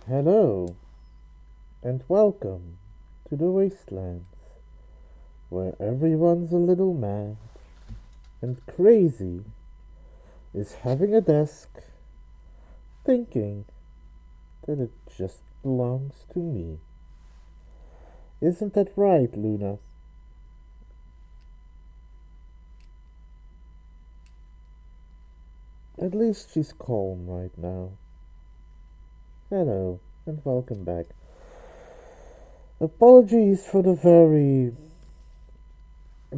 Hello, and welcome to the Wastelands, where everyone's a little mad, and crazy is having a desk thinking that it just belongs to me. Isn't that right, Luna? At least she's calm right now. Hello, and welcome back. Apologies for the very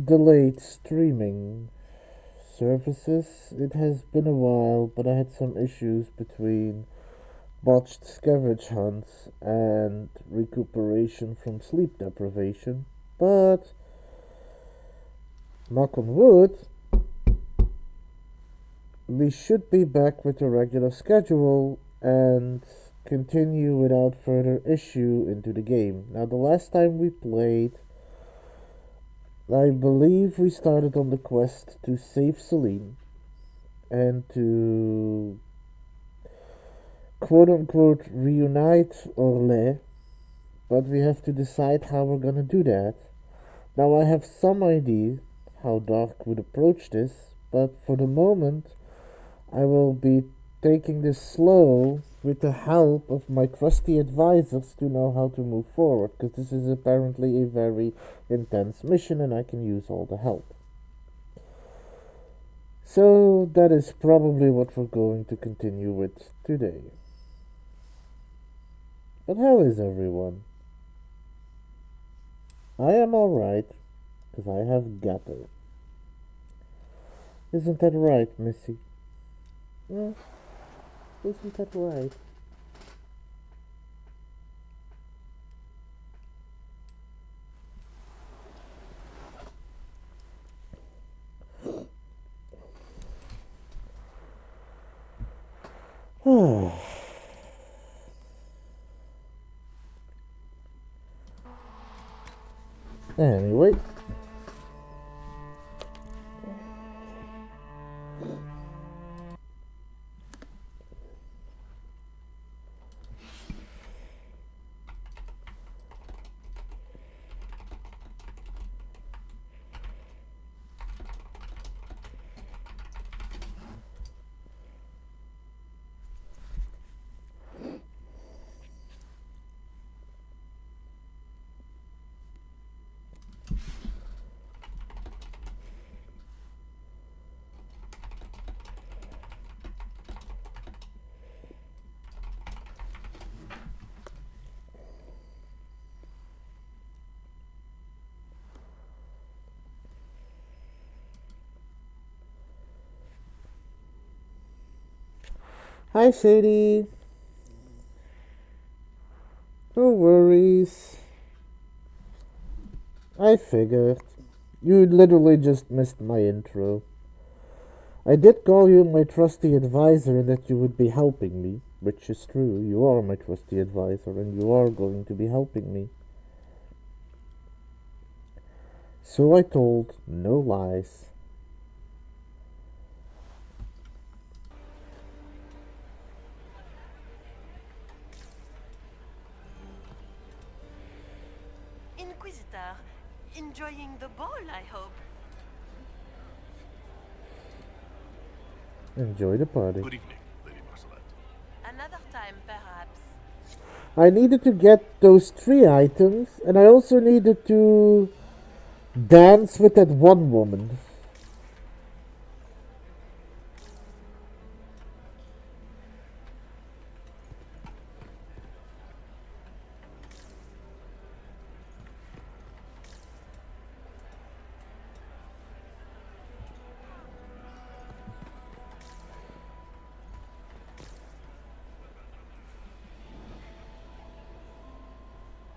delayed streaming services. It has been a while, but I had some issues between botched scavenge hunts and recuperation from sleep deprivation. But, knock on wood, we should be back with a regular schedule and continue without further issue into the game. Now, the last time we played, I believe we started on the quest to save Celine and to quote unquote reunite Orle, but we have to decide how we're gonna do that. Now, I have some idea how Dark would approach this, but for the moment, I will be taking this slow with the help of my trusty advisors to know how to move forward, because this is apparently a very intense mission and I can use all the help. So that is probably what we're going to continue with today. But how is everyone? I am alright, because I have Gato. Isn't that right, Missy? Yeah, isn't that right? Anyway. Hi, Shady. No worries. I figured. You literally just missed my intro. I did call you my trusty advisor and that you would be helping me, which is true. You are my trusty advisor and you are going to be helping me. So I told no lies. Inquisitor, enjoying the ball, I hope. Enjoy the party. Good evening, Lady Marcelette. Another time, perhaps. I needed to get those 3 items and I also needed to dance with that one woman.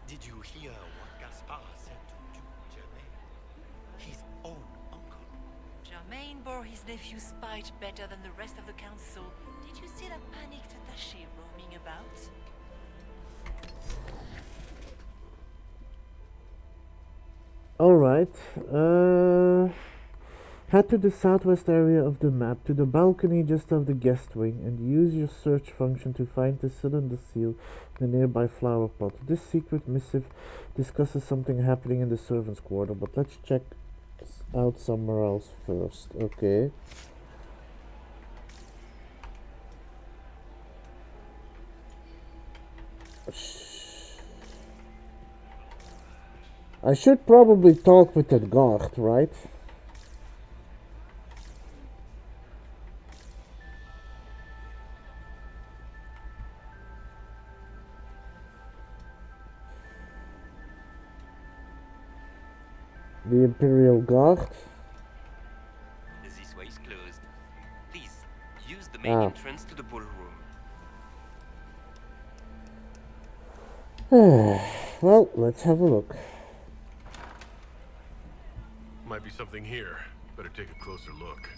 Did you hear what Gaspard said to Germain? His own uncle. Germain bore his nephew's spite better than the rest of the council. Did you see that panicked attaché roaming about? Alright. Head to the southwest area of the map, to the balcony just off the guest wing, and use your search function to find the cylinder seal in the nearby flower pot. This secret missive discusses something happening in the servants' quarter, but let's check out somewhere else first. Okay. I should probably talk with that guard, right? The Imperial Guard. This way is closed. Please, use the main entrance to the ballroom. Well, let's have a look. Might be something here. Better take a closer look.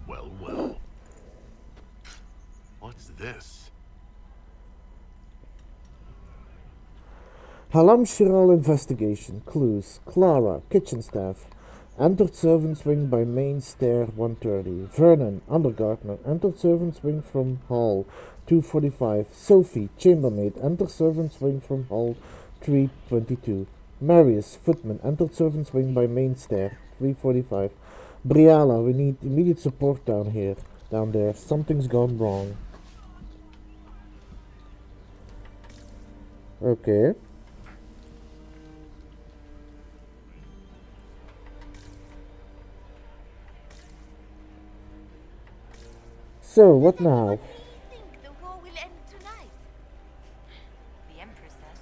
Well, well. What's this? Halam Shiral investigation. Clues. Clara, kitchen staff. Entered servants' wing by main stair 130. Vernon, undergardener. Entered servants' wing from hall 245. Sophie, chambermaid. Entered servants' wing from hall 322. Marius, footman. Entered servants' wing by main stair 345. Briala, we need immediate support down there. Something's gone wrong. Okay. So, what now? What do you think the war will end tonight? The Empress says.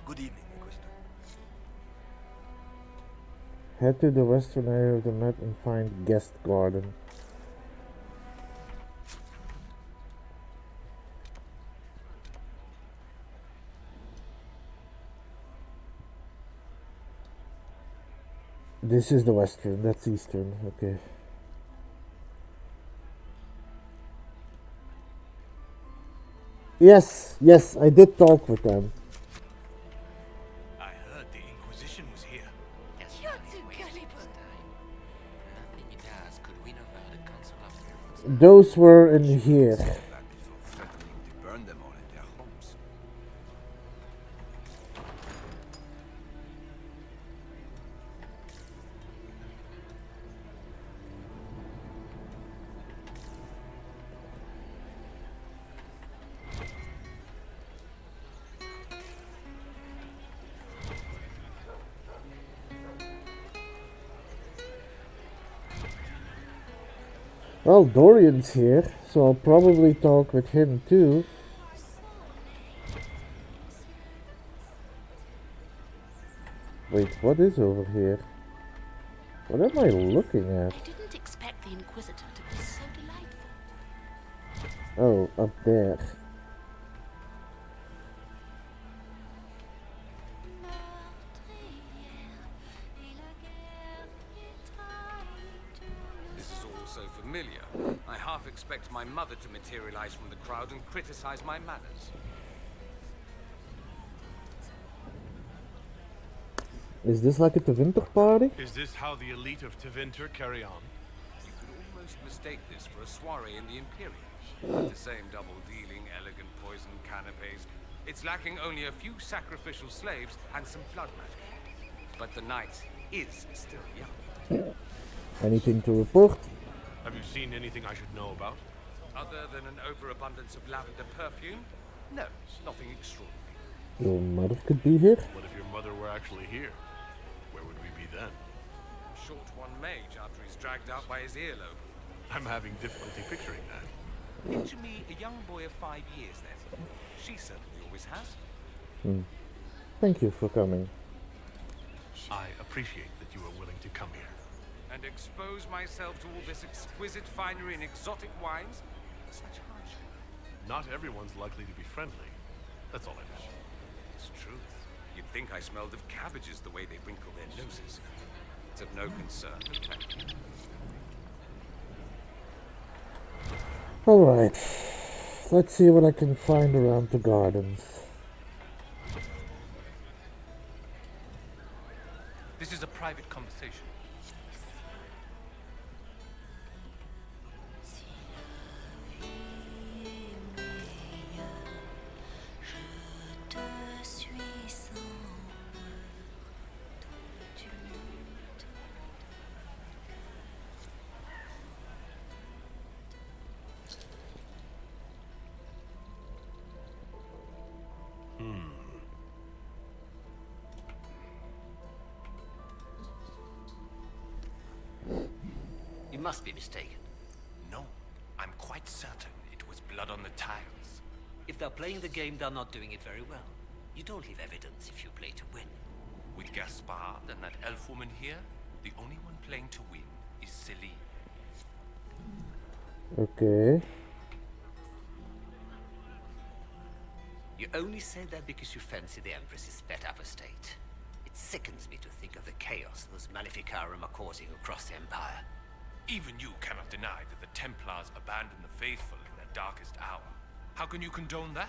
Good evening, Inquisitor. Head to the western area of the map and find guest garden. This is the western, that's eastern, okay. Yes, I did talk with them. I heard the Inquisition was here. You're too gullible. Nothing it has could win over the Council of Those were in here. Back before threatening to burn them all in their homes. Well, Dorian's here, so I'll probably talk with him too. Wait, what is over here? What am I looking at? I didn't expect the Inquisitor to be so delightful. Oh, up there. This is all so familiar. I half expect my mother to materialize from the crowd and criticize my manners. Is this like at the winter party? Is this how the elite of Tevinter carry on? You could almost mistake this for a soiree in the Imperial. The same double-dealing, elegant poison canapes. It's lacking only a few sacrificial slaves and some blood magic. But the night is still young. Anything to report? Have you seen anything I should know about? Other than an overabundance of lavender perfume? No, nothing extraordinary. Your mother could be here? What if your mother were actually here? Where would we be then? Short one mage after he's dragged out by his earlobe. I'm having difficulty picturing that. Picture me a young boy of 5 years then. She certainly always has. Thank you for coming. I appreciate that you are willing to come here. And expose myself to all this exquisite finery and exotic wines? Such hardship. Not everyone's likely to be friendly. That's all I wish. It's truth. You'd think I smelled of cabbages the way they wrinkle their noses. It's of no concern, thank you. Alright, let's see what I can find around the gardens. This is a private conversation. You must be mistaken. No, I'm quite certain it was blood on the tiles. If they're playing the game, they're not doing it very well. You don't leave evidence if you play to win. With Gaspard and that elf woman here, the only one playing to win is Celine. Okay. You only say that because you fancy the Empress's pet apostate. It sickens me to think of the chaos those Maleficarum are causing across the Empire. Even you cannot deny that the Templars abandoned the faithful in their darkest hour. How can you condone that?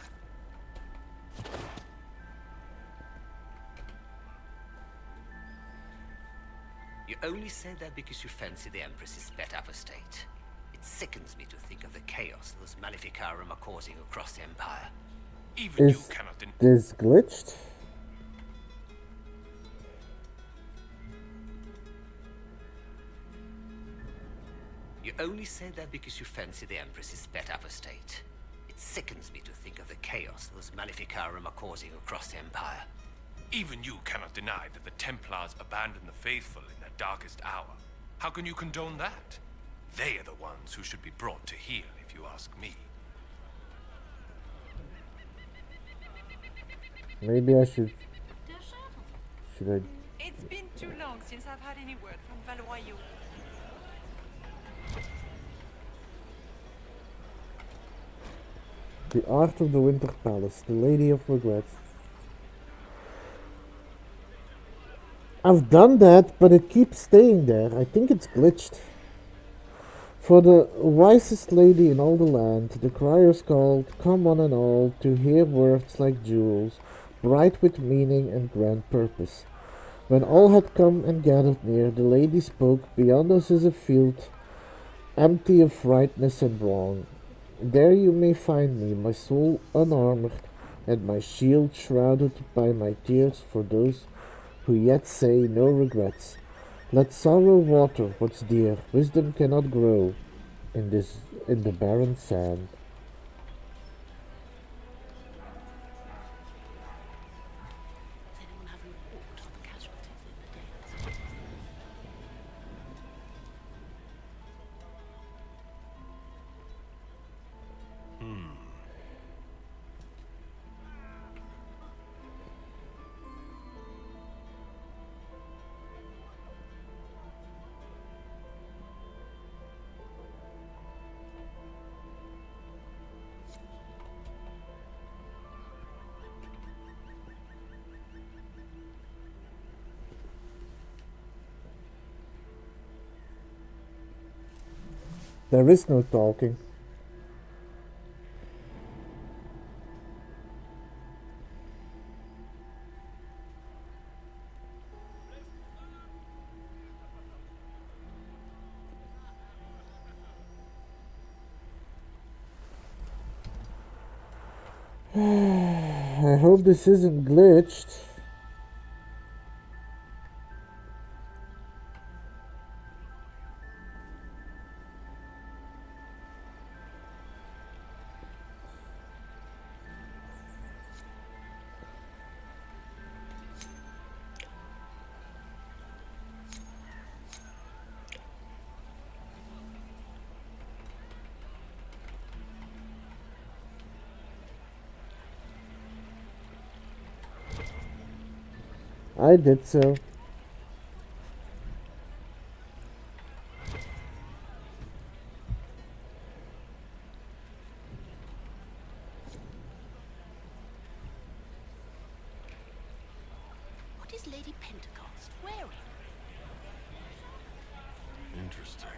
You only say that because you fancy the Empress's pet apostate. It sickens me to think of the chaos those Maleficarum are causing across the Empire. Even you Is cannot deny. this glitched? You only say that because you fancy the Empress's pet apostate. It sickens me to think of the chaos those Maleficarum are causing across the Empire. Even you cannot deny that the Templars abandoned the faithful in their darkest hour. How can you condone that? They are the ones who should be brought to heel, if you ask me. Maybe I should I? It's been too long since I've had any word from Valois. The Art of the Winter Palace, the Lady of Regret. I've done that, but it keeps staying there. I think it's glitched. For the wisest lady in all the land, the criers called, come one and all, to hear words like jewels, bright with meaning and grand purpose. When all had come and gathered near, the lady spoke, beyond us is a field, empty of rightness and wrong. There you may find me, my soul unarmored, and my shield shrouded by my tears for those who yet say no regrets. Let sorrow water what's dear, wisdom cannot grow in the barren sand. Does anyone have a report on the casualties in the days? There is no talking. I hope this isn't glitched. I did so. is Lady Pentecost wearing? Interesting.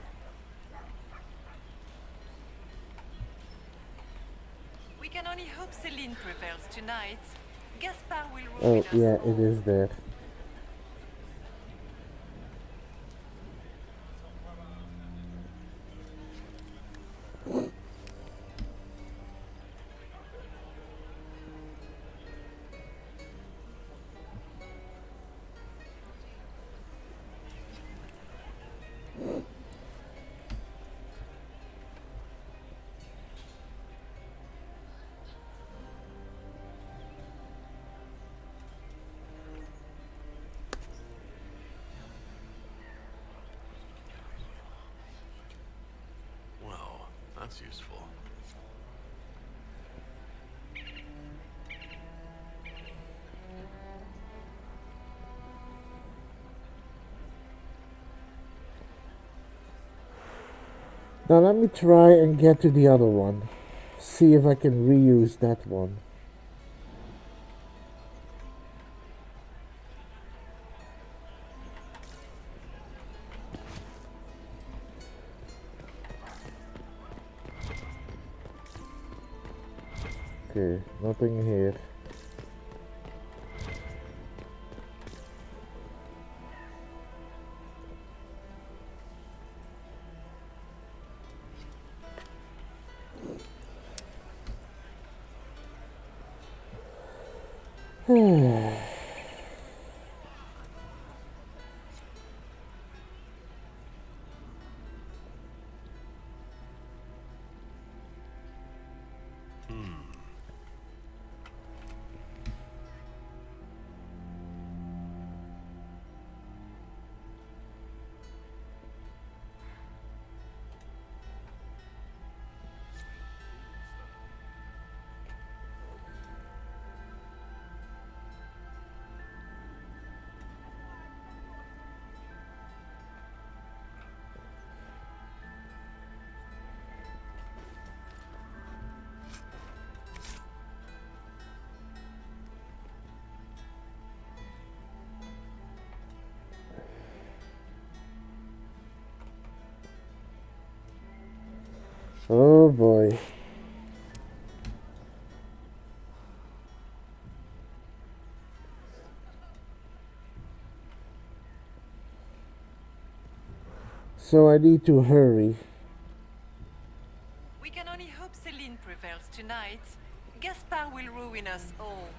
We can only hope Celine prevails tonight. Gaspard will ruin Oh, us yeah, all. it is there. Well, that's useful. Now let me try and get to the other one. See if I can reuse that one. Okay, nothing here. Oh boy. So I need to hurry. We can only hope Celine prevails tonight. Gaspard will ruin us all.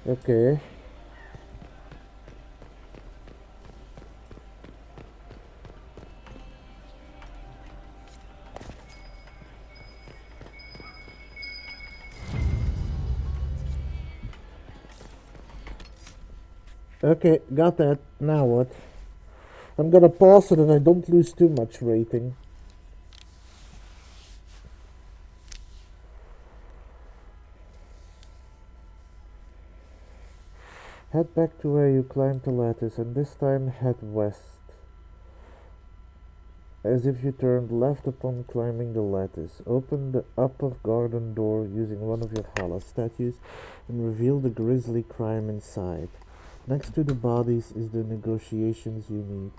Okay. Okay, got that. Now what? I'm gonna pause so that I don't lose too much rating. Head back to where you climbed the lattice and this time head west. As if you turned left upon climbing the lattice. Open the upper garden door using one of your Hala statues and reveal the grisly crime inside. Next to the bodies is the negotiations you need,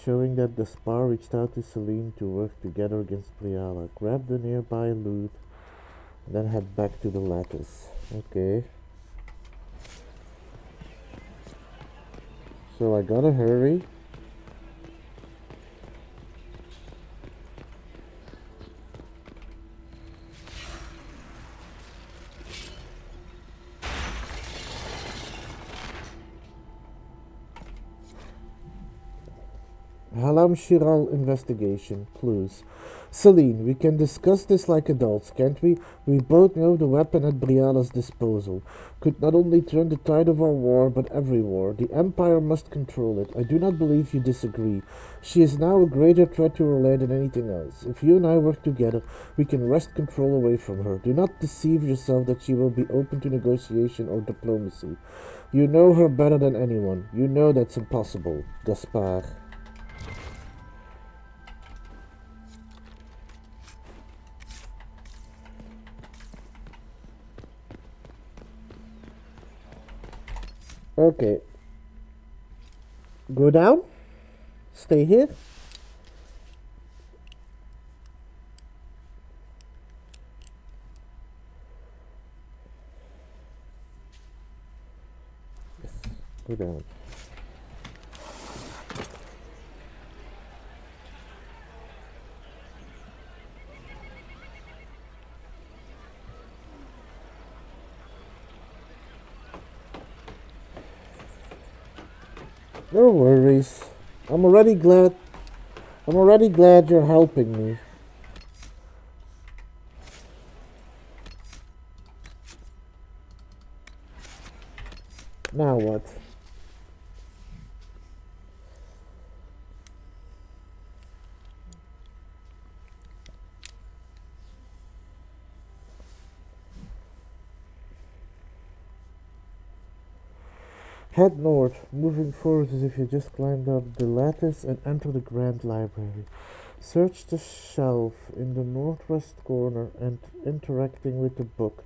showing that the Spar reached out to Celine to work together against Pliala. Grab the nearby loot and then head back to the lattice. Okay. So I gotta hurry. Halam Shiral investigation. Clues. Celine, we can discuss this like adults, can't we? We both know the weapon at Brianna's disposal could not only turn the tide of our war, but every war. The Empire must control it. I do not believe you disagree. She is now a greater threat to our land than anything else. If you and I work together, we can wrest control away from her. Do not deceive yourself that she will be open to negotiation or diplomacy. You know her better than anyone. You know that's impossible, Gaspard. Okay. Go down. Stay here. Yes. Go down. No worries. I'm already glad you're helping me. Now what? Head north, moving forward as if you just climbed up the lattice and enter the Grand Library. Search the shelf in the northwest corner and interacting with the book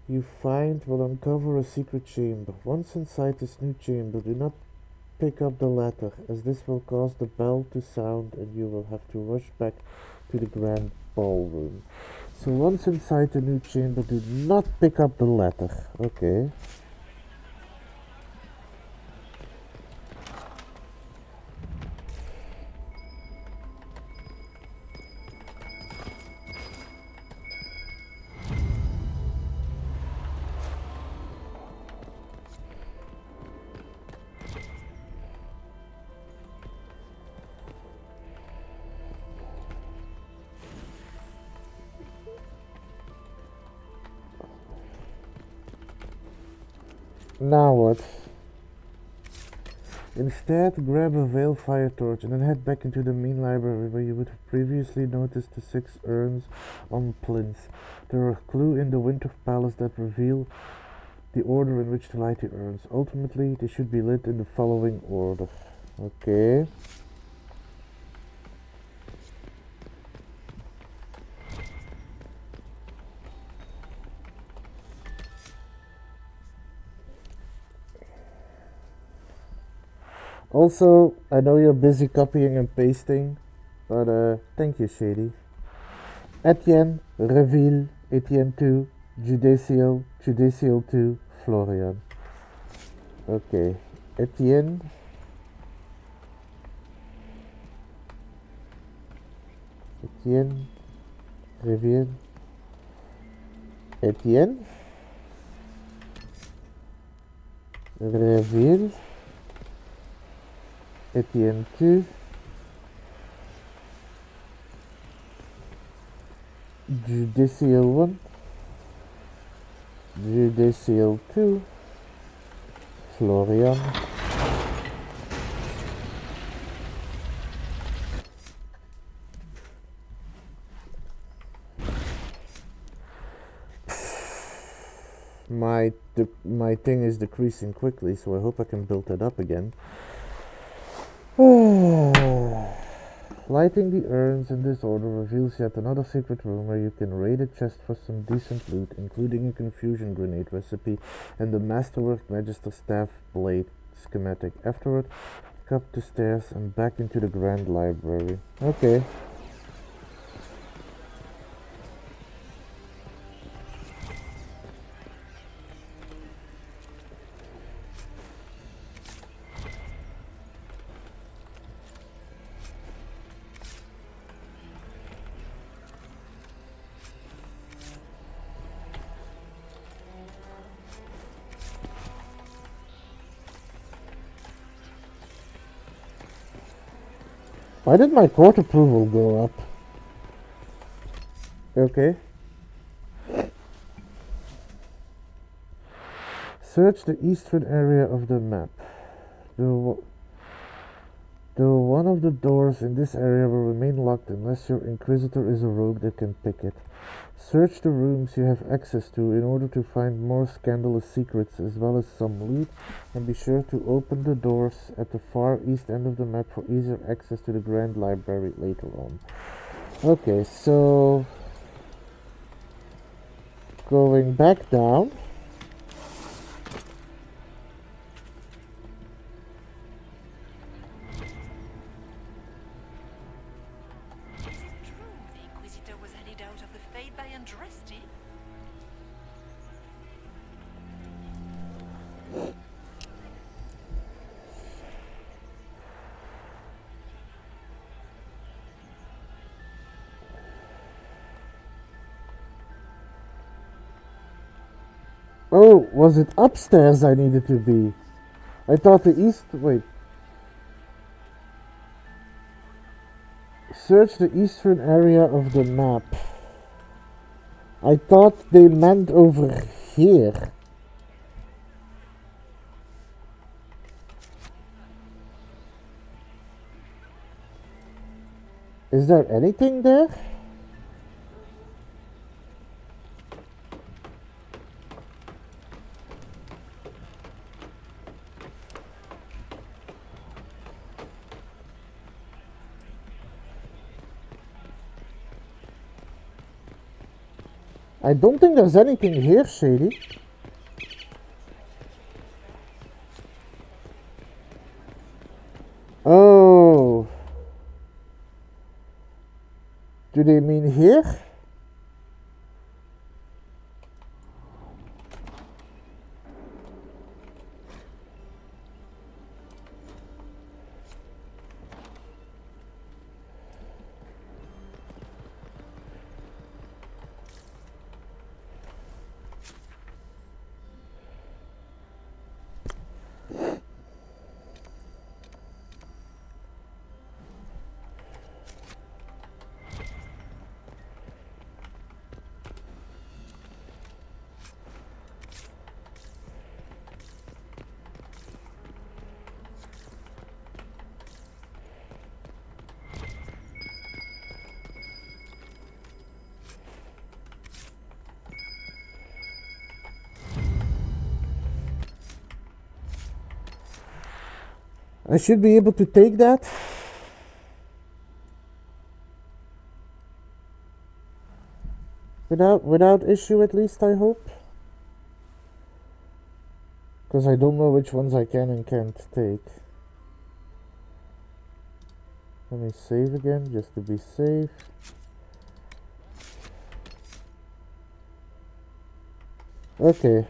you find will uncover a secret chamber. Once inside this new chamber, do not pick up the ladder, as this will cause the bell to sound and you will have to rush back to the Grand Ballroom. So once inside the new chamber, do not pick up the ladder. Okay. Now what? Instead, grab a veil fire torch and then head back into the main library where you would have previously noticed the 6 urns on plinths. There are a clue in the Winter Palace that reveal the order in which to light the urns. Ultimately, they should be lit in the following order. Okay. Also, I know you're busy copying and pasting, but thank you, Shady. Etienne, Reville, Etienne 2, Judaciel, Judaciel 2, Florian. Okay, Etienne. Etienne, Reville, Etienne, Reville, Etienne 2, Judaciel 1, Judaciel 2, Florian, my thing is decreasing quickly, so I hope I can build it up again. Lighting the urns in this order reveals yet another secret room where you can raid a chest for some decent loot, including a confusion grenade recipe and the Masterwork Magister Staff Blade schematic. Afterward, up the stairs and back into the Grand Library. Okay. Why did my court approval go up? Okay. Search the eastern area of the map. Though one of the doors in this area will remain locked unless your Inquisitor is a rogue that can pick it. Search the rooms you have access to in order to find more scandalous secrets as well as some loot, and be sure to open the doors at the far east end of the map for easier access to the Grand Library later on. Okay, so going back down. Oh, was it upstairs I needed to be? I thought the east... Wait. Search the eastern area of the map. I thought they meant over here. Is there anything there? I don't think there's anything here, Shady. Oh. Do they mean here? I should be able to take that. Without issue, at least, I hope. Because I don't know which ones I can and can't take. Let me save again, just to be safe. Okay.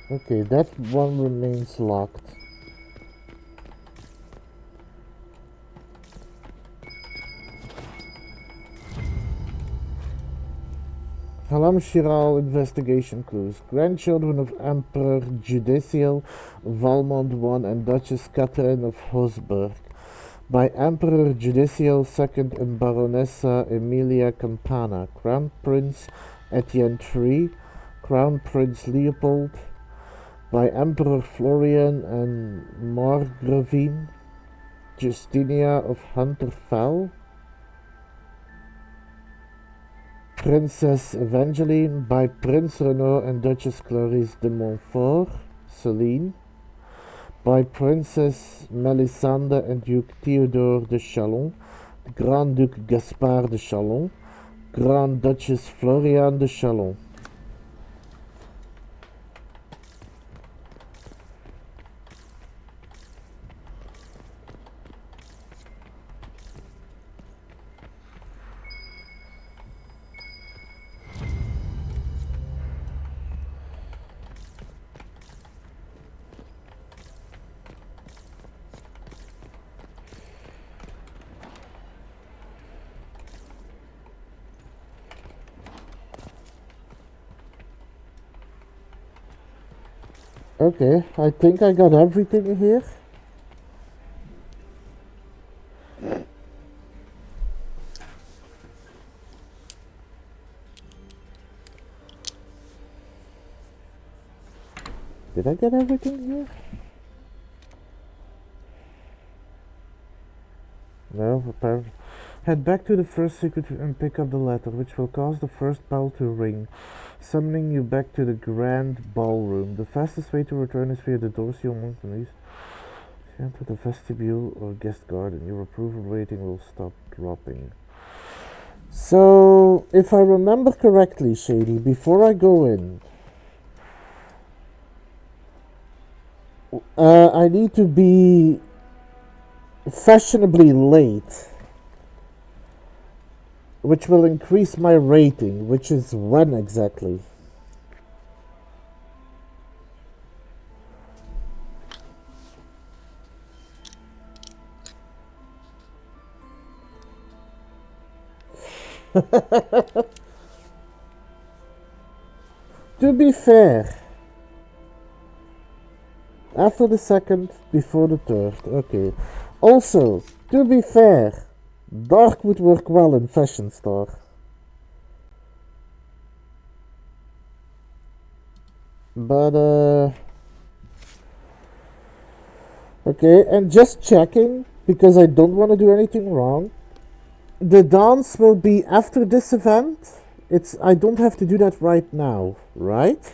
Okay, that one remains locked. Halam Shiral investigation clues. Grandchildren of Emperor Judicial Valmont I and Duchess Catherine of Hosburg. By Emperor Judicial II and Baronessa Emilia Campana. Crown Prince Etienne III. Crown Prince Leopold. By Emperor Florian and Margravine Justinia of Hunterfell. Princess Evangeline by Prince Renaud and Duchess Clarice de Montfort, Celine. By Princess Melisande and Duke Theodore de Chalon, Grand Duke Gaspard de Chalon, Grand Duchess Floriane de Chalon. Okay, I think I got everything here. Did I get everything here? No, apparently. Head back to the first secret and pick up the letter, which will cause the first bell to ring, summoning you back to the grand ballroom. The fastest way to return is via the doors you'll monkeys. Enter the vestibule or guest garden. Your approval rating will stop dropping. So, if I remember correctly, Shady, before I go in, I need to be fashionably late, which will increase my rating, which is when exactly? To be fair, after the second, before the third, okay. Also, to be fair, dark would work well in Fashion Store. But, okay, and just checking, because I don't want to do anything wrong. The dance will be after this event. I don't have to do that right now, right?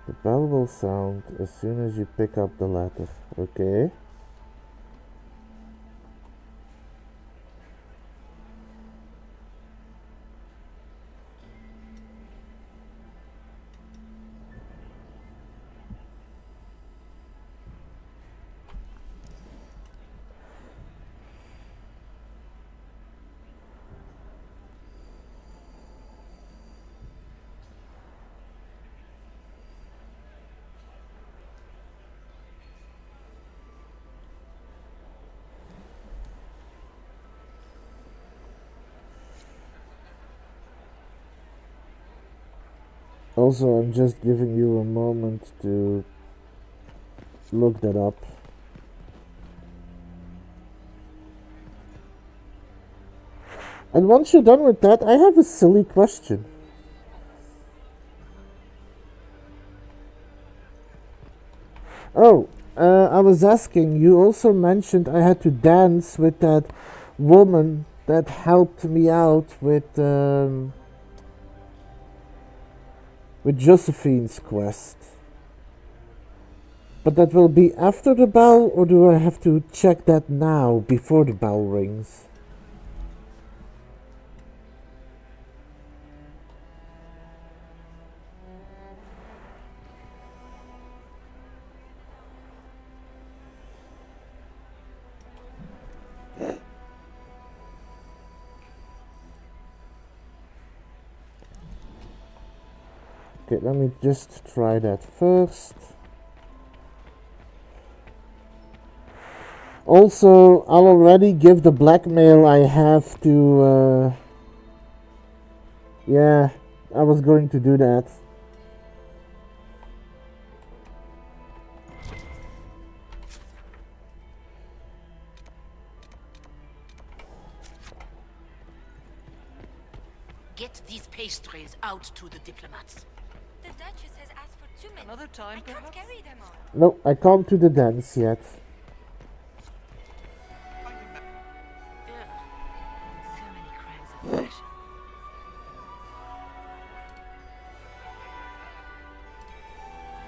The bell will sound as soon as you pick up the letter, okay? Also, I'm just giving you a moment to look that up. And once you're done with that, I have a silly question. Oh, I was asking, you also mentioned I had to dance with that woman that helped me out with Josephine's quest. But that will be after the bell, or do I have to check that now, before the bell rings? Okay, let me just try that first. Also, I'll already give the blackmail I have to, yeah, I was going to do that. Get these pastries out to the diplomats. The Duchess has asked for too many. Another time, I can't perhaps? carry them all. No, I can't do the dance yet. So many crimes of passion.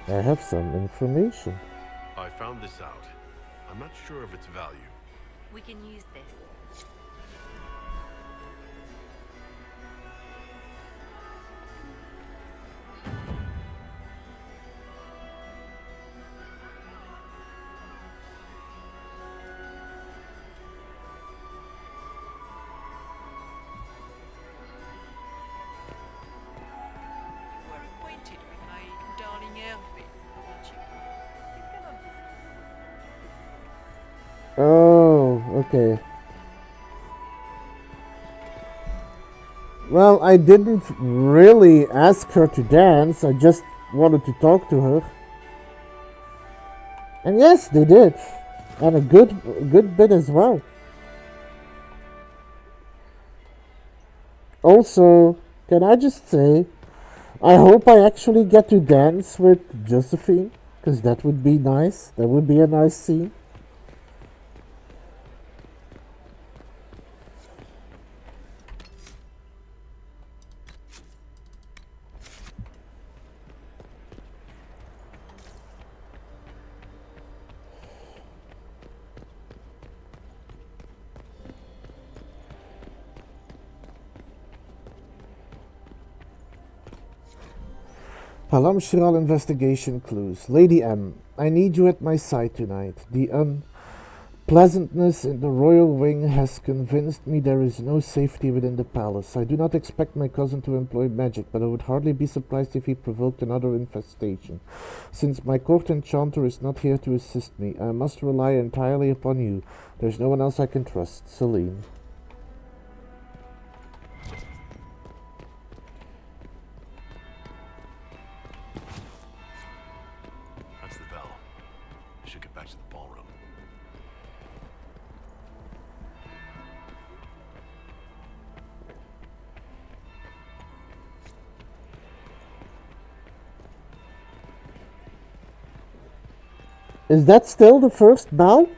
I have some information. I found this out. I'm not sure of its value. We can use this. You are acquainted with my darling Hervé, aren't you? You cannot be. Oh, okay. Well, I didn't really ask her to dance, I just wanted to talk to her. And yes, they did. And a good bit as well. Also, can I just say, I hope I actually get to dance with Josephine, because that would be nice. That would be a nice scene. Palamshral investigation clues. Lady M, I need you at my side tonight. The unpleasantness in the royal wing has convinced me there is no safety within the palace. I do not expect my cousin to employ magic, but I would hardly be surprised if he provoked another infestation. Since my court enchanter is not here to assist me, I must rely entirely upon you. There's no one else I can trust. Celine. Is that still the first bell?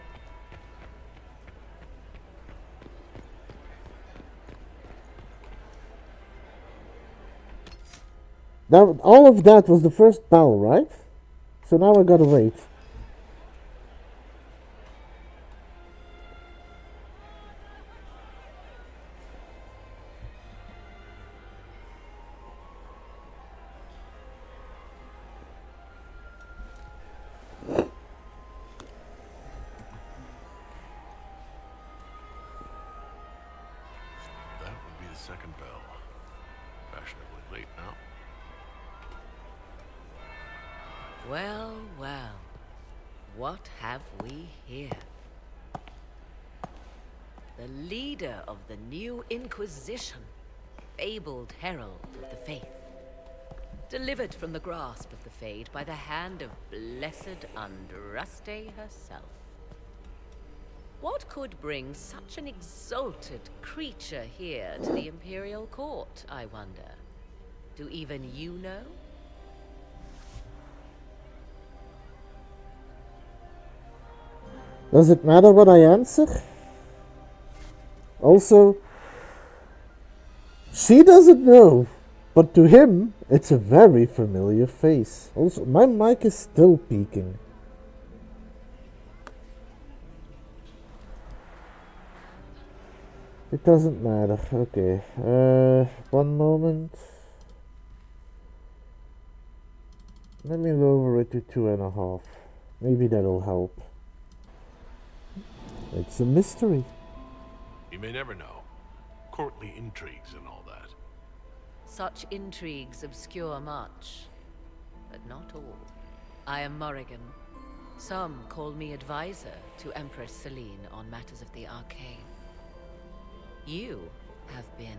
Now, all of that was the first bell, right? So now I gotta wait. Second bell. Fashionably late now. Well, well. What have we here? The leader of the new Inquisition, fabled herald of the faith. Delivered from the grasp of the Fade by the hand of blessed Andraste herself. What could bring such an exalted creature here to the Imperial Court, I wonder? Do even you know? Does it matter what I answer? Also, she doesn't know, but to him, it's a very familiar face. Also, my mic is still peaking. It doesn't matter. Okay. One moment. Let me lower it to 2.5. Maybe that'll help. It's a mystery. You may never know. Courtly intrigues and all that. Such intrigues obscure much, but not all. I am Morrigan. Some call me advisor to Empress Celine on matters of the arcane. You have been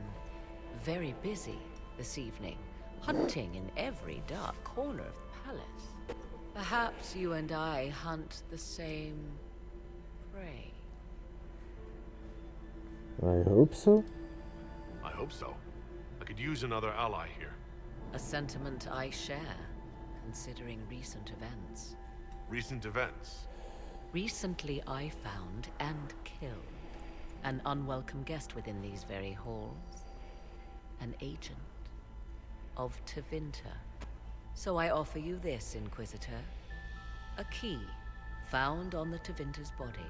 very busy this evening, hunting in every dark corner of the palace. Perhaps you and I hunt the same prey. I hope so. I hope so. I could use another ally here. A sentiment I share, considering recent events. Recent events? Recently I found and killed an unwelcome guest within these very halls. An agent of Tevinter. So I offer you this, Inquisitor. A key found on the Tevinter's body.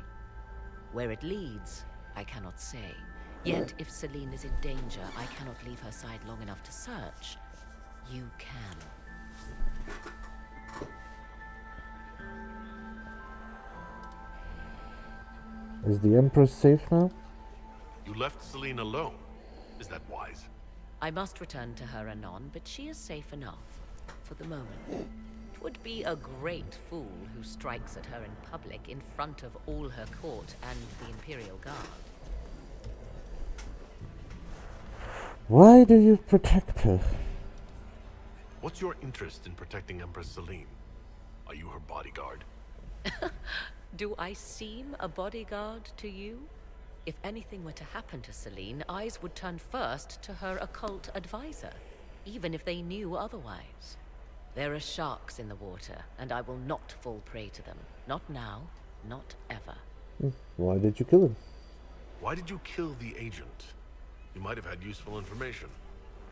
Where it leads, I cannot say. Yet, if Celine is in danger, I cannot leave her side long enough to search. You can. Is the Empress safe now? You left Celine alone. Is that wise? I must return to her anon, but she is safe enough. For the moment. It would be a great fool who strikes at her in public in front of all her court and the Imperial Guard. Why do you protect her? What's your interest in protecting Empress Celine? Are you her bodyguard? Do I seem a bodyguard to you? If anything were to happen to Celine, eyes would turn first to her occult advisor, even if they knew otherwise. There are sharks in the water, and I will not fall prey to them. Not now, not ever. Why did you kill him? Why did you kill the agent? You might have had useful information.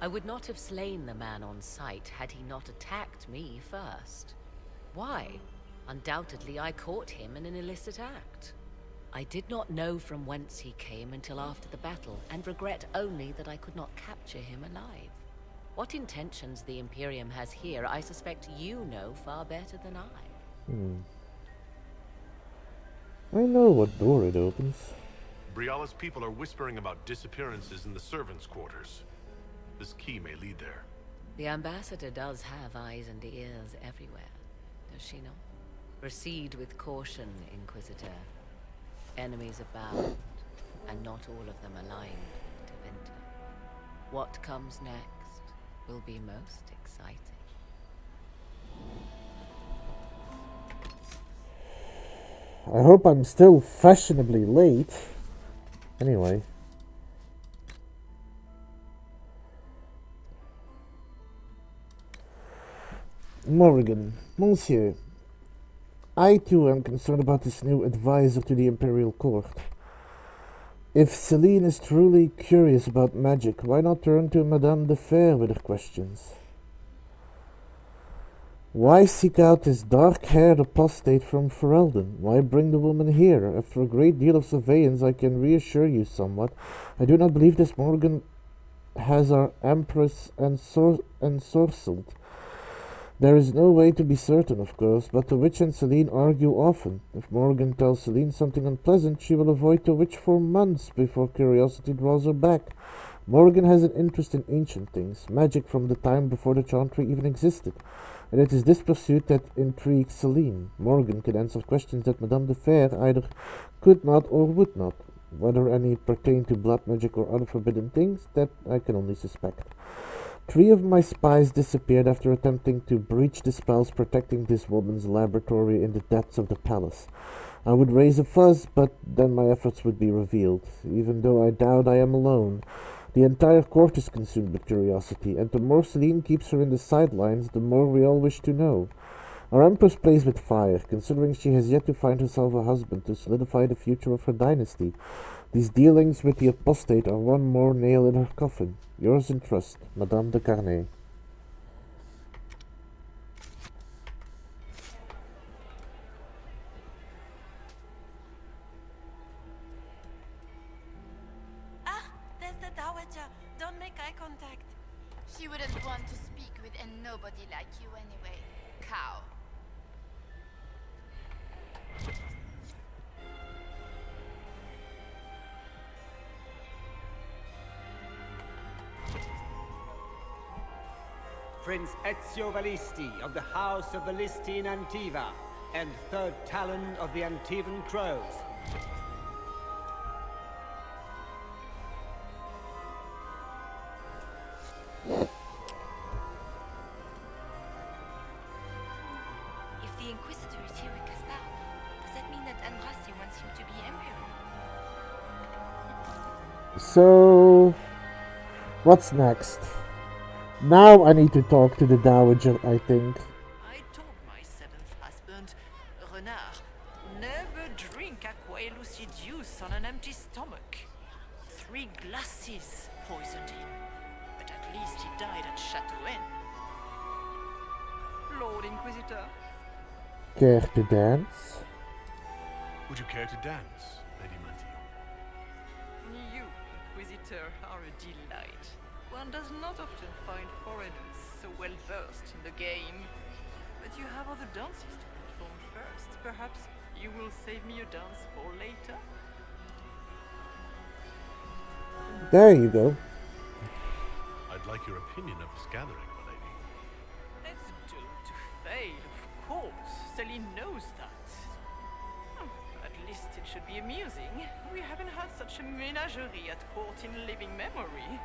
I would not have slain the man on sight had he not attacked me first. Why? Undoubtedly, I caught him in an illicit act. I did not know from whence he came until after the battle, and regret only that I could not capture him alive. What intentions the Imperium has here, I suspect you know far better than I. I know what door it opens. Briala's people are whispering about disappearances in the servants' quarters. This key may lead there. The ambassador does have eyes and ears everywhere, does she not? Proceed with caution, Inquisitor. Enemies abound, and not all of them aligned to Vinter. What comes next will be most exciting. I hope I'm still fashionably late. Anyway. Morgan, Monsieur, I too am concerned about this new advisor to the Imperial Court. If Celine is truly curious about magic, why not turn to Madame de Fer with her questions? Why seek out this dark-haired apostate from Ferelden? Why bring the woman here? After a great deal of surveillance, I can reassure you somewhat. I do not believe this Morgan has our Empress ensorcelled. There is no way to be certain, of course, but the witch and Celine argue often. If Morgan tells Celine something unpleasant, she will avoid the witch for months before curiosity draws her back. Morgan has an interest in ancient things, magic from the time before the Chantry even existed, and it is this pursuit that intrigues Celine. Morgan can answer questions that Madame de Fer either could not or would not. Whether any pertain to blood magic or other forbidden things, that I can only suspect. 3 of my spies disappeared after attempting to breach the spells protecting this woman's laboratory in the depths of the palace. I would raise a fuss, but then my efforts would be revealed, even though I doubt I am alone. The entire court is consumed with curiosity, and the more Celine keeps her in the sidelines, the more we all wish to know. Our Empress plays with fire, considering she has yet to find herself a husband to solidify the future of her dynasty. These dealings with the apostate are one more nail in her coffin. Yours in trust, Madame de Carnet. Ah, there's the Dowager. Don't make eye contact. She wouldn't want to speak with a nobody like you anyway, cow. Prince Ezio Valisti of the House of Valisti in Antiva, and third Talon of the Antivan Crows. If the Inquisitor is here with Caspar, does that mean that Andraste wants him to be Emperor? So, what's next? Now I need to talk to the Dowager, I think. I told my 7th husband, Renard, never drink aqua lucidius on an empty stomach. 3 glasses poisoned him, but at least he died at Châteauin. Lord Inquisitor. Care to dance? Would you care to dance, Lady Mantillon? You, Inquisitor, are a delight. One does not often find foreigners so well versed in the game. But you have other dances to perform first. Perhaps you will save me a dance for later? There you go. I'd like your opinion of this gathering, my lady. It's doomed to fail, of course. Celine knows that. At least it should be amusing. We haven't had such a menagerie at court in living memory.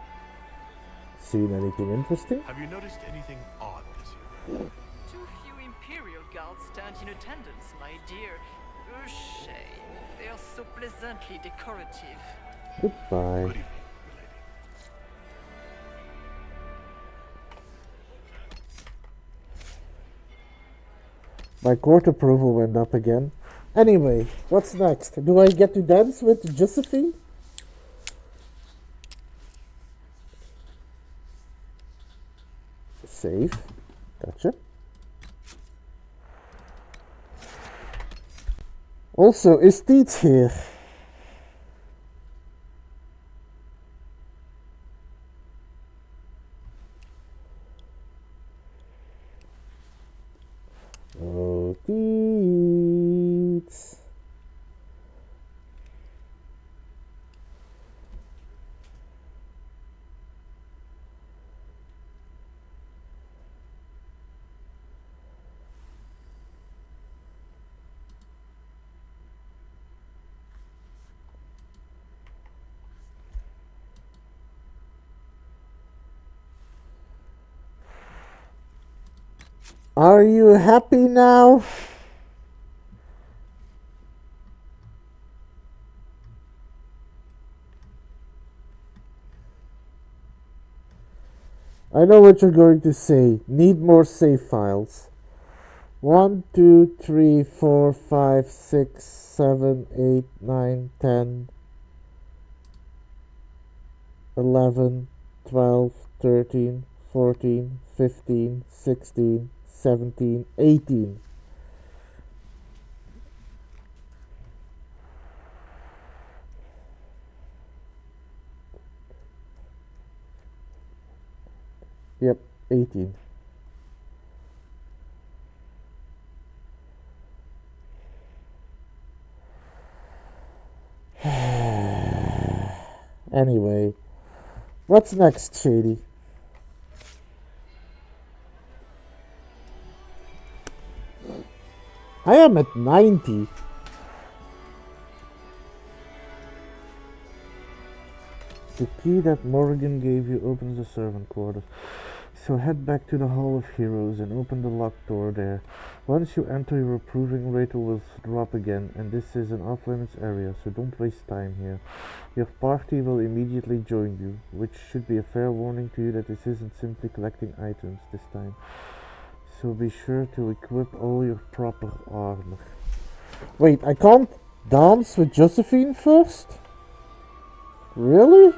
Seen anything interesting? Have you noticed anything odd this year? Too few Imperial guards stand in attendance, my dear. A shame. They are so pleasantly decorative. Goodbye. Good evening, milady. My court approval went up again. Anyway, what's next? Do I get to dance with Josephine? Save. Gotcha. Also, is Teets here? Oh, Teets. Are you happy now? I know what you're going to say. Need more save files. 1, 2, 3, 4, 5, 6, 7, 8, 9, 10, 11, 12, 13, 14, 15, 16, 17, 18. Yep, 18. Anyway, what's next, Shady? I am at 90. The key that Morgan gave you opens the servant quarters. So head back to the Hall of Heroes and open the locked door there. Once you enter, your approving rating will drop again, and this is an off-limits area, so don't waste time here. Your party will immediately join you, which should be a fair warning to you that this isn't simply collecting items this time. So be sure to equip all your proper armor. Wait, I can't dance with Josephine first? Really?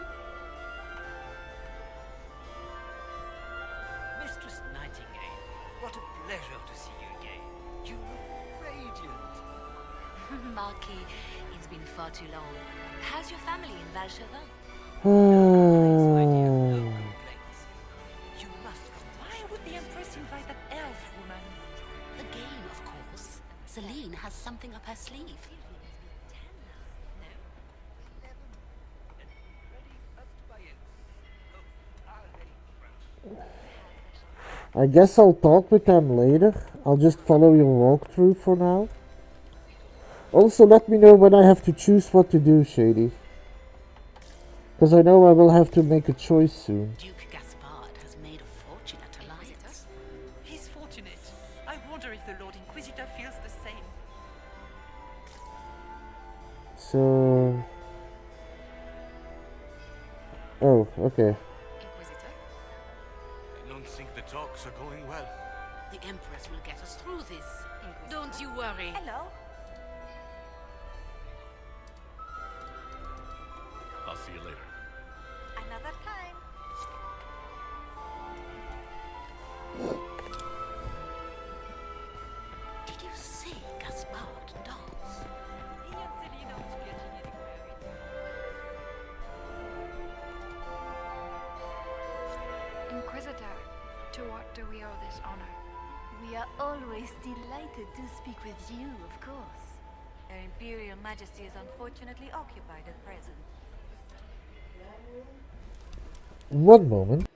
Mistress Nightingale, what a pleasure to see you again. You look radiant. Marquis, it's been far too long. How's your family in Valchevin? You must come. Why would the Empress invite that elf woman? The game, of course. Celine has something up her sleeve. I guess I'll talk with them later. I'll just follow your walkthrough for now. Also, let me know when I have to choose what to do, Shady. Because I know I will have to make a choice soon. Duke Gaspard has made a fortune at alliance. He's fortunate. I wonder if the Lord Inquisitor feels the same. So... Oh, okay. Inquisitor, I don't think the talks are going well. the Empress will get us through this. Don't you worry. Hello? I'll see you later. Another time. Did you see Gaspard dance? He and Celine are getting anywhere. Inquisitor, to what do we owe this honor? We are always delighted to speak with you, of course. Her Imperial Majesty is unfortunately occupied at present. One moment.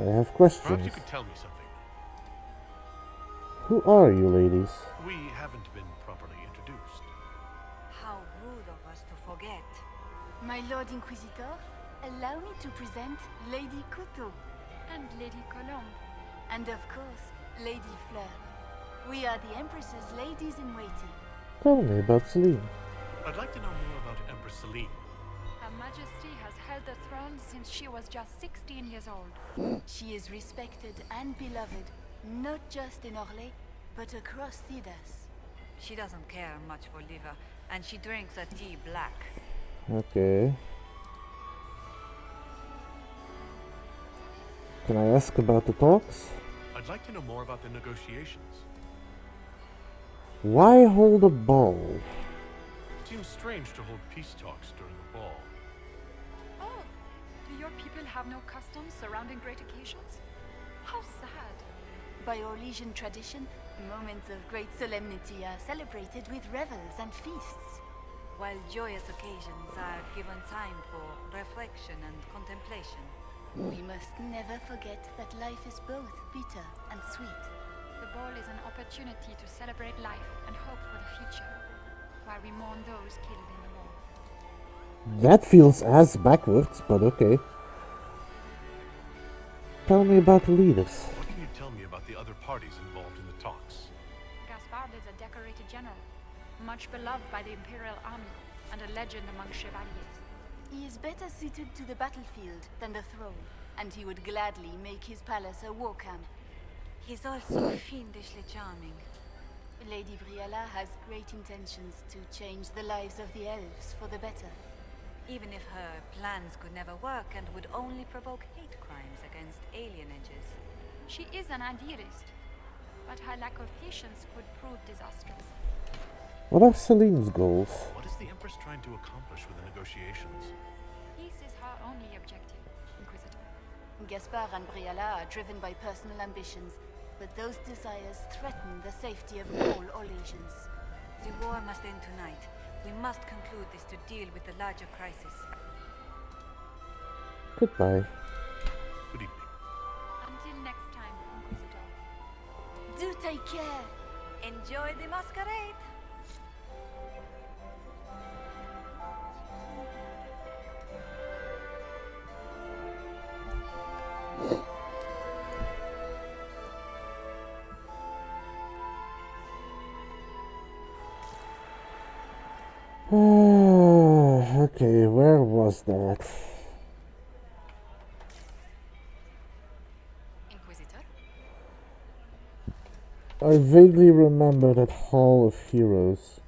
I have Perhaps questions. you could tell me something. Who are you, ladies? We haven't been properly introduced. How rude of us to forget. My Lord Inquisitor, allow me to present Lady Couteau. And Lady Colombe. And of course, Lady Fleur. We are the Empress's ladies-in-waiting. Tell me about Celine. I'd like to know more about Empress Celine. Her Majesty has held the throne since she was just 16 years old. She is respected and beloved, not just in Orlais, but across Thedas. She doesn't care much for liver, and she drinks her tea black. Okay. Can I ask about the talks? I'd like to know more about the negotiations. Why hold a ball? It seems strange to hold peace talks during a ball. Oh, do your people have no customs surrounding great occasions? How sad. By Orlesian tradition, moments of great solemnity are celebrated with revels and feasts. While joyous occasions are given time for reflection and contemplation. We must never forget that life is both bitter and sweet. The ball is an opportunity to celebrate life and hope for the future, while we mourn those killed in the war. That feels as backwards, but okay. Tell me about the leaders. What can you tell me about the other parties involved in the talks? Gaspard is a decorated general, much beloved by the Imperial Army, and a legend among chevaliers. He is better suited to the battlefield than the throne, and he would gladly make his palace a war camp. He's also fiendishly charming. Lady Briella has great intentions to change the lives of the elves for the better. Even if her plans could never work and would only provoke hate crimes against alienages. She is an idealist, but her lack of patience could prove disastrous. What are Celine's goals? What is the Empress trying to accomplish with the negotiations? Peace is her only objective, Inquisitor. Gaspard and Briella are driven by personal ambitions, but those desires threaten the safety of all Orlesians. The war must end tonight. We must conclude this to deal with the larger crisis. Goodbye. Good evening. Until next time, Inquisitor. Do take care! Enjoy the masquerade! Okay, where was that? Inquisitor? I vaguely remember that Hall of Heroes.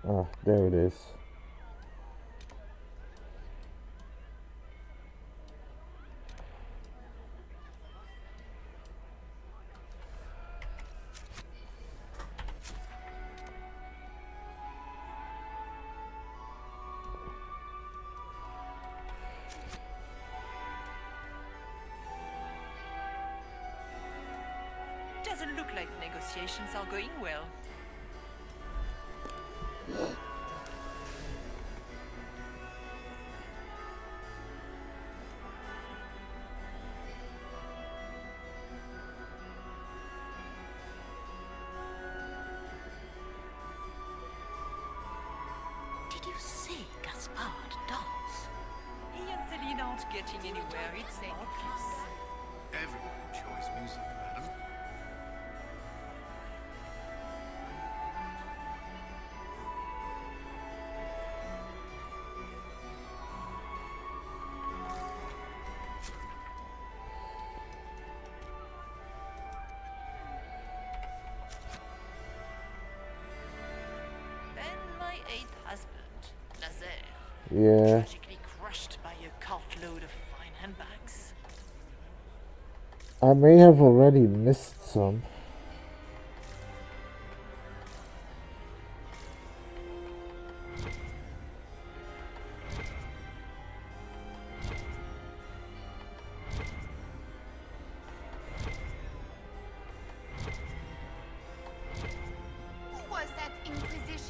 Ah, there it is. Doesn't look like negotiations are going well. Did you see Gaspard dance? He and Celine aren't getting anywhere, it's obvious. Everyone enjoys music, madam. Then my eighth husband, Nazaire, Yeah. tragically crushed by a cartload of fine handbags. I may have already missed some. Who was that Inquisition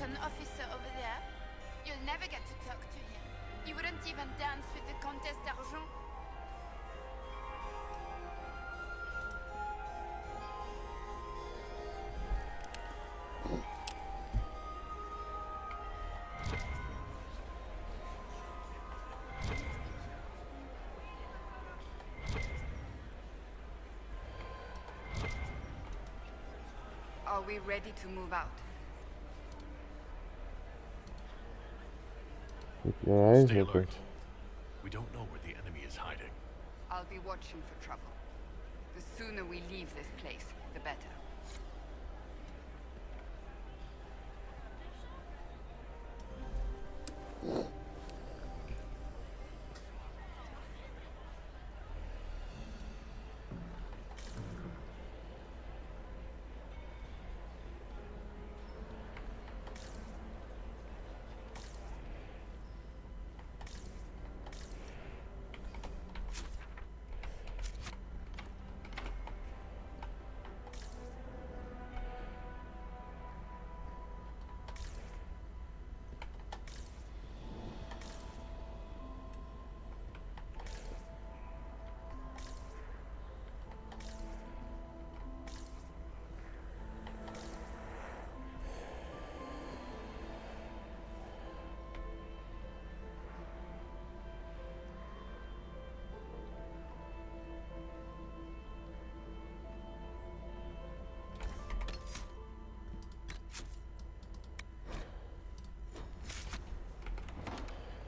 never get to talk to him. He wouldn't even dance with the Comtesse d'Argent. Are we ready to move out? Keep your eyes Stay open. alert. We don't know where the enemy is hiding. I'll be watching for trouble. The sooner we leave this place, the better.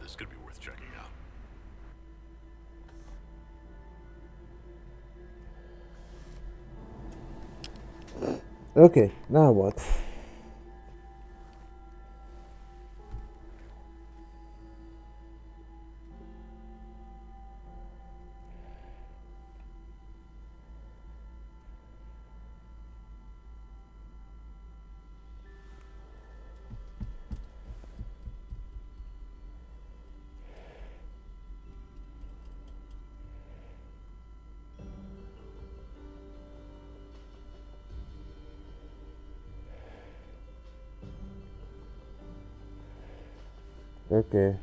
This could be worth checking out. Okay, now what? Okay.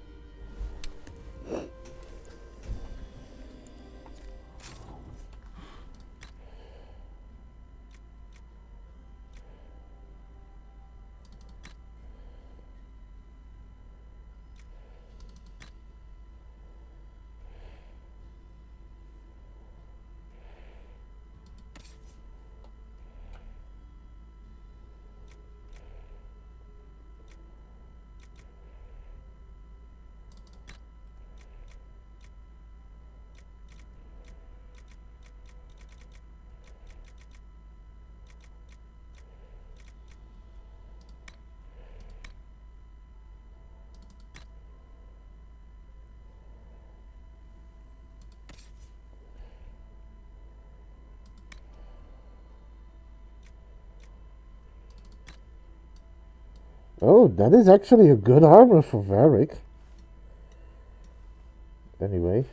Oh, that is actually a good armor for Varric. Anyway.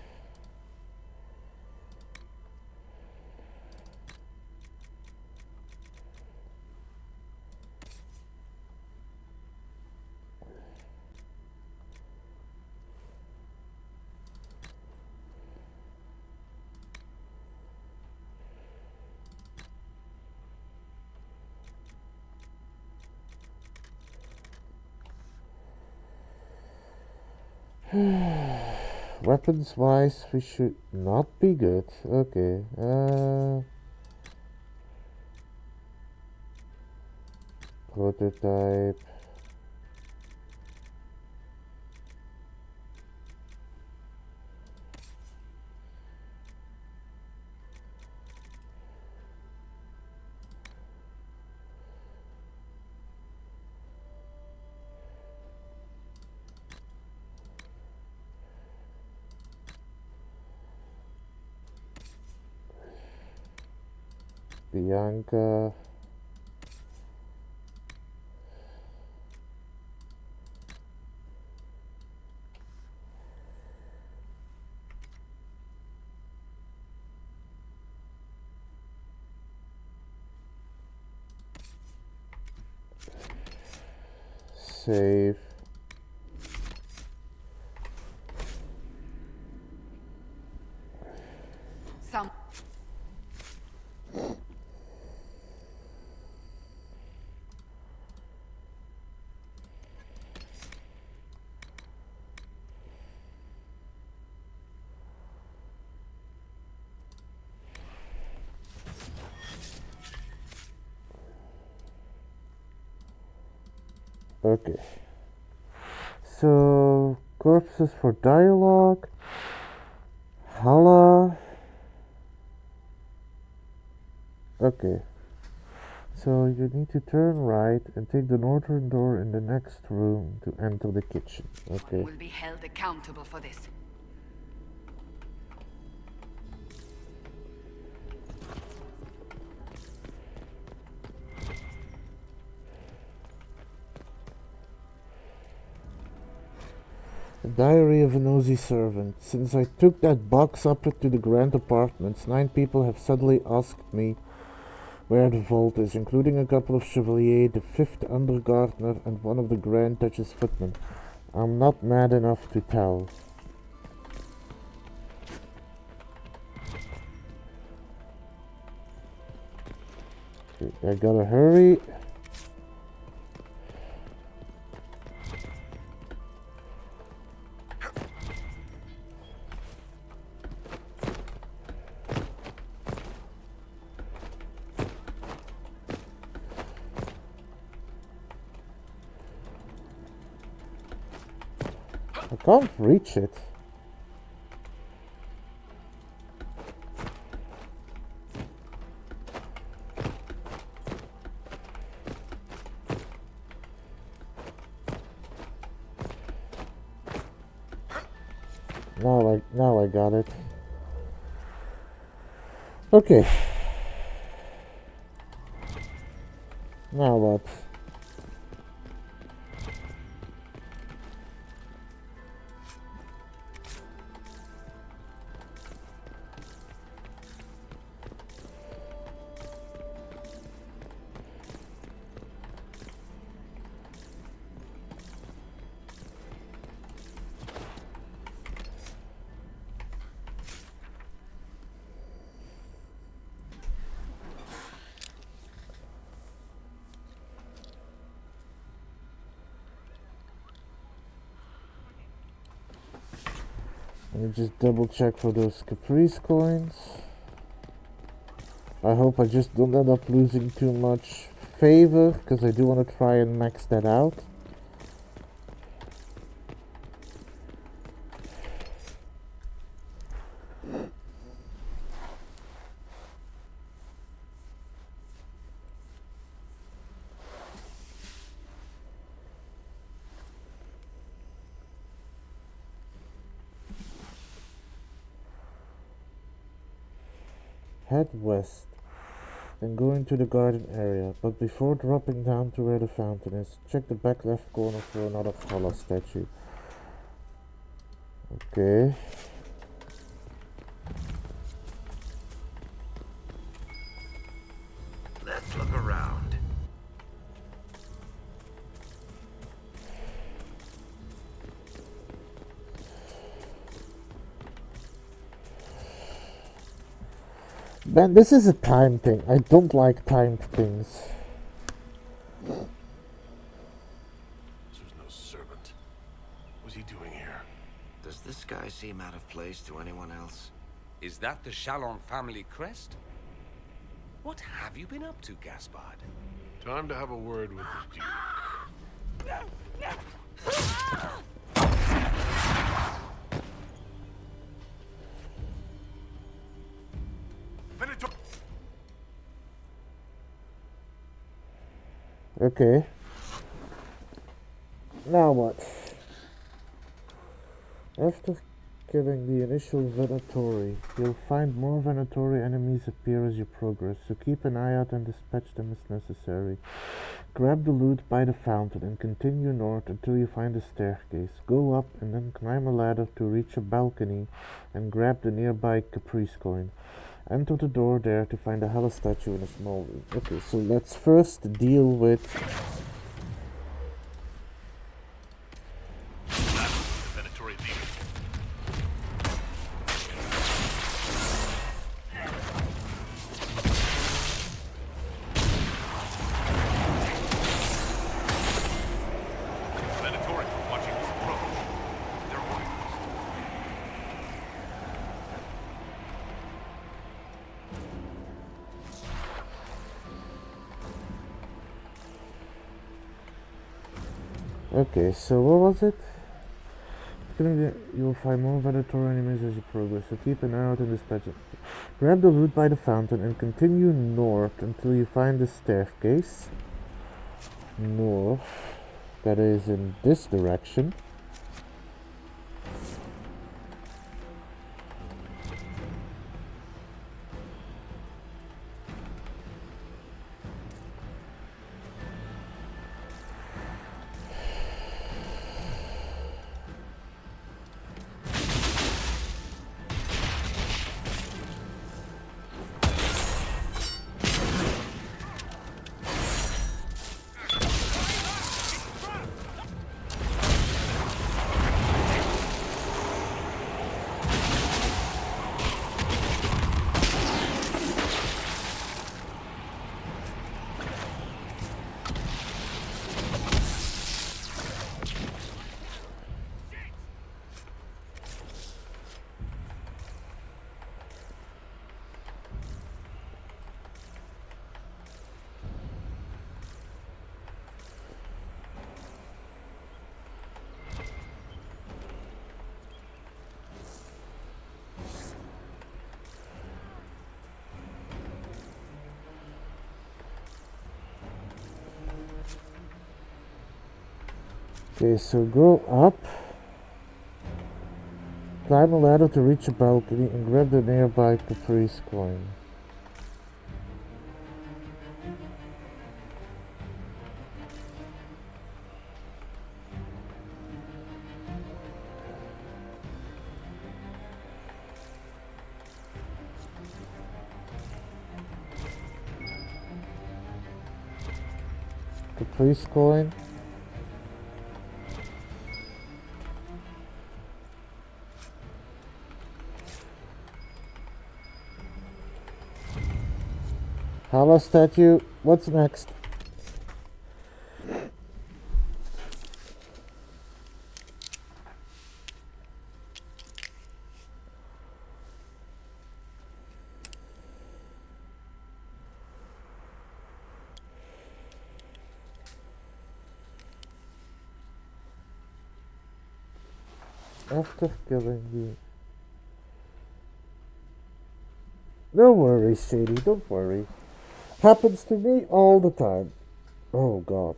Weapons wise, we should not be good. Okay. Prototype. Bianca. Save. some. Okay. So, corpses for dialogue. Hala. Okay. So you need to turn right and take the northern door in the next room to enter the kitchen. Okay. Will be held accountable for this. Diary of a nosy servant. Since I took that box up to the Grand Apartments, 9 people have suddenly asked me where the vault is, including a couple of Chevalier, the 5th Undergardener, and one of the Grand Duchess footmen. I'm not mad enough to tell. Okay, I gotta hurry. I can't reach it. Now I got it. Okay. Now what? Let me just double check for those Caprice coins. I hope I just don't end up losing too much favor, because I do want to try and max that out. Head west, then go into the garden area, but before dropping down to where the fountain is, check the back left corner for another Hala statue. Okay. Let's look around. Man, this is a time thing. I don't like timed things. This was no servant. What's he doing here? Does this guy seem out of place to anyone else? Is that the Chalon family crest? What have you been up to, Gaspard? Time to have a word with the Duke. Okay. Now what? After killing the initial Venatori, you'll find more Venatori enemies appear as you progress, so keep an eye out and dispatch them as necessary. Grab the loot by the fountain and continue north until you find a staircase. Go up and then climb a ladder to reach a balcony and grab the nearby Caprice coin. Enter the door there to find a Hala statue in a small room. Okay, so let's first deal with... Okay, so what was it? You will find more predatory enemies as you progress, so keep an eye out in this patch. Grab the loot by the fountain and continue north until you find the staircase. North. That is in this direction. Okay, so go up, climb a ladder to reach a balcony, and grab the nearby Caprice coin. Caprice coin. Hala statue. What's next? After killing you. No worries, Shady, don't worry. Happens to me all the time. Oh god.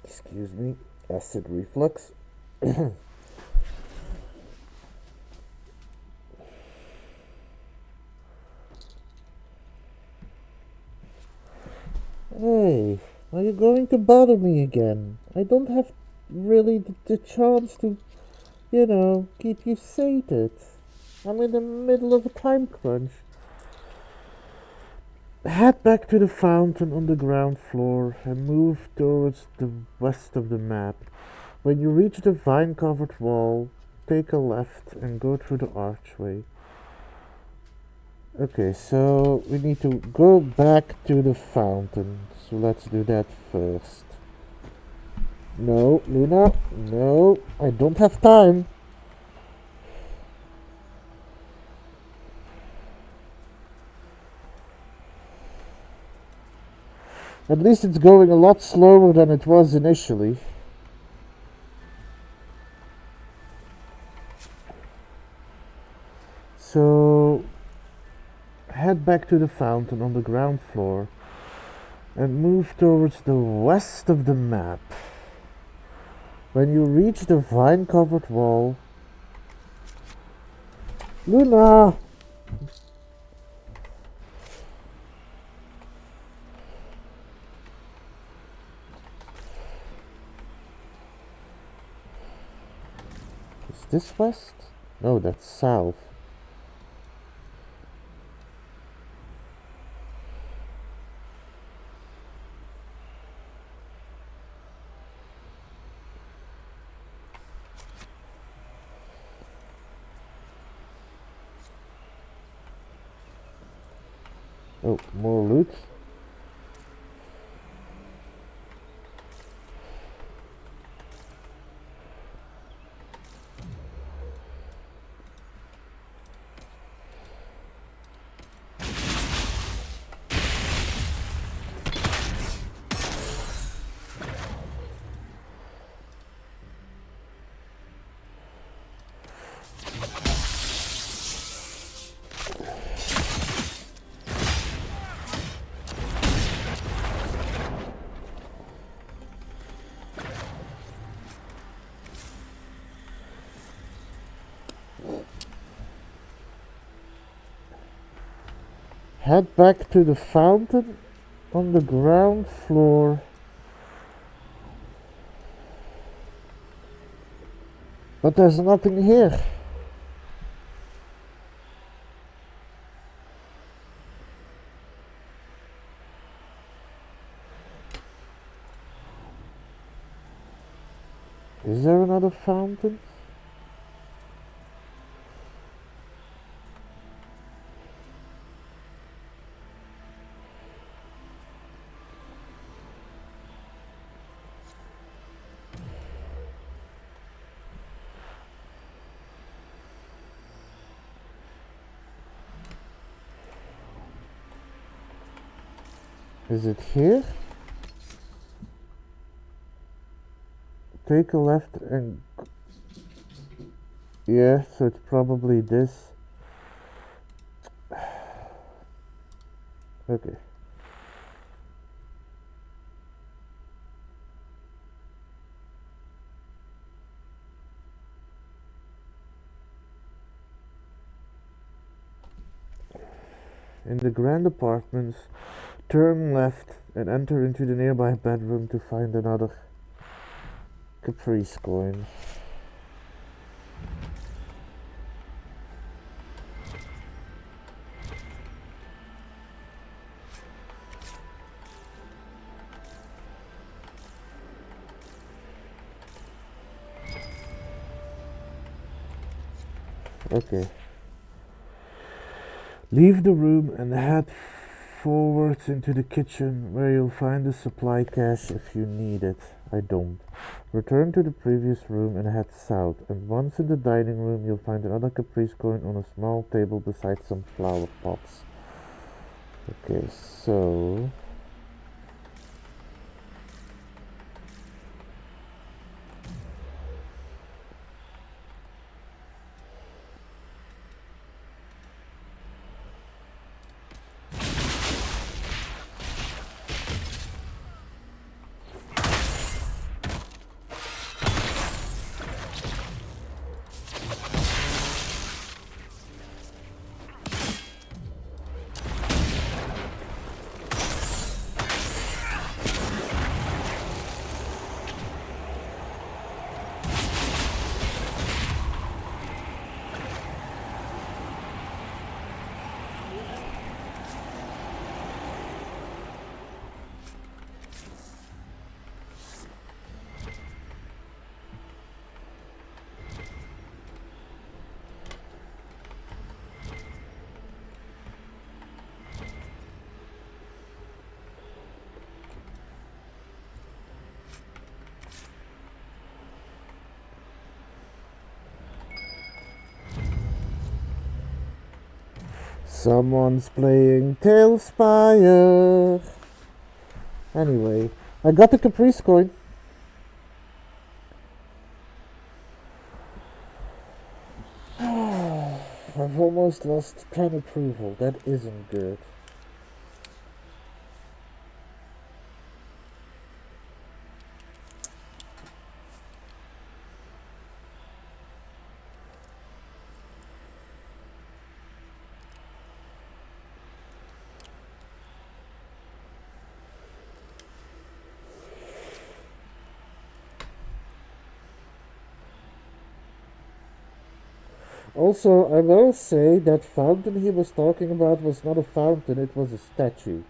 Excuse me. Acid reflux. Hey, are you going to bother me again? I don't have really the chance to, you know, keep you sated. I'm in the middle of a time crunch. Head back to the fountain on the ground floor and move towards the west of the map. When you reach the vine-covered wall, take a left and go through the archway. Okay, so we need to go back to the fountain. So let's do that first. No, Luna, no, I don't have time. At least it's going a lot slower than it was initially. So head back to the fountain on the ground floor and move towards the west of the map. When you reach the vine-covered wall... Luna! Is this west? No, that's south. Oh, more loot. head back to the fountain on the ground floor. But there's nothing here. Is there another fountain? Is it here? Take a left and... Yeah, so it's probably this. Okay. In the grand apartments, turn left and enter into the nearby bedroom to find another Caprice coin. Okay. Leave the room and head forwards into the kitchen, where you'll find a supply cache if you need it. I don't. Return to the previous room and head south, and once in the dining room you'll find another Caprice coin on a small table beside some flower pots. Okay, so... Someone's playing Tailspire. Anyway, I got the Caprice coin. I've almost lost 10 approval. That isn't good. Also, I will say that fountain he was talking about was not a fountain, it was a statue.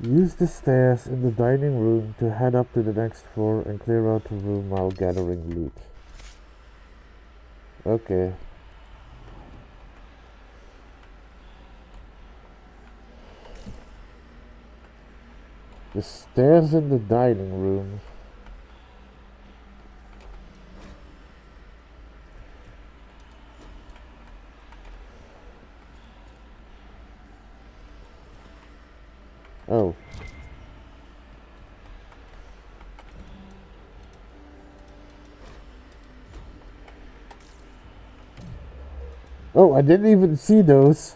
Use the stairs in the dining room to head up to the next floor and clear out the room while gathering loot. Okay. The stairs in the dining room. Oh. Oh, I didn't even see those.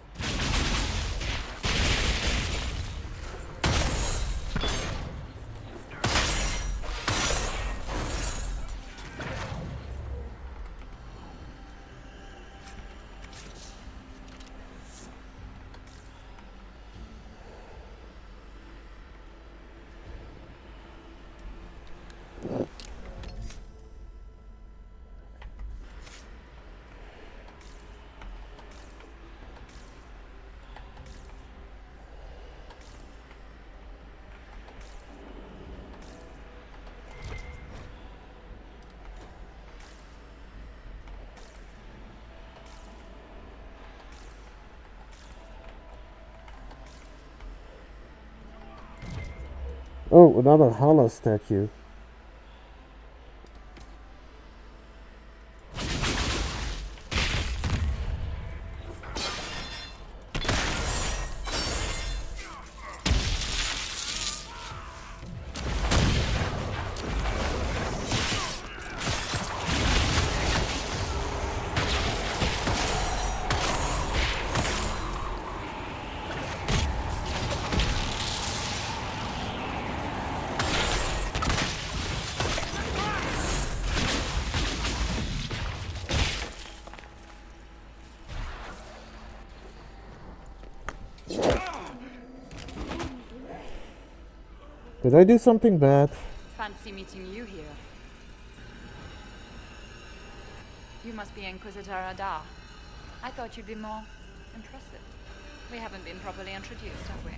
Oh, another Hala statue. Did I do something bad? Fancy meeting you here. You must be Inquisitor Adar. I thought you'd be more impressive. We haven't been properly introduced, have we?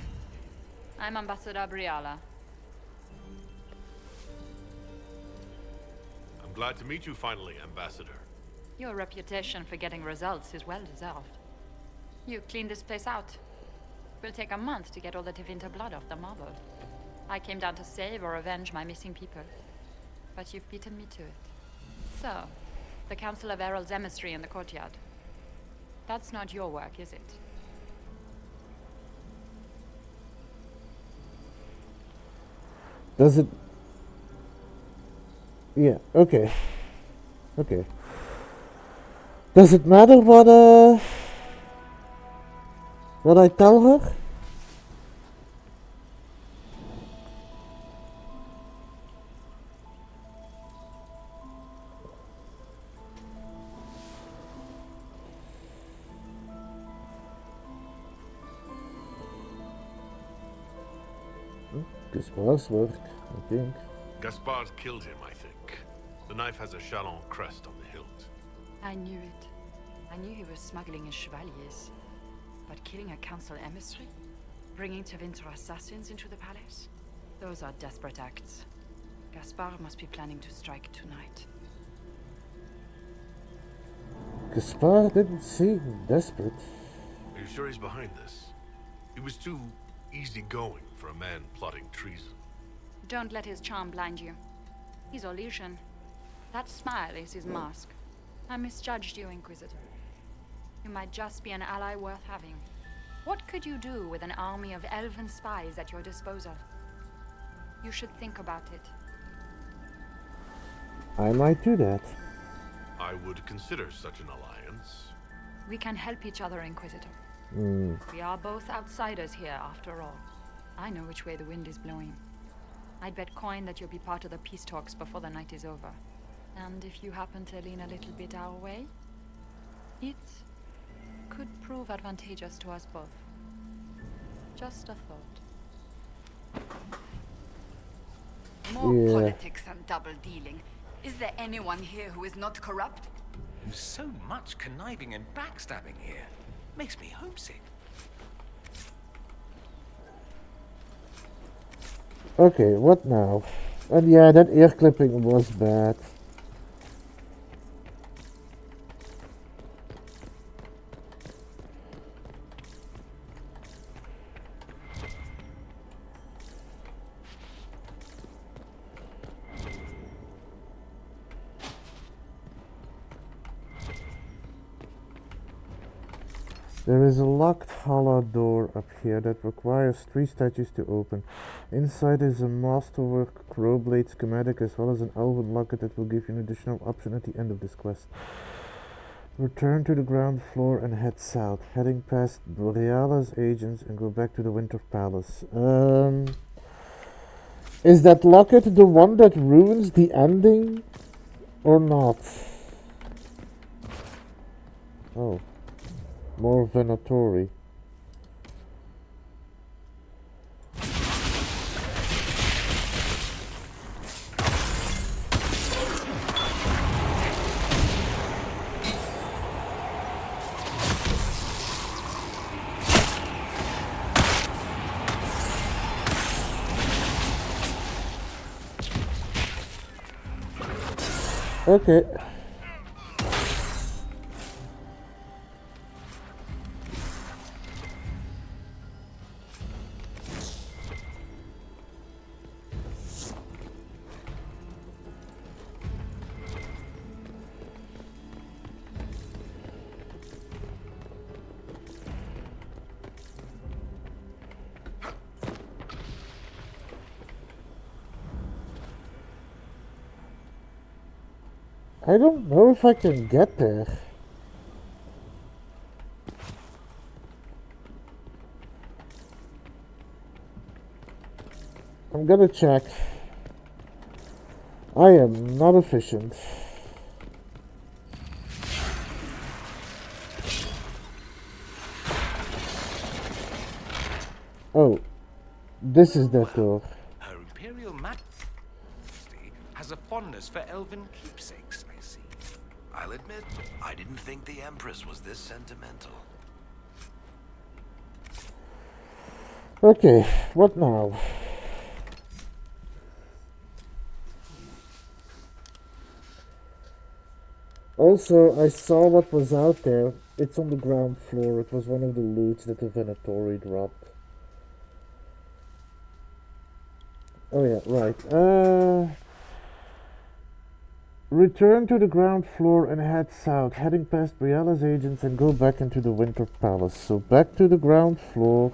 I'm Ambassador Briala. I'm glad to meet you finally, Ambassador. Your reputation for getting results is well deserved. You cleaned this place out. Will take a month to get all the Tevinter blood off the marble. I came down to save or avenge my missing people. But you've beaten me to it. So, the Council of Herald's emissary in the courtyard. That's not your work, is it? Does it... Yeah, okay. Okay. Does it matter what I tell her? Gaspar's work, I think. Gaspar's killed him, I think. The knife has a Chalon crest on the hilt. I knew it. I knew he was smuggling his chevaliers. But killing a council emissary? Bringing Tevinter assassins into the palace? Those are desperate acts. Gaspard must be planning to strike tonight. Gaspard didn't seem desperate. Are you sure he's behind this? He was too easygoing for a man plotting treason. Don't let his charm blind you. He's Orlesian. That smile is his mask. I misjudged you, Inquisitor. You might just be an ally worth having. What could you do with an army of elven spies at your disposal? You should think about it. I might do that. I would consider such an alliance. We can help each other, Inquisitor. We are both outsiders here, after all. I know which way the wind is blowing. I'd bet coin that you'll be part of the peace talks before the night is over. And if you happen to lean a little bit our way, it could prove advantageous to us both. Just a thought. More politics and double-dealing. Is there anyone here who is not corrupt? So much conniving and backstabbing here. Makes me homesick. Okay, what now? And yeah, that ear clipping was bad. There is a locked hollow door up here that requires 3 statues to open. Inside is a masterwork crowblade schematic as well as an elven locket that will give you an additional option at the end of this quest. Return to the ground floor and head south, heading past Boreala's agents and go back to the Winter Palace. Is that locket the one that ruins the ending or not? Oh. More Venatori. Okay. I don't know if I can get there. I'm gonna check. I am not efficient. Oh, this is that door. Her Imperial Majesty has a fondness for elven keepsakes, I see. I'll admit, I didn't think the Empress was this sentimental. Okay, what now? Also, I saw what was out there. It's on the ground floor. It was one of the loots that the Venatori dropped. Oh yeah, right. Return to the ground floor and head south, heading past Briala's agents and go back into the Winter Palace. So back to the ground floor.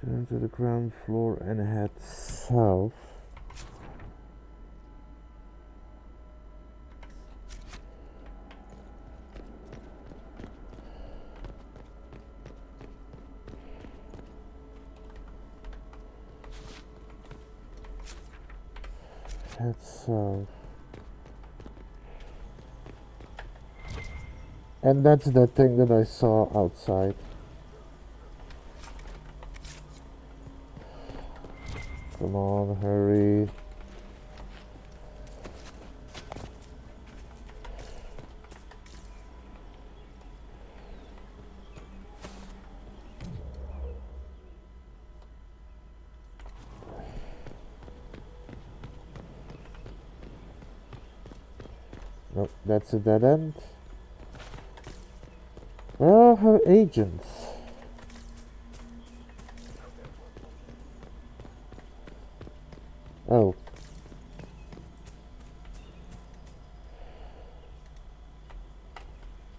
Return to the ground floor and head south. Head south. And that's the thing that I saw outside. Come on, hurry. Nope, that's a dead end. Where are her agents? Oh.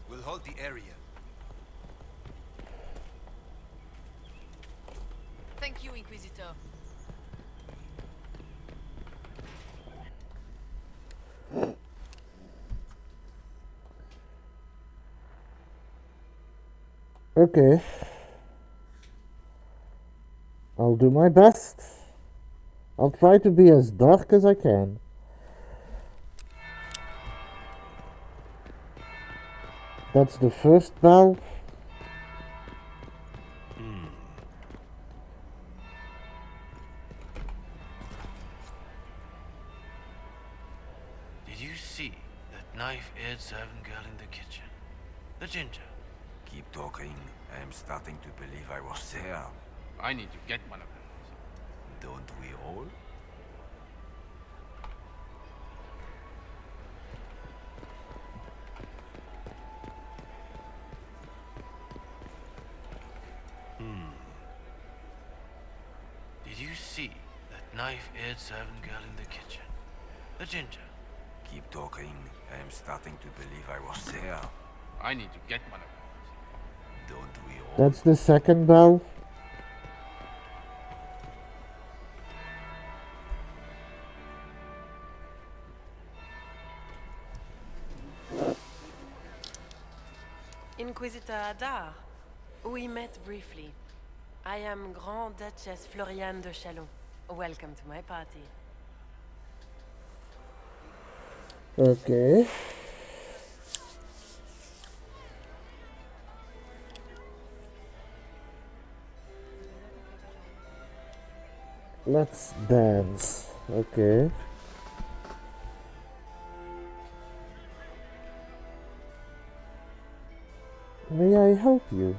We'll hold the area. Thank you, Inquisitor. Okay. I'll do my best. I'll try to be as dark as I can. That's the first bell. Did you see that knife-edged servant girl in the kitchen? The ginger. Keep talking. I am starting to believe I was there. I need to get one of them. Don't we all? Did you see that knife-edged servant girl in the kitchen? The ginger. Keep talking. I am starting to believe I was there. I need to get one of those. Don't we all? That's the second bell. Inquisitor Adar. We met briefly. I am Grand Duchess Floriane de Chalon. Welcome to my party. Okay. Let's dance. Okay. May I help you?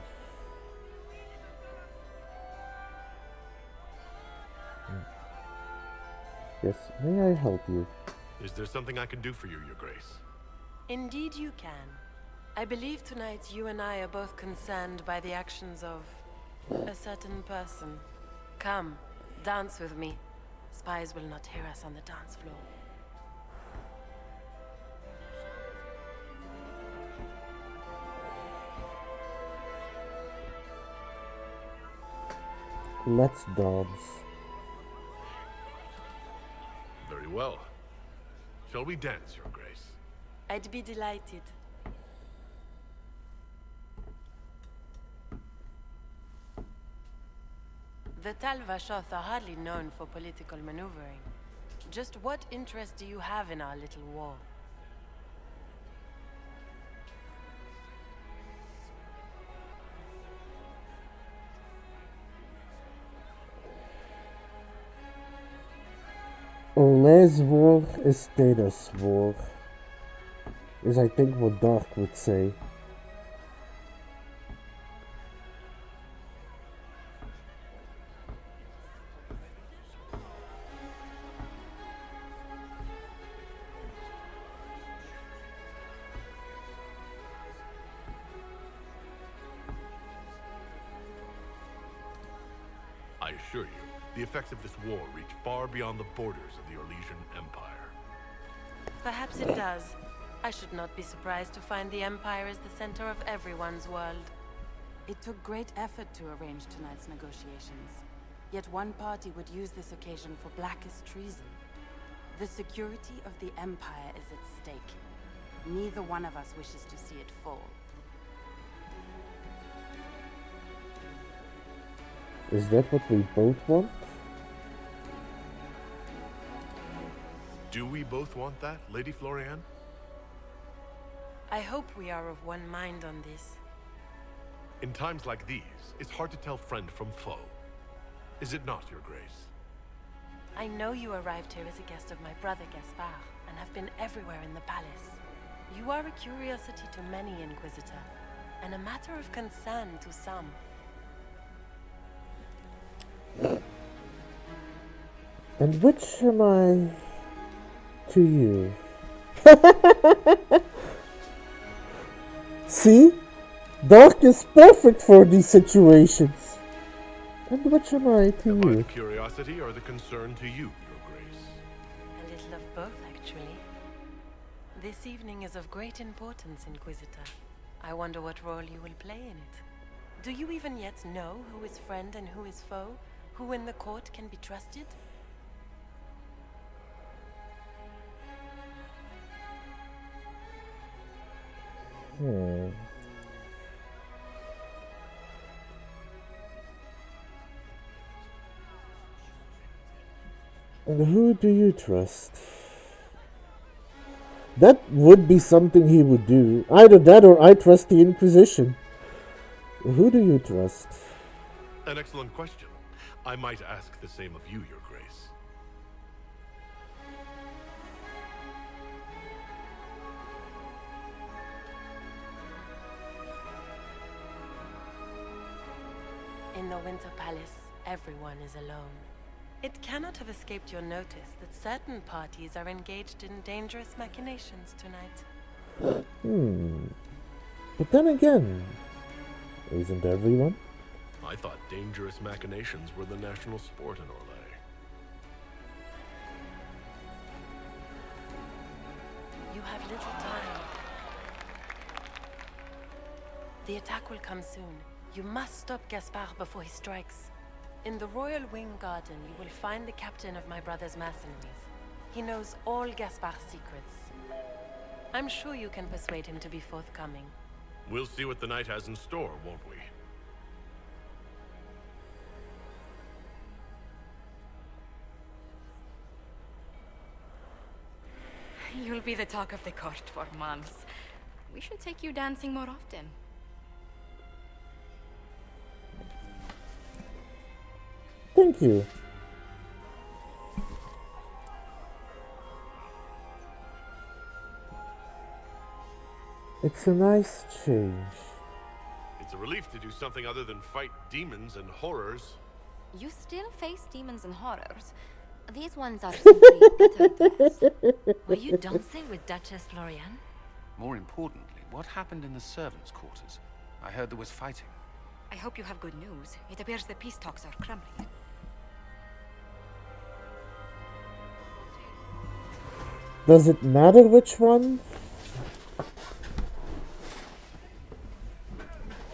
Yes, may I help you? Is there something I can do for you, Your Grace? Indeed you can. I believe tonight you and I are both concerned by the actions of a certain person. Come, dance with me. Spies will not hear us on the dance floor. Let's dance. Very well. Shall we dance, Your Grace? I'd be delighted. The Tal Vashoth are hardly known for political maneuvering. Just what interest do you have in our little war? Les war is status war, is I think what Dark would say. I assure you, the effects of this war reach far beyond the borders of the Orlesian Empire. Perhaps it does. I should not be surprised to find the Empire is the center of everyone's world. It took great effort to arrange tonight's negotiations. Yet one party would use this occasion for blackest treason. The security of the Empire is at stake. Neither one of us wishes to see it fall. Is that what we both want? Do we both want that, Lady Floriane? I hope we are of one mind on this. In times like these, it's hard to tell friend from foe. Is it not, Your Grace? I know you arrived here as a guest of my brother Gaspard, and have been everywhere in the palace. You are a curiosity to many, Inquisitor, and a matter of concern to some. And which am I to you? See? Dark is perfect for these situations. And which am I to Am I you? the curiosity or the concern to you, Your Grace? A little of both, actually. This evening is of great importance, Inquisitor. I wonder what role you will play in it. Do you even yet know who is friend and who is foe? Who in the court can be trusted? And who do you trust? That would be something he would do. Either that or I trust the Inquisition. Who do you trust? An excellent question. I might ask the same of you, Your Grace. In the Winter Palace, everyone is alone. It cannot have escaped your notice that certain parties are engaged in dangerous machinations tonight. But then again, isn't everyone? I thought dangerous machinations were the national sport in Orlais. You have little time. The attack will come soon. You must stop Gaspard before he strikes. In the Royal Wing Garden, you will find the captain of my brother's mercenaries. He knows all Gaspard's secrets. I'm sure you can persuade him to be forthcoming. We'll see what the night has in store, won't we? You'll be the talk of the court for months. We should take you dancing more often. Thank you. It's a nice change. It's a relief to do something other than fight demons and horrors. You still face demons and horrors. These ones are simply better dressed. Were you dancing with Duchess Florian? More importantly, what happened in the servants' quarters? I heard there was fighting. I hope you have good news. It appears the peace talks are crumbling. Does it matter which one?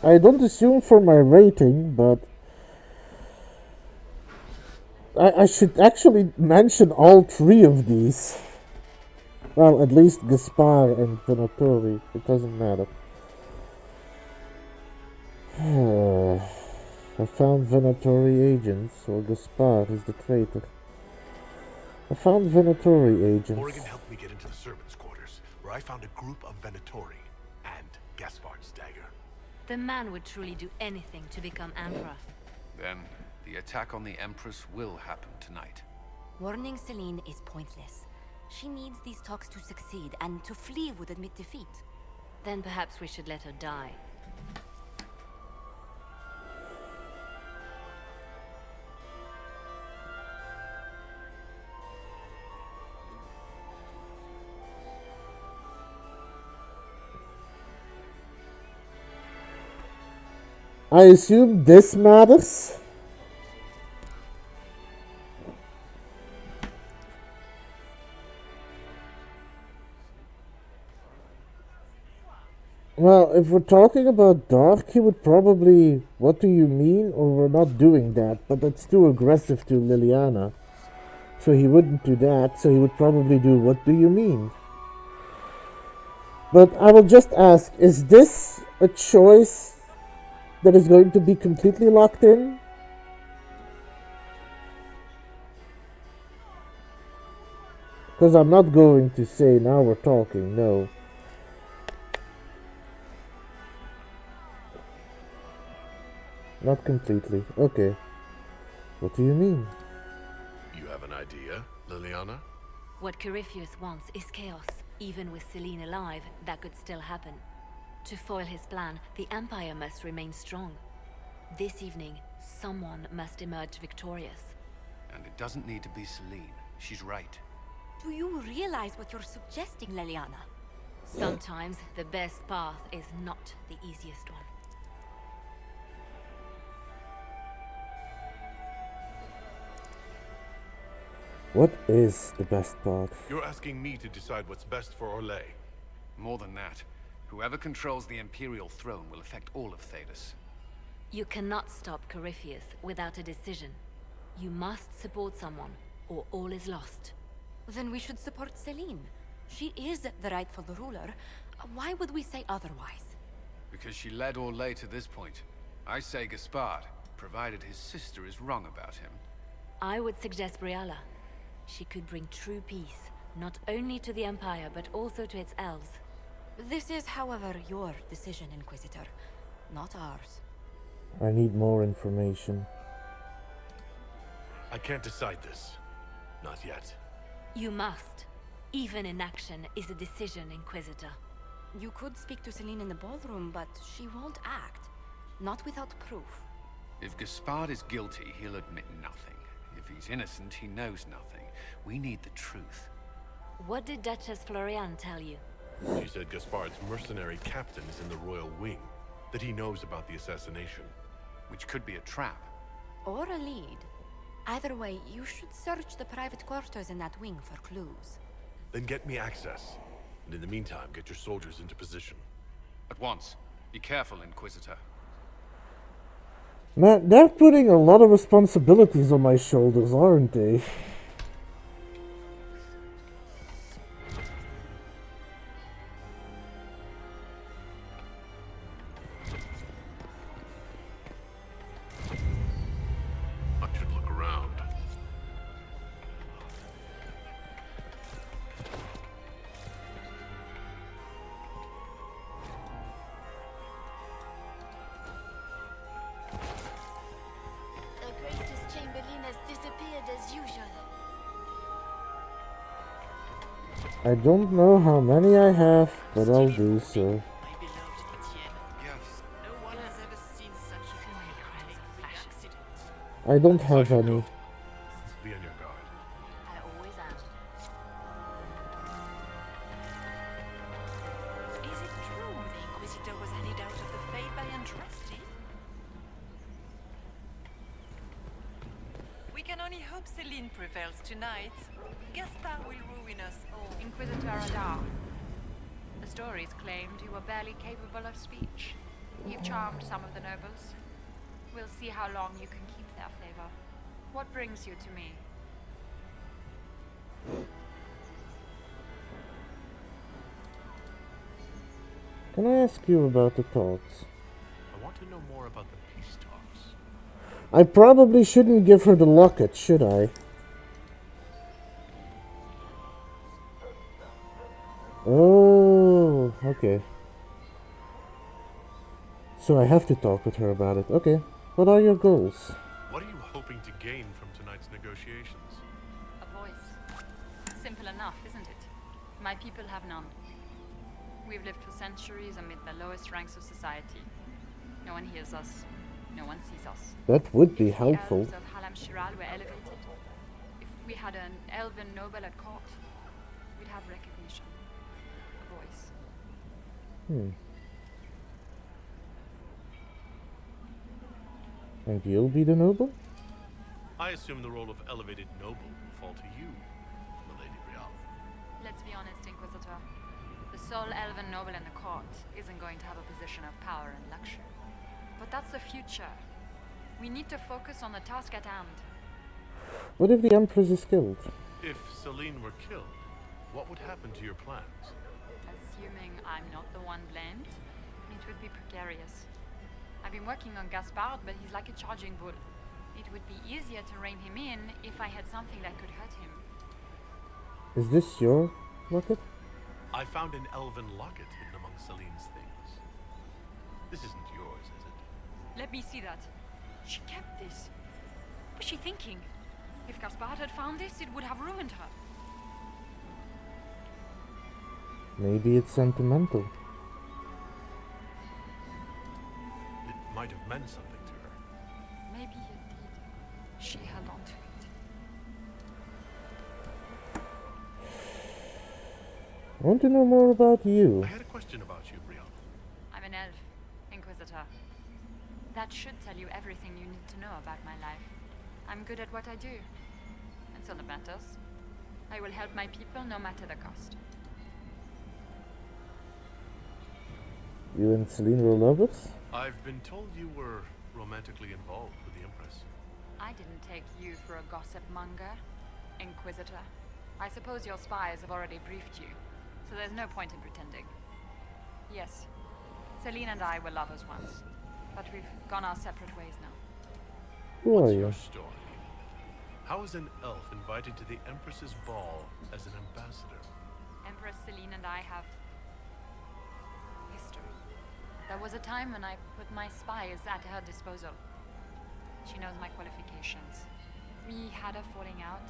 I don't assume for my rating, but I should actually mention all three of these. Well, at least Gaspard and Venatori. It doesn't matter. I found Venatori agents, or Gaspard is the traitor. I found Venatori agents. Morgan helped me get into the servants' quarters, where I found a group of Venatori and Gaspard's dagger. The man would truly do anything to become Emperor. Then, the attack on the Empress will happen tonight. Warning Celine is pointless. She needs these talks to succeed, and to flee would admit defeat. Then perhaps we should let her die. I assume this matters. Well, if we're talking about Dark, he would probably, what do you mean? Or we're not doing that, but that's too aggressive to Liliana. So he wouldn't do that, so he would probably do, what do you mean? But I will just ask, is this a choice that is going to be completely locked in? Because I'm not going to say, now we're talking, no. Not completely. Okay. What do you mean? You have an idea, Liliana? What Corypheus wants is chaos. Even with Celine alive, that could still happen. To foil his plan, the Empire must remain strong. This evening, someone must emerge victorious. And it doesn't need to be Celine. She's right. Do you realize what you're suggesting, Liliana? Sometimes the best path is not the easiest one. What is the best part? You're asking me to decide what's best for Orlais. More than that, whoever controls the Imperial throne will affect all of Thedas. You cannot stop Corypheus without a decision. You must support someone, or all is lost. Then we should support Celine. She is the rightful ruler. Why would we say otherwise? Because she led Orlais to this point. I say Gaspard, provided his sister is wrong about him. I would suggest Briala. She could bring true peace, not only to the Empire, but also to its elves. This is, however, your decision, Inquisitor, not ours. I need more information. I can't decide this. Not yet. You must. Even inaction is a decision, Inquisitor. You could speak to Celine in the ballroom, but she won't act. Not without proof. If Gaspard is guilty, he'll admit nothing. If If he's innocent, he knows nothing. We need the truth. What did Duchess Florian tell you? She said Gaspard's mercenary captain is in the Royal Wing, that he knows about the assassination. Which could be a trap. Or a lead. Either way, you should search the private quarters in that wing for clues. Then get me access. And in the meantime, get your soldiers into position. At once. Be careful, Inquisitor. Man, they're putting a lot of responsibilities on my shoulders, aren't they? I should look around. I don't know how many I have, but I'll do so. I don't have any. Be on your guard. I always am. Is it true the Inquisitor was handed out of the fate by Andraste? We can only hope Celine prevails tonight. Gaspard will ruin us all. Inquisitor Adar. The stories claimed you were barely capable of speech. You've charmed some of the nobles. We'll see how long you can keep their favor. What brings you to me? Can I ask you about the talks? I want to know more about the peace talks. I probably shouldn't give her the locket, should I? Oh, okay. So I have to talk with her about it. Okay. What are your goals? What are you hoping to gain from tonight's negotiations? A voice. Simple enough, isn't it? My people have none. We've lived for centuries amid the lowest ranks of society. No one hears us. No one sees us. That would be If the helpful. elves of Halam Shiral were elevated, if we had an elven noble at court, we'd have recognition. A voice. And you'll be the noble? I assume the role of elevated noble will fall to you, Milady Brielle. Let's be honest, Inquisitor. The sole elven noble in the court isn't going to have a position of power and luxury. But that's the future. We need to focus on the task at hand. What if the Empress is killed? If Celine were killed, what would happen to your plans? Assuming I'm not the one blamed, it would be precarious. I've been working on Gaspard, but he's like a charging bull. It would be easier to rein him in if I had something that could hurt him. Is this your locket? I found an elven locket hidden among Celine's things. This isn't yours, is it? Let me see that. She kept this. What was she thinking? If Gaspard had found this, it would have ruined her. Maybe it's sentimental. It might have meant something to her. Maybe it did. She held on to it. I want to know more about you. I had a question about you, Brielle. I'm an elf, Inquisitor. That should tell you everything you need to know about my life. I'm good at what I do. That's all that matters. I will help my people no matter the cost. You and Celine were lovers? I've been told you were romantically involved with the Empress. I didn't take you for a gossip monger, Inquisitor. I suppose your spies have already briefed you, so there's no point in pretending. Yes, Celine and I were lovers once, but we've gone our separate ways now. Who are What's you? your story? How is an elf invited to the Empress's ball as an ambassador? Empress Celine and I have history. There was a time when I put my spies at her disposal. She knows my qualifications. We had a falling out.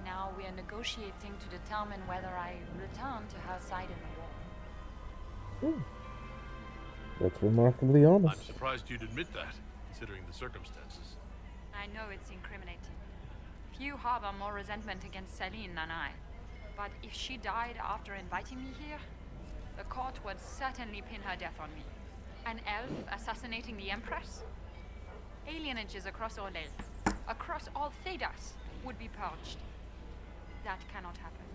Now we are negotiating to determine whether I return to her side in the war. That's remarkably I'm honest. surprised you'd admit that, considering the circumstances. I know it's incriminating. Few harbor more resentment against Celine than I. But if she died after inviting me here, the court would certainly pin her death on me. An elf assassinating the Empress? Alienages across Orlais, across all Thedas, would be purged. That cannot happen.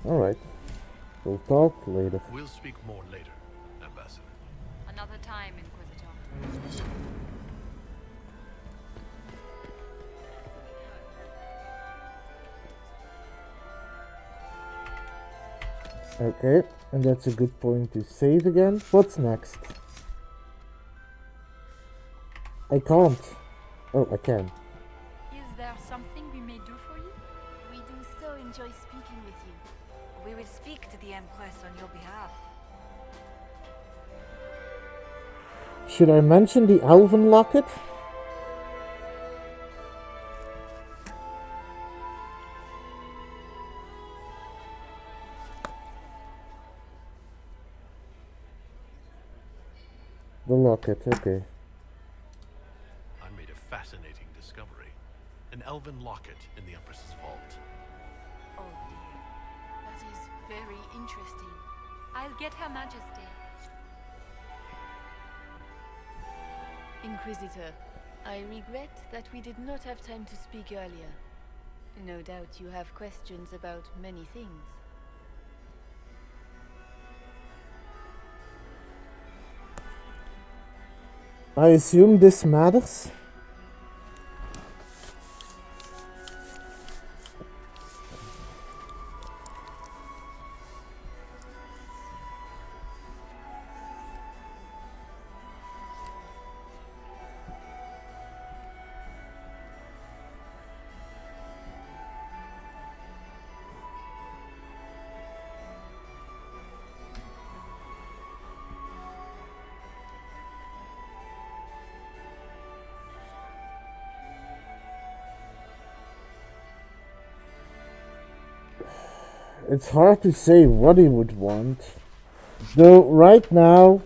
Alright. We'll talk later. We'll speak more later, Ambassador. Another time, Inquisitor. Okay, and that's a good point to save again. What's next? I can't. Oh, I can. Is there something we may do for you? We do so enjoy speaking with you. We will speak to the Empress on your behalf. Should I mention the Elven locket? The locket, okay. I made a fascinating discovery. An elven locket in the Empress's vault. Oh dear. That is very interesting. I'll get Her Majesty. Inquisitor, I regret that we did not have time to speak earlier. No doubt you have questions about many things. I assume this matters. It's hard to say what he would want. Though right now,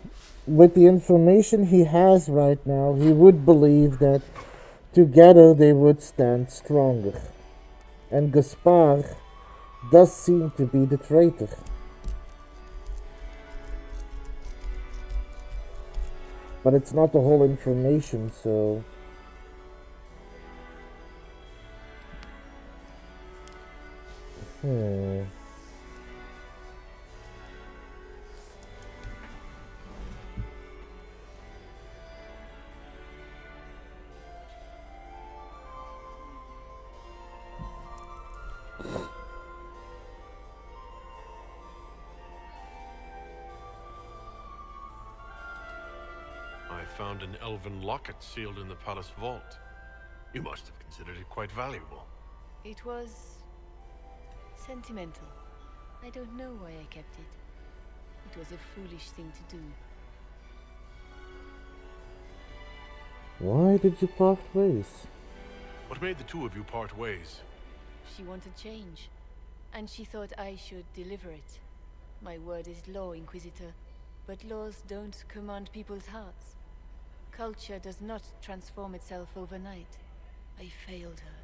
with the information he has right now, he would believe that together they would stand stronger. And Gaspar does seem to be the traitor. But it's not the whole information, so... I found an elven locket sealed in the palace vault. You must have considered it quite valuable. It was... sentimental. I don't know why I kept it. It was a foolish thing to do. Why did you part ways? What made the two of you part ways? She wanted change, and she thought I should deliver it. My word is law, Inquisitor, but laws don't command people's hearts. Culture does not transform itself overnight. I failed her.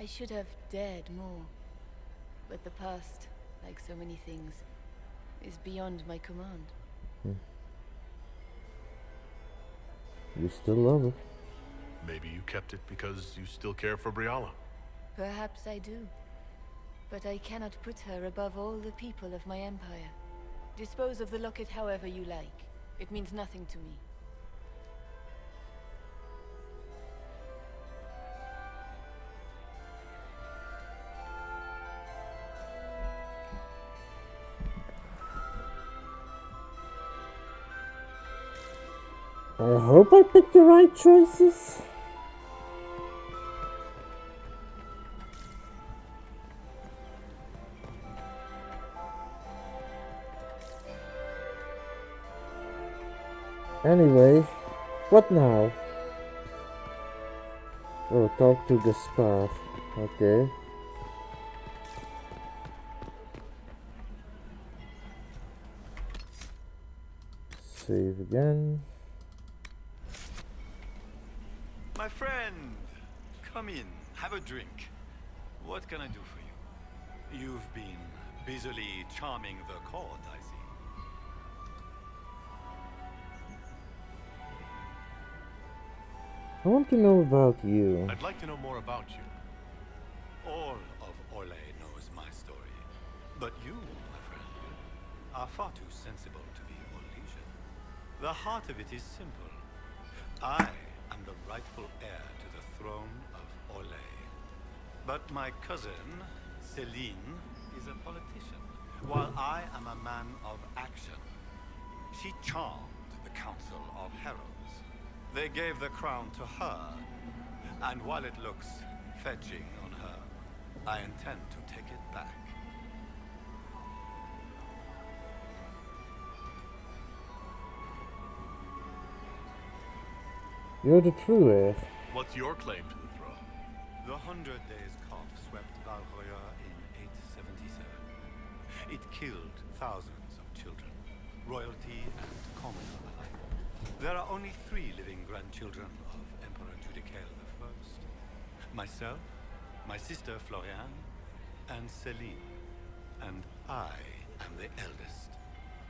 I should have dared more. But the past, like so many things, is beyond my command. You still love her. Maybe you kept it because you still care for Briala. Perhaps I do. But I cannot put her above all the people of my empire. Dispose of the locket however you like. It means nothing to me. I hope I picked the right choices. Anyway, what now? Oh, talk to Gaspar. Okay. Save again. My friend! Come in, have a drink. What can I do for you? You've been busily charming the court, I see. I want to know about you. I'd like to know more about you. All of Orlais knows my story. But you, my friend, are far too sensible to be Orlesian. The heart of it is simple. I am the rightful heir to the throne of Orlais. But my cousin, Celine, is a politician, while I am a man of action. She charmed the Council of Heralds. They gave the crown to her, and while it looks fetching on her, I intend to take it back. You're the true heir. What's your claim to the throne? The 100 Days Cough swept Valroya in 877. It killed thousands of children, royalty and commoner alike. There are only 3 living grandchildren of Emperor Judicael I. Myself, my sister Floriane, and Celine. And I am the eldest.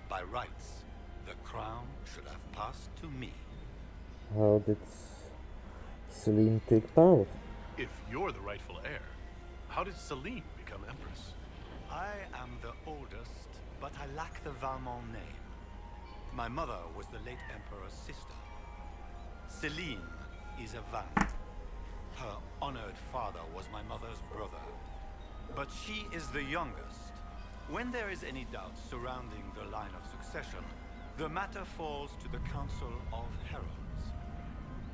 By rights, the crown should have passed to me. How did Celine take power? If you're the rightful heir, how did Celine become empress? I am the oldest, but I lack the Valmont name. My mother was the late emperor's sister. Celine is a Vant. Her honored father was my mother's brother. But she is the youngest. When there is any doubt surrounding the line of succession, the matter falls to the Council of Heralds.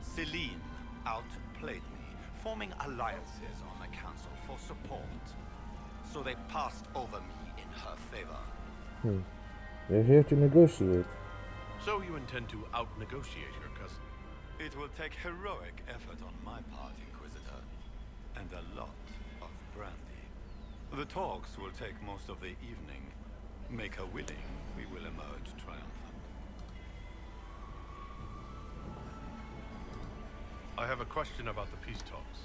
Celine outplayed me, forming alliances on the council for support. So they passed over me in her favor. You're here to negotiate. So you intend to out-negotiate your cousin? It will take heroic effort on my part, Inquisitor, and a lot of brandy. The talks will take most of the evening. Make her willing, we will emerge triumphant. I have a question about the peace talks.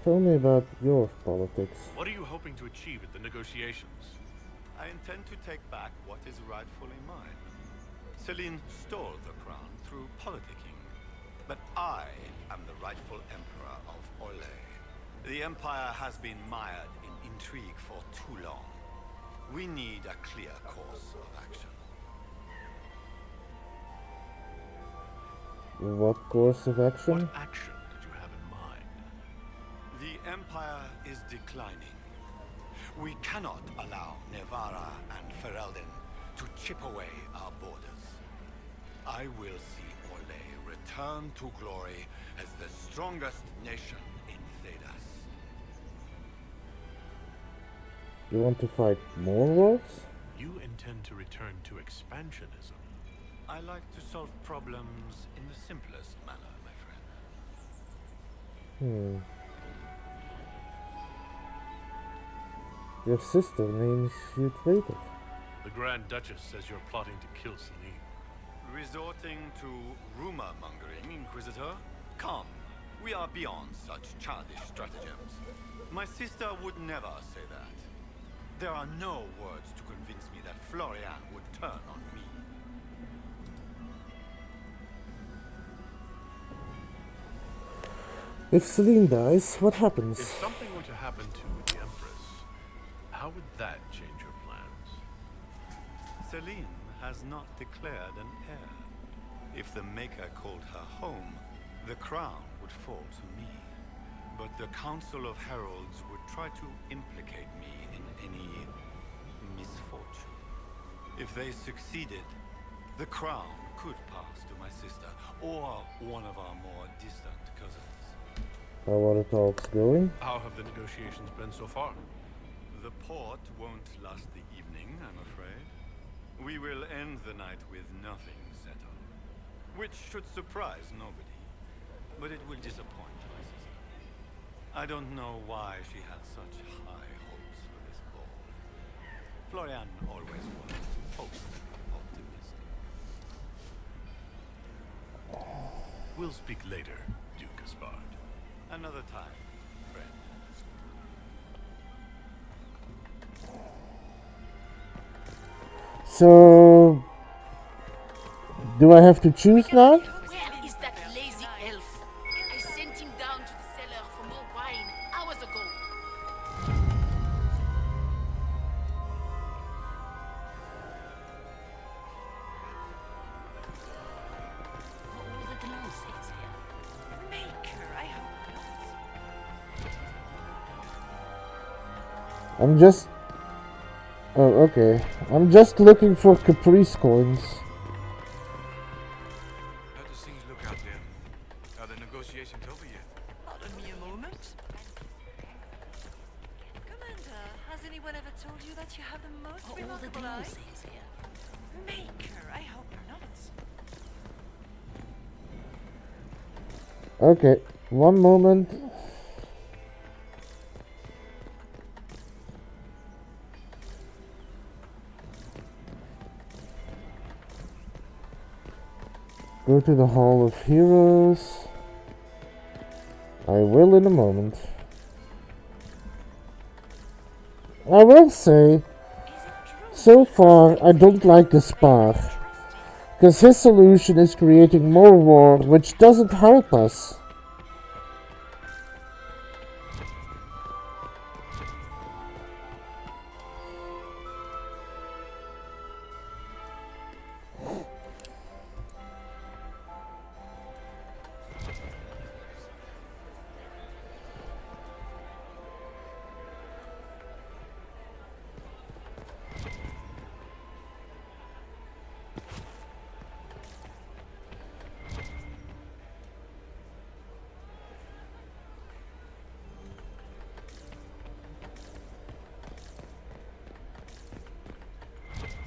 Tell me about your politics. What are you hoping to achieve at the negotiations? I intend to take back what is rightfully mine. Celine stole the crown through politicking, but I am the rightful emperor of Orlais. The empire has been mired in intrigue for too long. We need a clear course of action. What course of action? What action did you have in mind? The empire is declining. We cannot allow Nevarra and Ferelden to chip away our borders. I will see Orlais return to glory as the strongest nation in Thedas. You want to fight more wars? You intend to return to expansionism? I like to solve problems in the simplest manner, my friend. Your sister names you traitor. The Grand Duchess says you're plotting to kill Celine. Resorting to rumor-mongering, Inquisitor? Come, we are beyond such childish stratagems. My sister would never say that. There are no words to convince me that Floriane would turn on me. If Celine dies, what happens? If something were to happen to the Empress, how would that change your plans? Celine has not declared an heir. If the Maker called her home, the crown would fall to me. But the Council of Heralds would try to implicate me in any misfortune. If they succeeded, the crown could pass to my sister, or one of our more distant cousins. How are the talks going? How have the negotiations been so far? The port won't last the evening, I'm afraid. We will end the night with nothing settled. Which should surprise nobody. But it will disappoint my sister. I don't know why she had such high hopes for this ball. Floriane always was optimistic. We'll speak later, Duke Gaspard. Another time, friend. So, do I have to choose now? Where is that lazy elf? I sent him down to the cellar for more wine hours ago. All the glow things here. Maker, I hope not. I'm just... Oh, okay. I'm just looking for Caprice coins. How does things look out there? Are the negotiations over yet? Pardon me a moment. Commander, has anyone ever told you that you have the most All the remarkable glow eyes? things here. Maker, I hope not. Okay, one moment. Go to the Hall of Heroes. I will in a moment. I will say, so far I don't like Gaspard, because his solution is creating more war, which doesn't help us.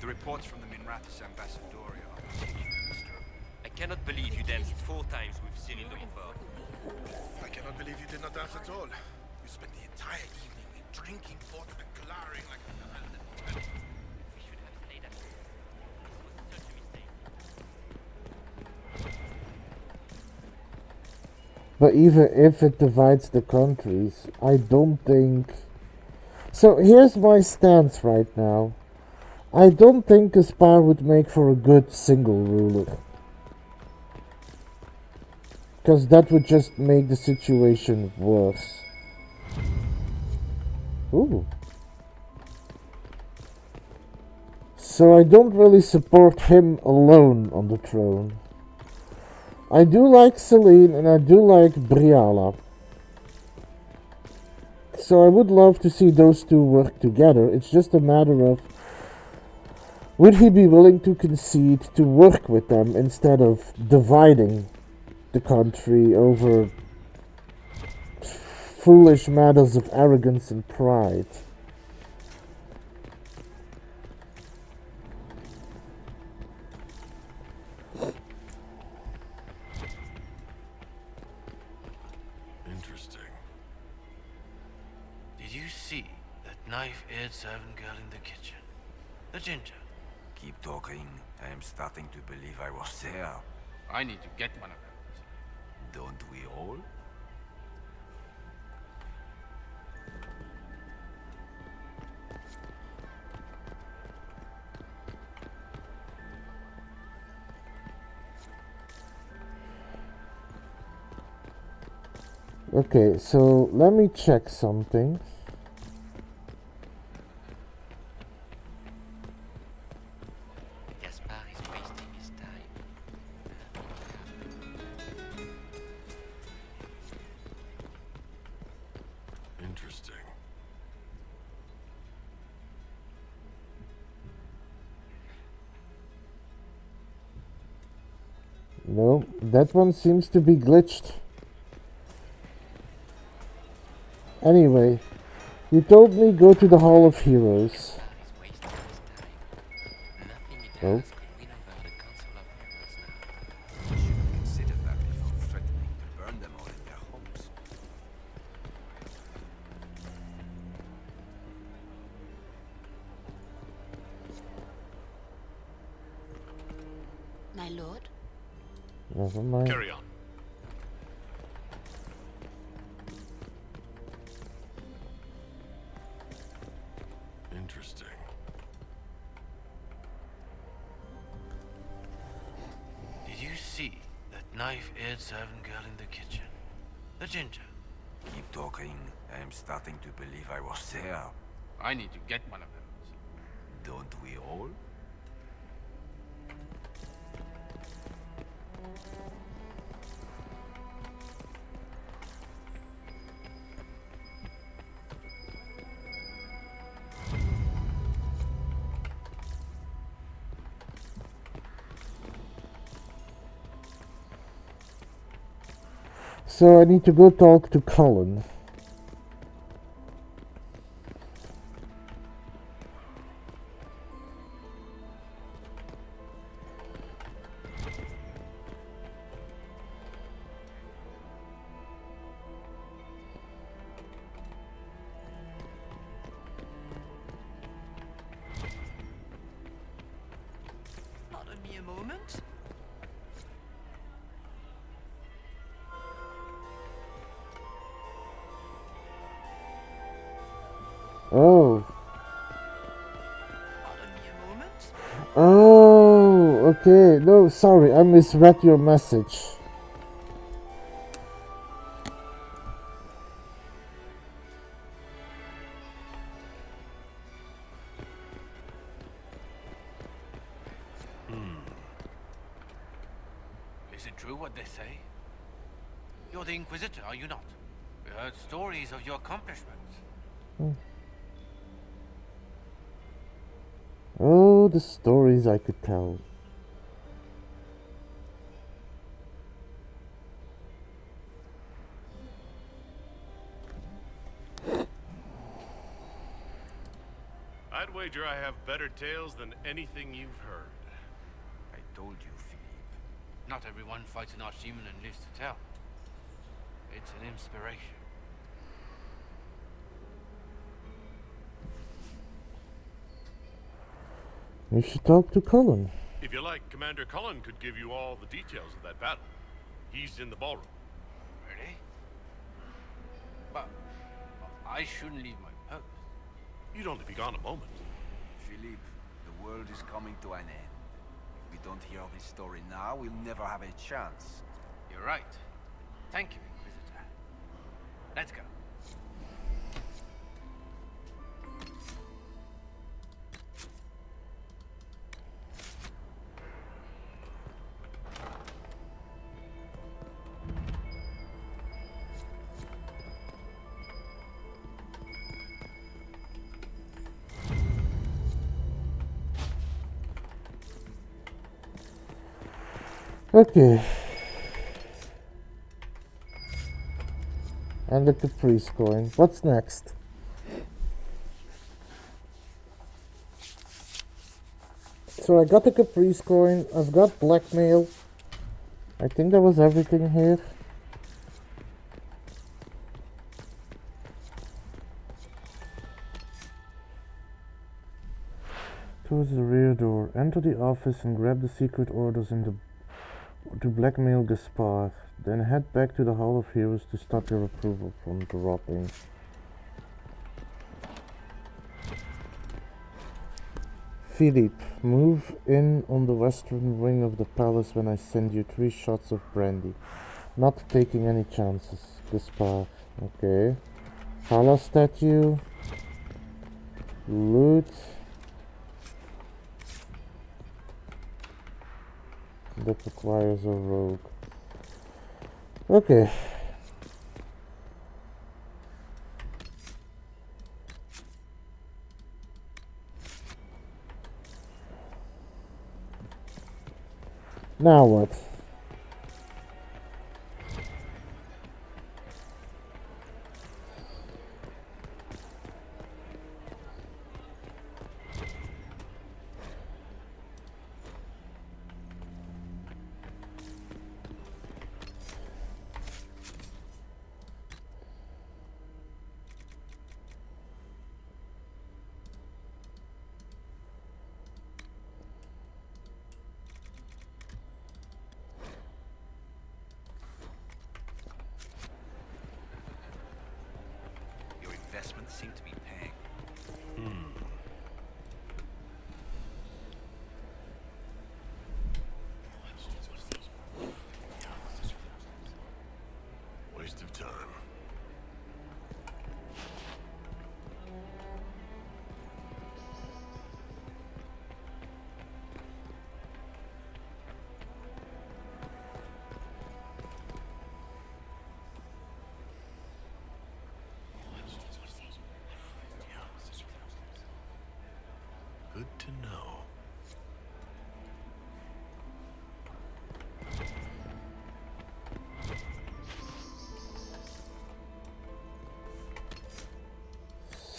The reports from the Minrathous Ambassadoria are particularly disturbing. I cannot believe you danced 4 times with Cyril de Montfort. I cannot believe you did not dance at all. You spent the entire evening drinking vodka and glowering like a We should have stayed at home. This was such a mistake. But even if it divides the countries, I don't think... So here's my stance right now. I don't think Gaspard would make for a good single ruler. Because that would just make the situation worse. Ooh. So I don't really support him alone on the throne. I do like Celine and I do like Briala. So I would love to see those two work together. It's just a matter of, would he be willing to concede to work with them instead of dividing the country over foolish matters of arrogance and pride? Interesting. Did you see that knife-edged servant girl in the kitchen? The ginger. Keep talking. I am starting to believe I was there. I need to get one of them. Don't we all? Okay, so let me check something. Gaspard is wasting his time. Interesting. No, that one seems to be glitched. Anyway, you told me go to the Hall of Heroes. Oh. Consider that before threatening to burn them all in their homes. My lord? Never mind. Carry on. Interesting. Did you see that knife-eared servant girl in the kitchen? The ginger. Keep talking. I am starting to believe I was there. I need to get one of those. Don't we all? So I need to go talk to Cullen. Pardon me a moment. Oh. Pardon me a moment. Oh, okay. No, sorry, I misread your message. Is it true what they say? You're the Inquisitor, are you not? We heard stories of your accomplishments. Oh, the stories I could tell. I'd wager I have better tales than anything you've heard. I told you, Philippe. Not everyone fights an archdemon and lives to tell. It's an inspiration. You should talk to Cullen. If you like, Commander Cullen could give you all the details of that battle. He's in the ballroom. Really? But I shouldn't leave my post. You'd only be gone a moment. Philippe, the world is coming to an end. If we don't hear of his story now, we'll never have a chance. You're right. Thank you, Inquisitor. Let's go. Okay. And the Caprice coin. What's next? So I got the Caprice coin. I've got blackmail. I think that was everything here. Towards the rear door. Enter the office and grab the secret orders to blackmail Gaspar. Then head back to the Hall of Heroes to stop your approval from dropping. Philippe, move in on the western wing of the palace when I send you 3 shots of brandy. Not taking any chances. Gaspar. Okay. Hala statue. Loot. That requires a rogue. Okay. Now what? Your investments seem to be paying.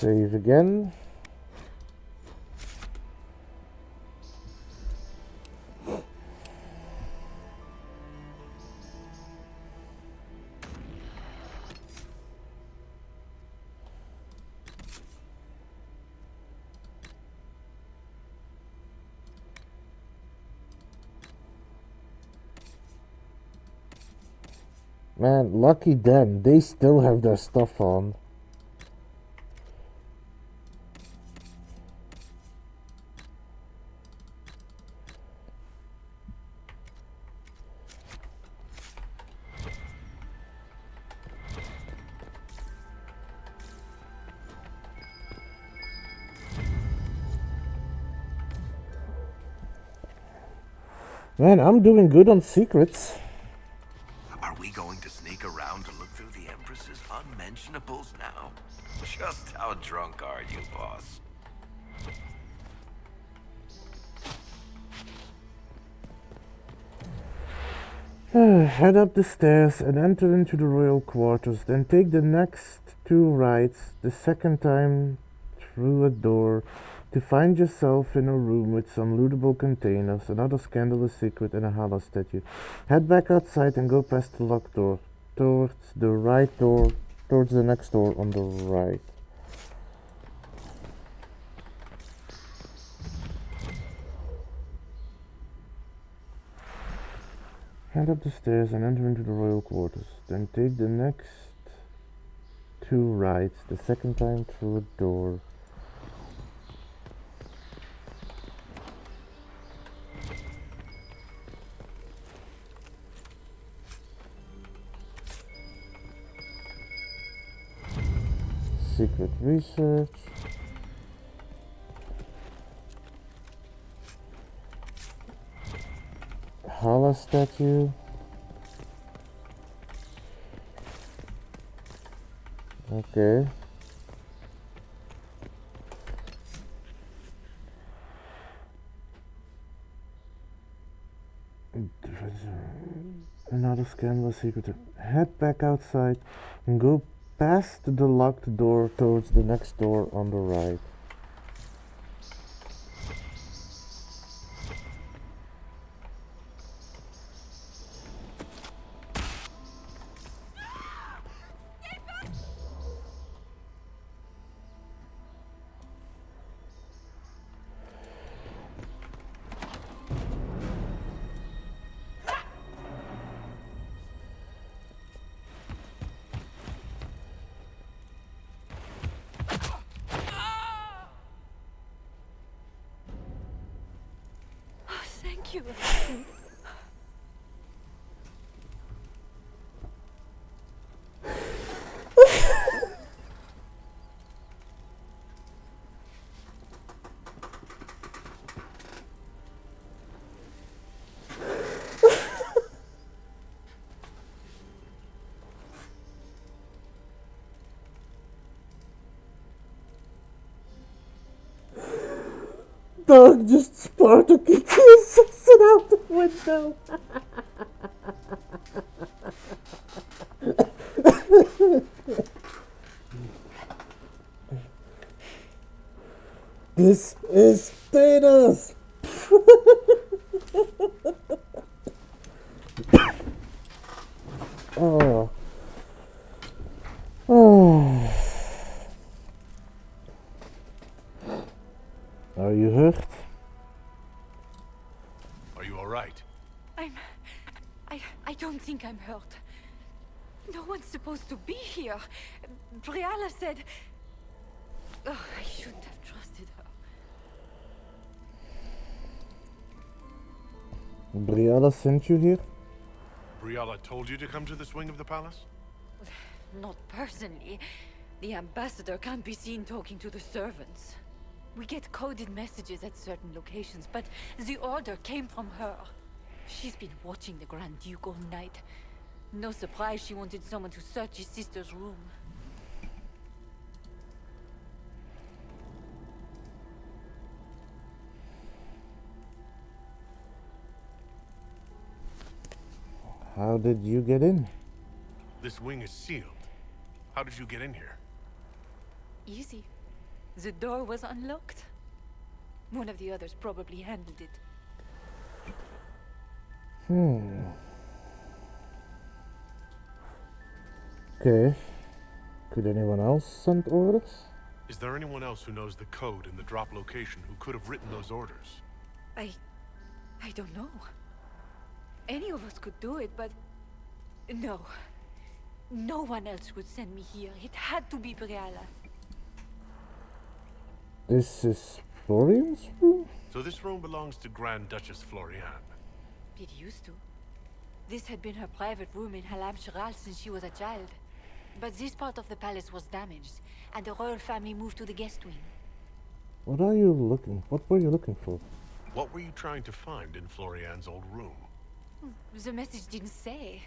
Save again. Man, lucky them, they still have their stuff on. Man, I'm doing good on secrets. Are we going to sneak around to look through the Empress's unmentionables now? Just how drunk are you, boss? Head up the stairs and enter into the royal quarters. Then take the next 2 rights, the second time through a door, to find yourself in a room with some lootable containers, another scandalous secret, and a Hala statue. Head back outside and go past the locked door, towards the right door, towards the next door on the right. Head up the stairs and enter into the royal quarters. Then take the next 2 rights, the second time through a door. Secret research. Hala statue. Okay. Another scandalous secret. Head back outside and go past the locked door towards the next door on the right. Thank you. Dog just Spartak kisses it out the window. This is Thanos. Oh. Oh. Are you hurt? Are you all right? I don't think I'm hurt. No one's supposed to be here. Briala said... Oh, I shouldn't have trusted her. Briala sent you here? Briala told you to come to this wing of the palace? Not personally. The ambassador can't be seen talking to the servants. We get coded messages at certain locations, but the order came from her. She's been watching the Grand Duke all night. No surprise she wanted someone to search his sister's room. How did you get in? This wing is sealed. How did you get in here? Easy. The door was unlocked. One of the others probably handled it. Okay. Could anyone else send orders? Is there anyone else who knows the code in the drop location who could have written those orders? I don't know. Any of us could do it, but... No. No one else would send me here. It had to be Briala. This is Florian's room? So this room belongs to Grand Duchess Floriane. It used to. This had been her private room in Halam Shiral since she was a child. But this part of the palace was damaged, and the royal family moved to the guest wing. What were you looking for? What were you trying to find in Floriane's old room? The message didn't say.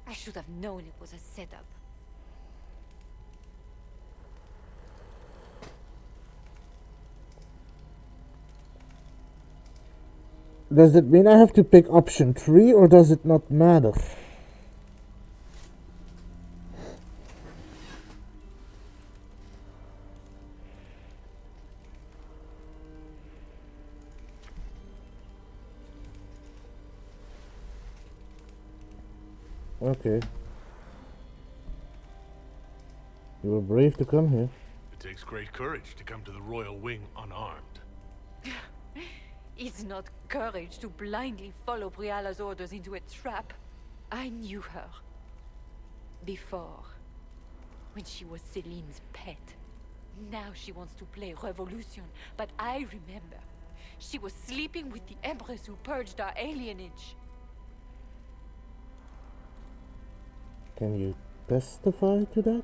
I should have known it was a setup. Does it mean I have to pick option 3 or does it not matter? Okay. You were brave to come here. It takes great courage to come to the royal wing unarmed. It's not courage to blindly follow Briala's orders into a trap. I knew her. Before. When she was Celine's pet. Now she wants to play revolution, but I remember. She was sleeping with the Empress who purged our alienage. Can you testify to that?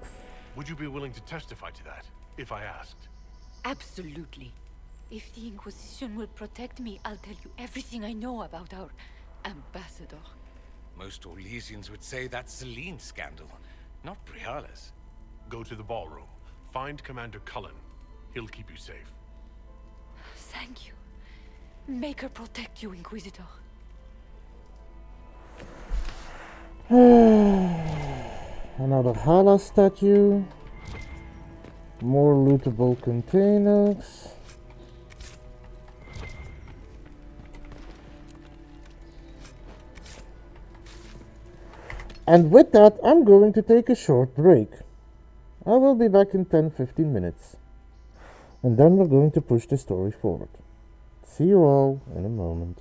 Would you be willing to testify to that, if I asked? Absolutely. If the Inquisition will protect me, I'll tell you everything I know about our ambassador. Most Orlesians would say that's Celine's scandal, not Briala's. Go to the ballroom. Find Commander Cullen. He'll keep you safe. Thank you. Make her protect you, Inquisitor. Another Hala statue. More lootable containers. And with that, I'm going to take a short break. I will be back in 10-15 minutes. And then we're going to push the story forward. See you all in a moment.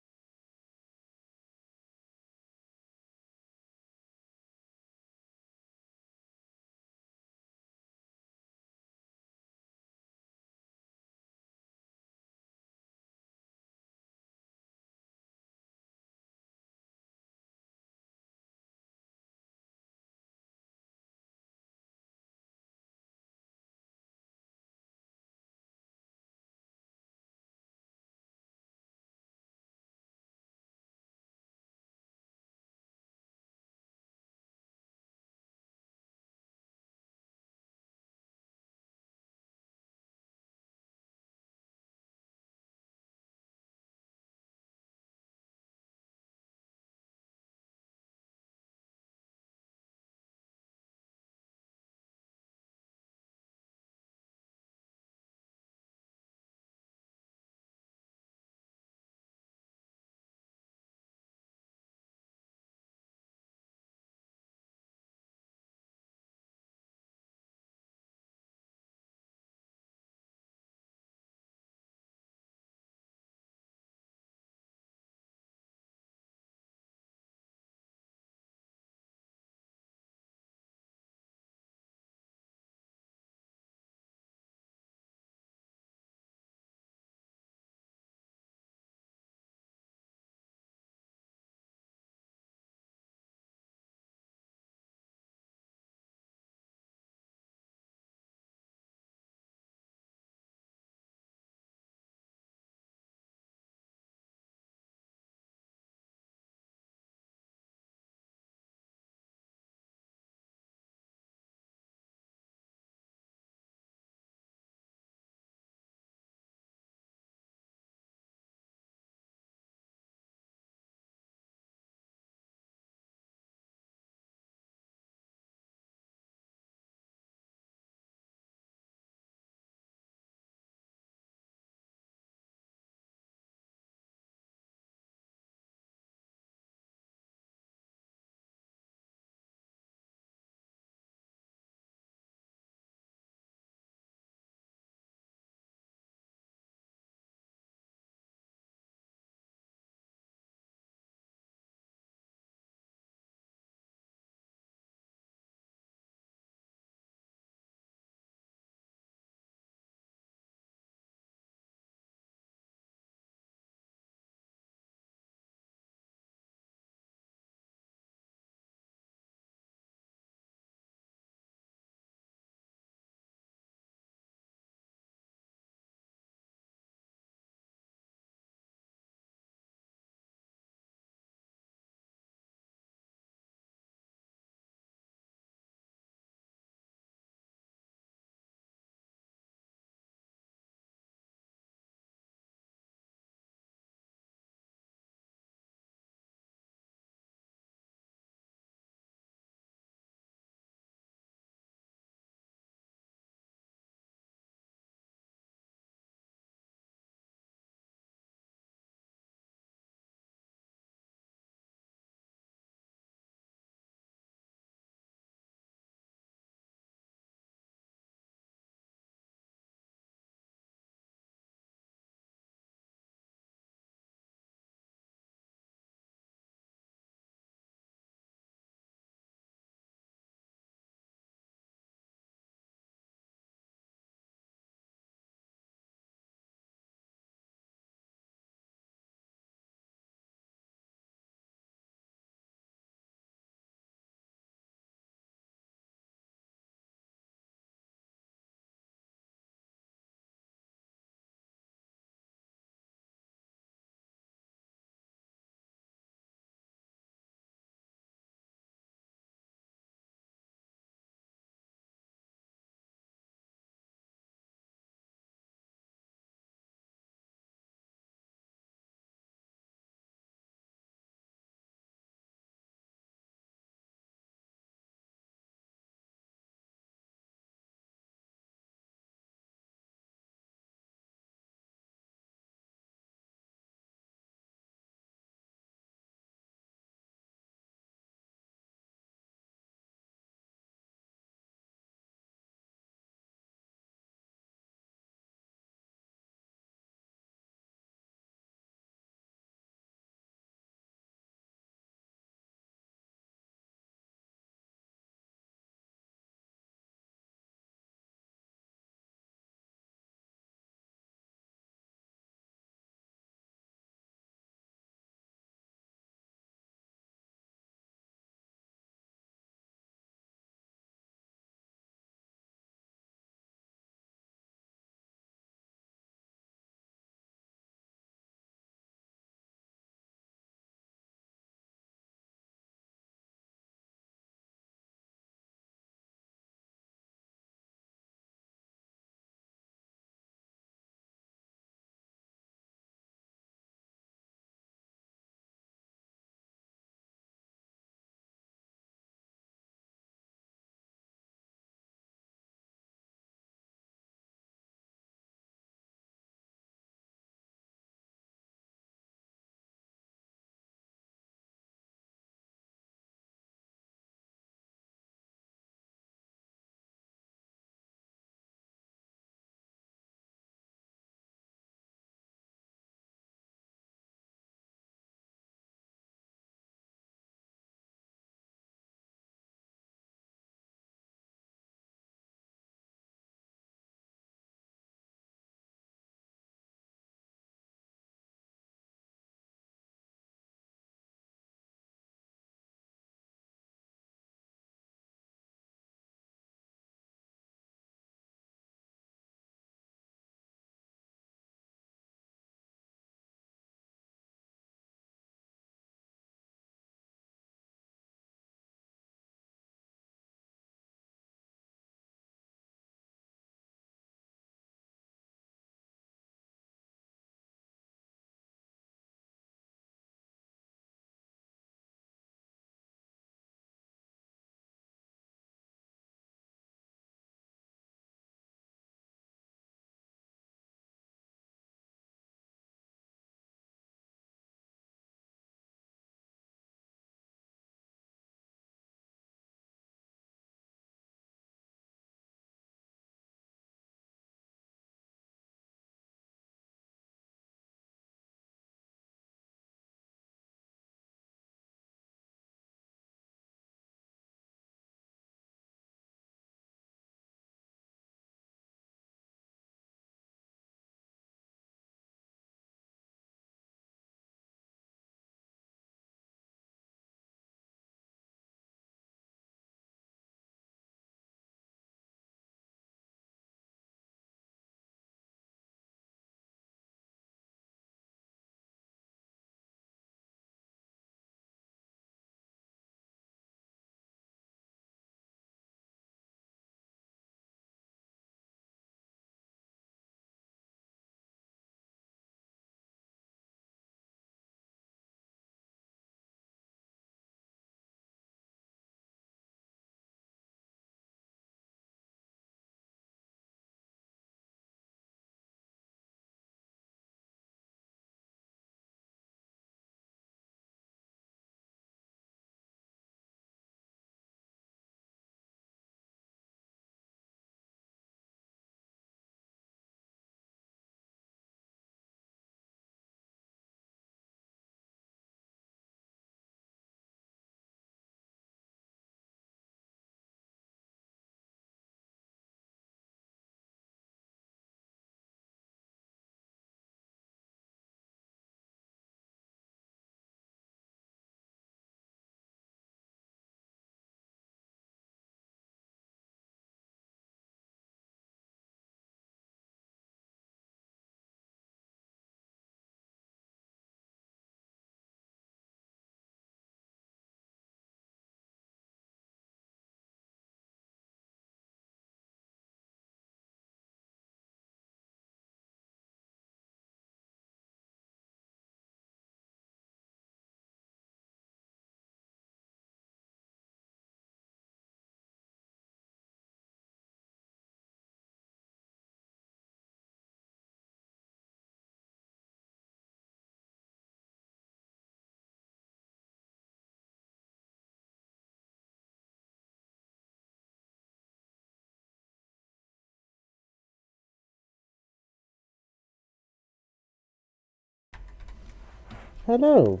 Hello,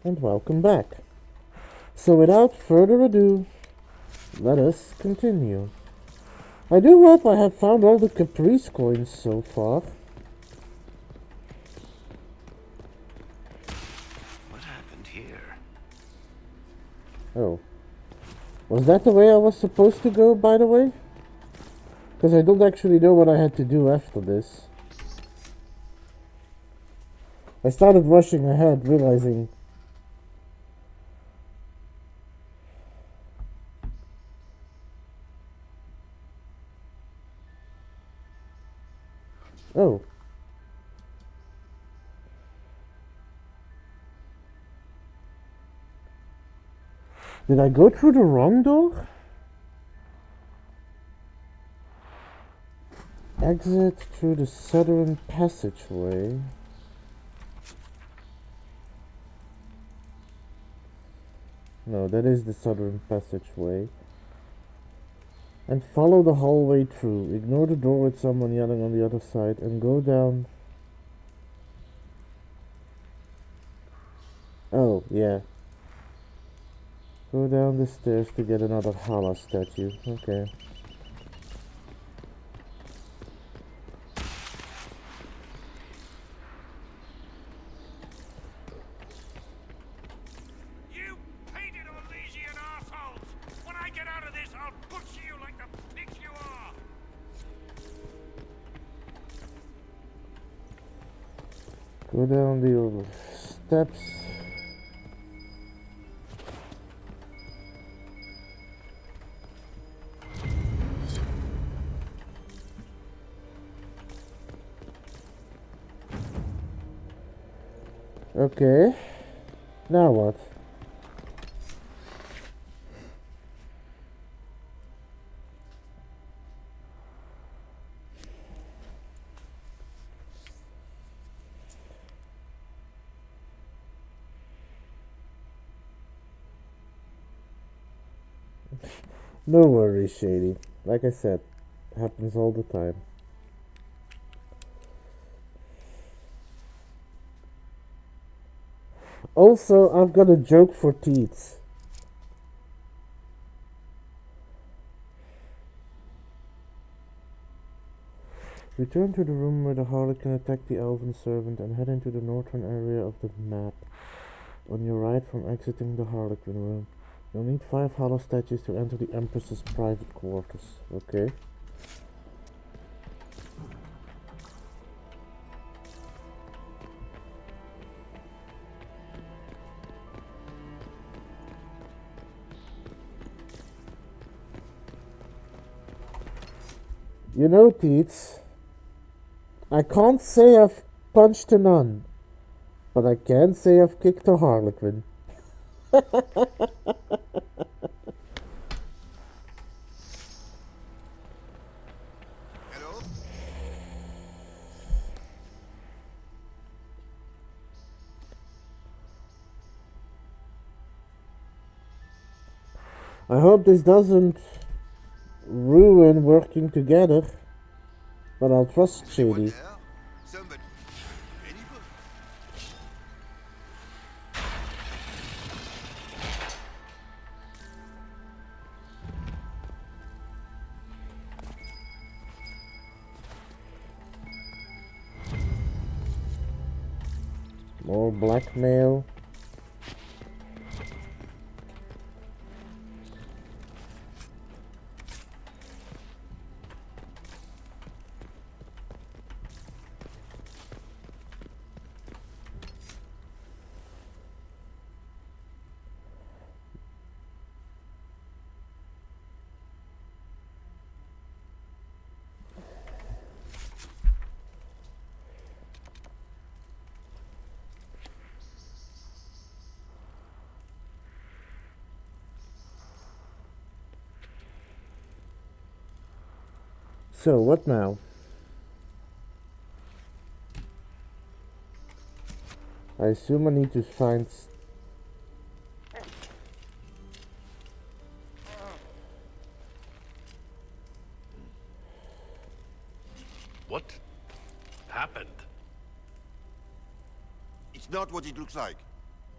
and welcome back. So without further ado, let us continue. I do hope I have found all the Caprice coins so far. What happened here? Oh. Was that the way I was supposed to go, by the way? Because I don't actually know what I had to do after this. I started rushing ahead, realizing... Oh. Did I go through the wrong door? Exit through the southern passageway. No, that is the southern passageway. And follow the hallway through. Ignore the door with someone yelling on the other side and go down. Oh, yeah. Go down the stairs to get another Hala statue. Okay. You painted Orlesian assholes! When I get out of this, I'll butcher you like the pigs you are! Go down the other steps. Okay. Now what? No worries, Shady. Like I said, happens all the time. Also, I've got a joke for Teats. Return to the room where the Harlequin attacked the elven servant and head into the northern area of the map. On your right from exiting the Harlequin room. You'll need 5 hollow statues to enter the Empress's private quarters. Okay. You know, Teats, I can't say I've punched a nun, but I can say I've kicked a Harlequin. I hope this doesn't ruin working together, but I'll trust Shady. More blackmail. So, what now? I assume I need to find... What happened? It's not what it looks like.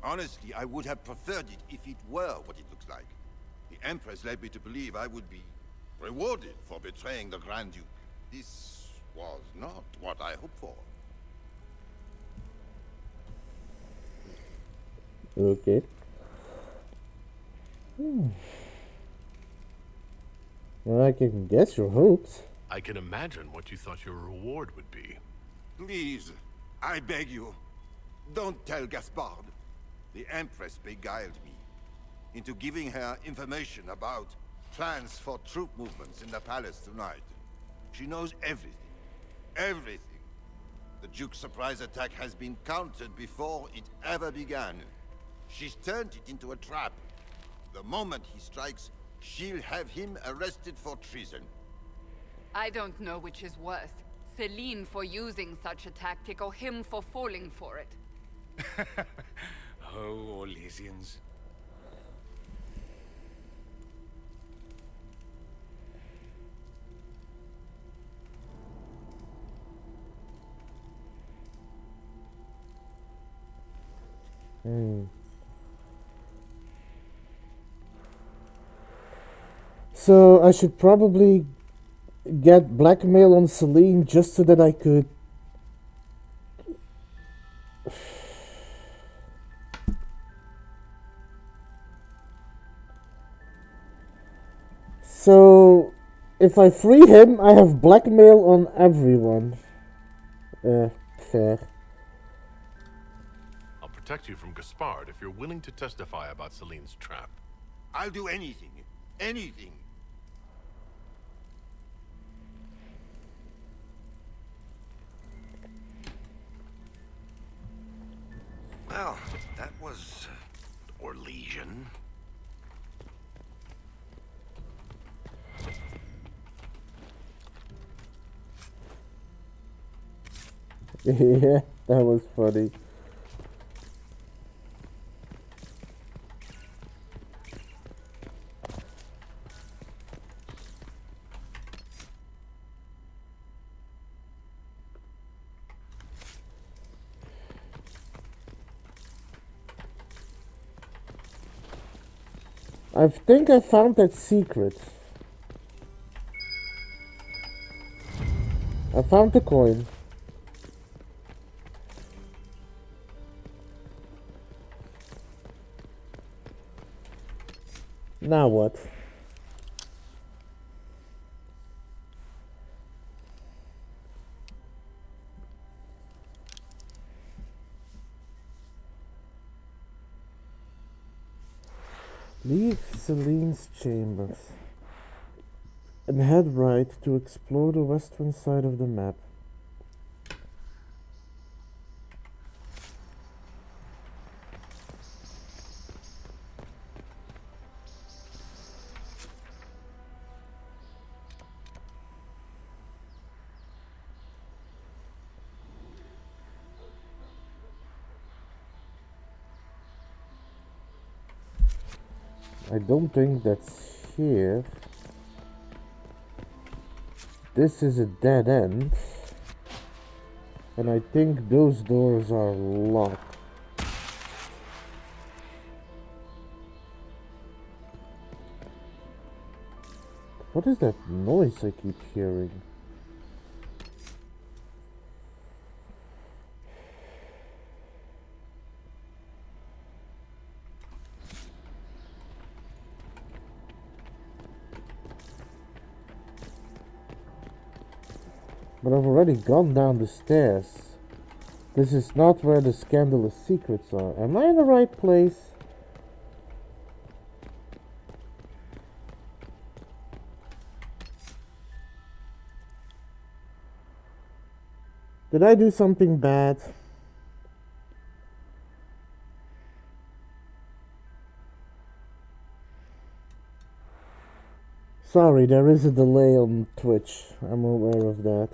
Honestly, I would have preferred it if it were what it looks like. The Empress led me to believe I would be rewarded for betraying the Grand Duke. This was not what I hoped for. Okay. Well, I can guess your hopes. I can imagine what you thought your reward would be. Please, I beg you, don't tell Gaspard. The Empress beguiled me into giving her information about plans for troop movements in the palace tonight. She knows everything. Everything. The Duke's surprise attack has been countered before it ever began. She's turned it into a trap. The moment he strikes, she'll have him arrested for treason. I don't know which is worse. Celine for using such a tactic, or him for falling for it. Oh, Orlesians. So I should probably get blackmail on Celine just so that I could... So, if I free him, I have blackmail on everyone. Fair. I'll protect you from Gaspard if you're willing to testify about Celine's trap. I'll do anything. Anything. Well, that was Orlesian. Yeah, that was funny. I think I found that secret. I found the coin. Now what? Leave Celine's chambers and head right to explore the western side of the map. I don't think that's here. This is a dead end. And I think those doors are locked. What is that noise I keep hearing? But I've already gone down the stairs. This is not where the scandalous secrets are. Am I in the right place? Did I do something bad? Sorry, there is a delay on Twitch. I'm aware of that.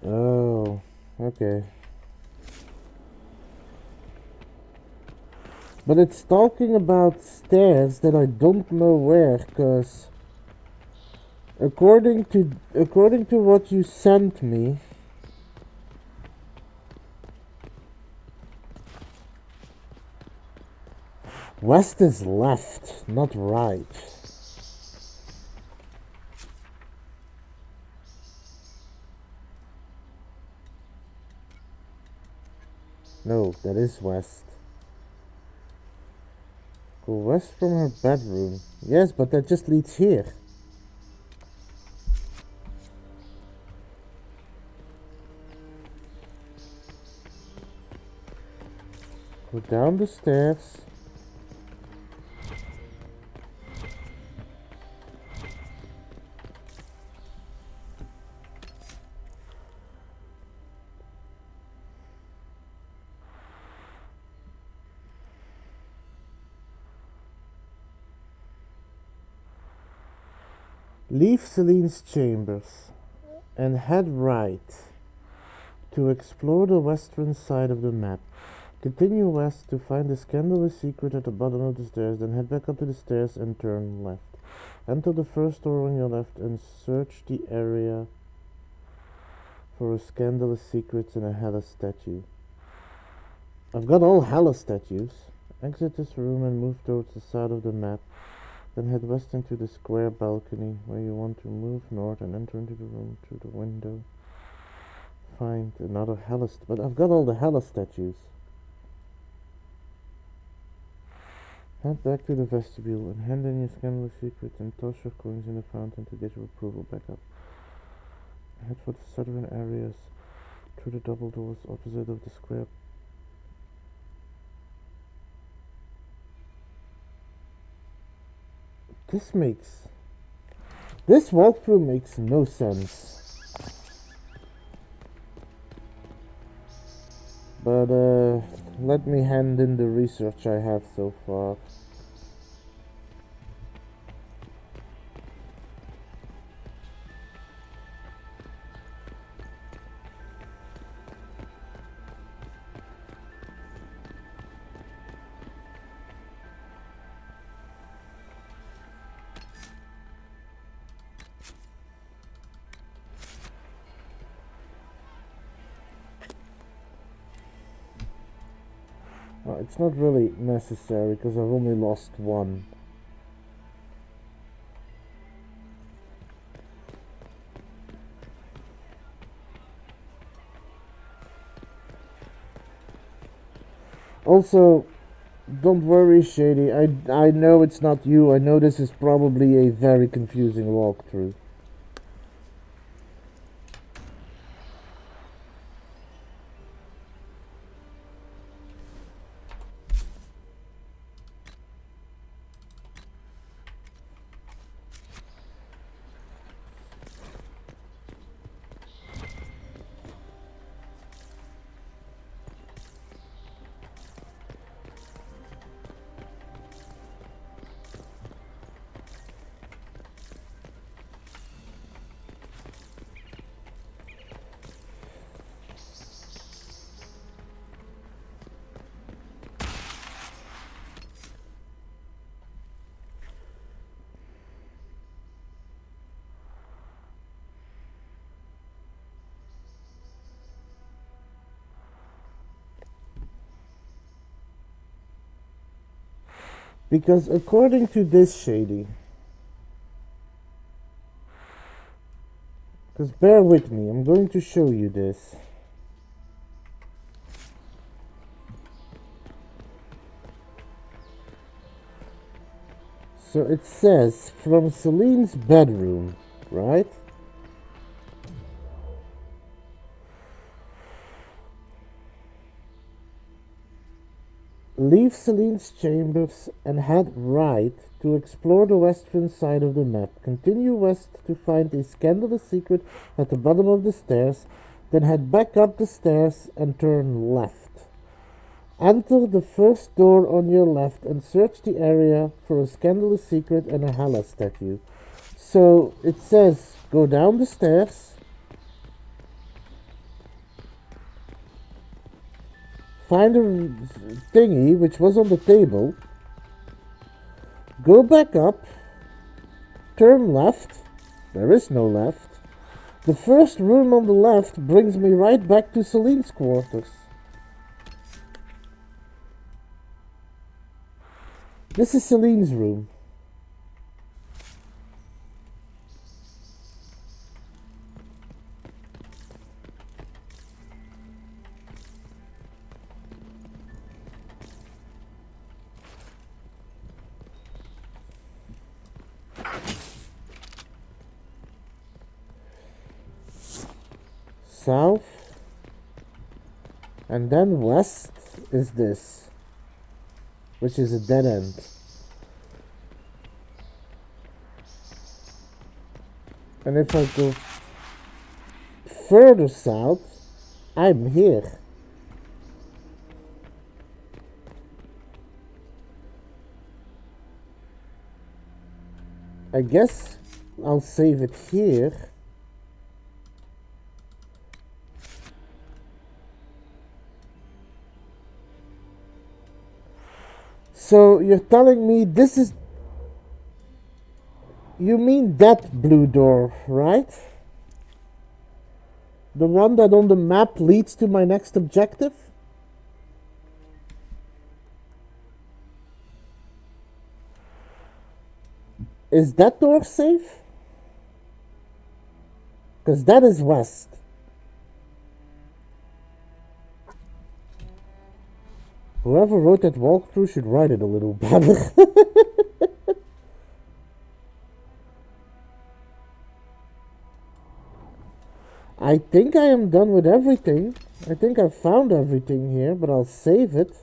Oh, okay. But it's talking about stairs that I don't know where, cause according to what you sent me, west is left, not right. No, that is west. Go west from her bedroom. Yes, but that just leads here. Go down the stairs. Leave Celine's chambers and head right to explore the western side of the map. Continue west to find the scandalous secret at the bottom of the stairs, then head back up to the stairs and turn left. Enter the first door on your left and search the area for a scandalous secret and a Hela statue. I've got all Hela statues. Exit this room and move towards the side of the map. Then head west into the square balcony where you want to move north and enter into the room through the window. Find another Hela but I've got all the Hela statues. Head back to the vestibule and hand in your scandalous secret and toss your coins in the fountain to get your approval back up. Head for the southern areas through the double doors opposite of the square. This walkthrough makes no sense. But let me hand in the research I have so far. Well, it's not really necessary because I've only lost one. Also, don't worry, Shady. I know it's not you. I know this is probably a very confusing walkthrough. Because according to this, Shady, because bear with me, I'm going to show you this. So it says from Celine's bedroom, right? Leave Celine's chambers and head right to explore the western side of the map. Continue west to find a scandalous secret at the bottom of the stairs, then head back up the stairs and turn left. Enter the first door on your left and search the area for a scandalous secret and a Hela statue. So it says go down the stairs, find a thingy which was on the table, go back up, turn left, there is no left. The first room on the left brings me right back to Celine's quarters. This is Celine's room. South, and then west is this, which is a dead end. And if I go further south, I'm here. I guess I'll save it here. So you're telling me this is... You mean that blue door, right? The one that on the map leads to my next objective? Is that door safe? Because that is west. Whoever wrote that walkthrough should write it a little better. I think I am done with everything. I think I've found everything here, but I'll save it.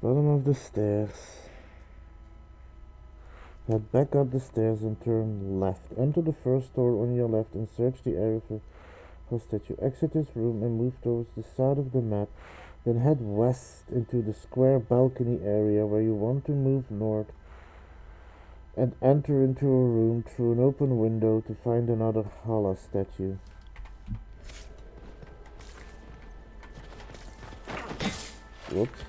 Bottom of the stairs. Head back up the stairs and turn left. Enter the first door on your left and search the area for a statue. Exit this room and move towards the side of the map. Then head west into the square balcony area where you want to move north. And enter into a room through an open window to find another Hala statue. Whoops.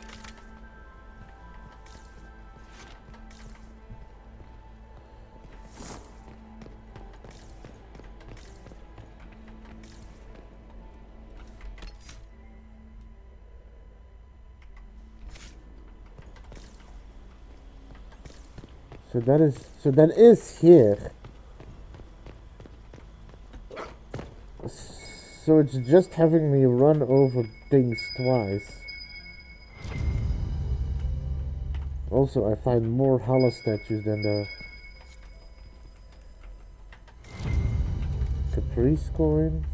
So that is here. So it's just having me run over things twice. Also, I find more Hala statues than the Caprice coin.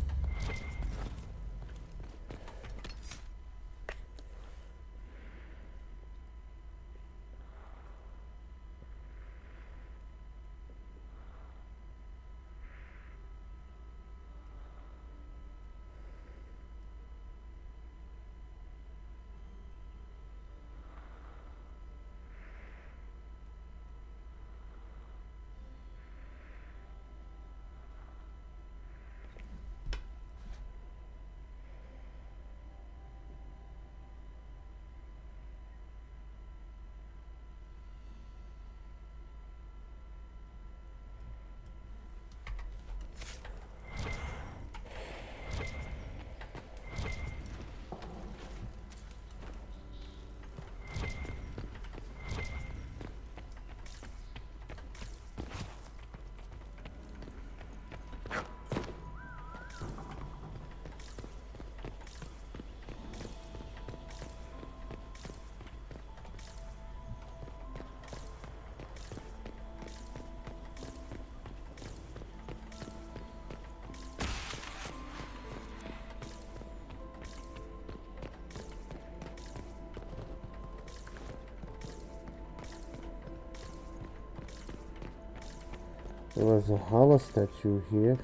There was a Hala statue here.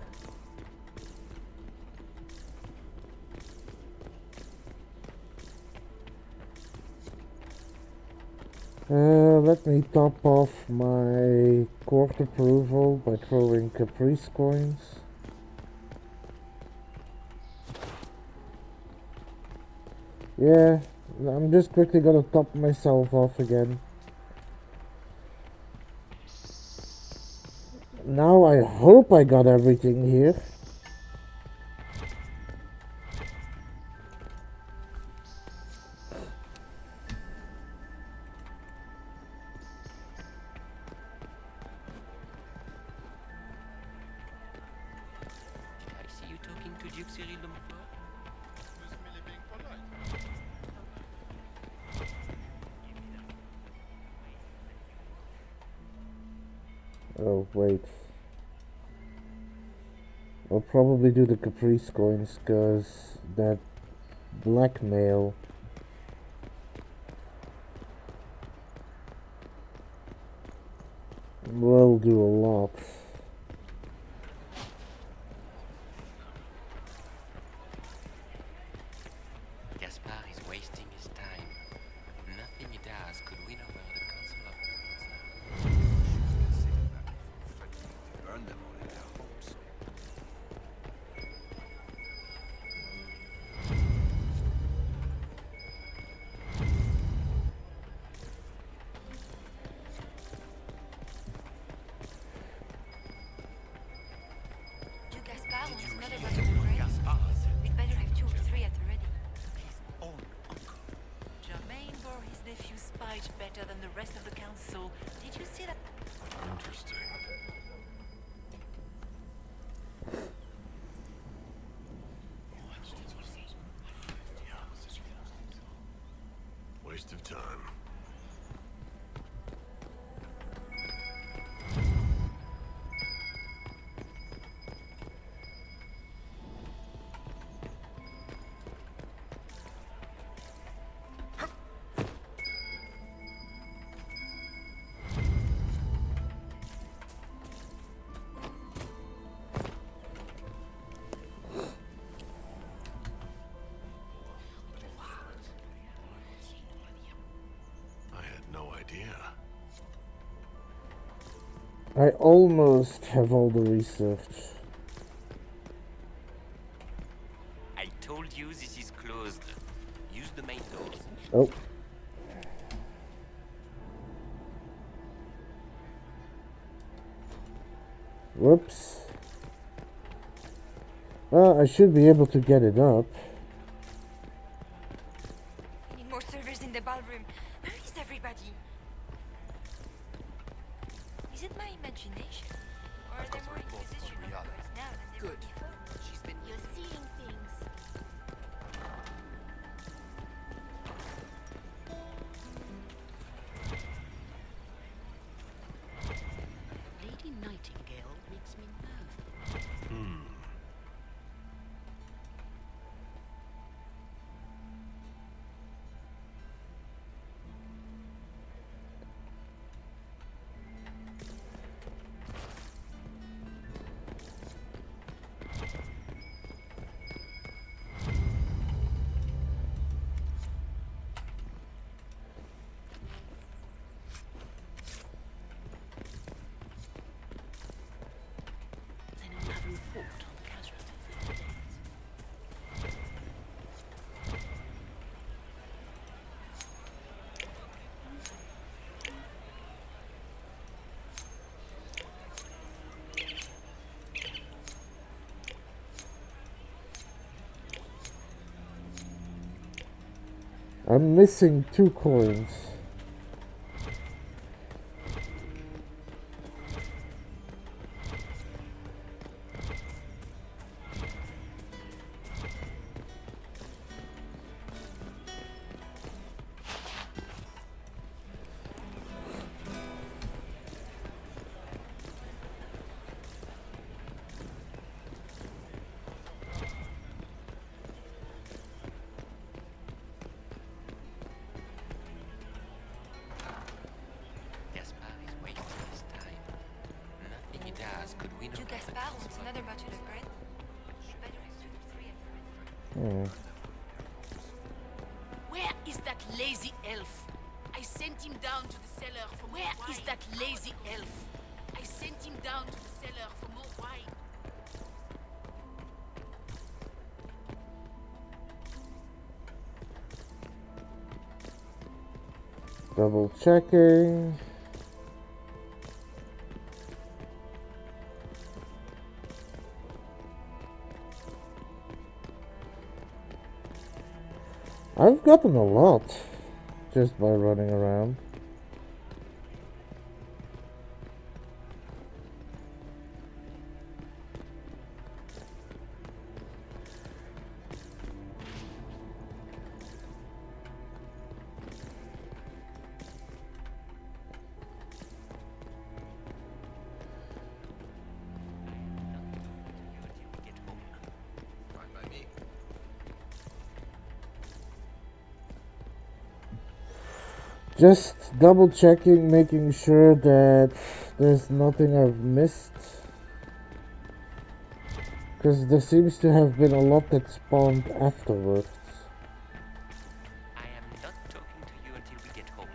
Let me top off my court approval by throwing caprice coins. Yeah, I'm just quickly gonna top myself off again. Now I hope I got everything here. Oh, wait. I'll probably do the caprice coins, cause that blackmail will do a lot. Gaspard is wasting his time. Nothing he does could win over the Council of Burn them all in their homes. Do Gaspard wants another bottle of wine? We'd better have 2 or 3 at the ready. Germain bore his nephew's spite better than the rest of the council. Did you see that? Interesting. Waste of time. I almost have all the research. I told you this is closed. Use the main doors. Oh. Whoops. Well, I should be able to get it up. We need more servers in the ballroom. Where is everybody? Is it my imagination? Or are there more inquisition upwards now than there were before? She's been... You're seeing things. Lady Nightingale makes me nervous. Anyone have a report on casualties? I'm missing 2 coins. another bottle of bread? Where is that lazy elf? I sent him down to the cellar for more wine. Where is that lazy elf? I sent him down to the cellar for more wine. Double checking. I've gotten a lot just by running around. Just double checking, making sure that there's nothing I've missed. Because there seems to have been a lot that spawned afterwards. I am not talking to you until we get home.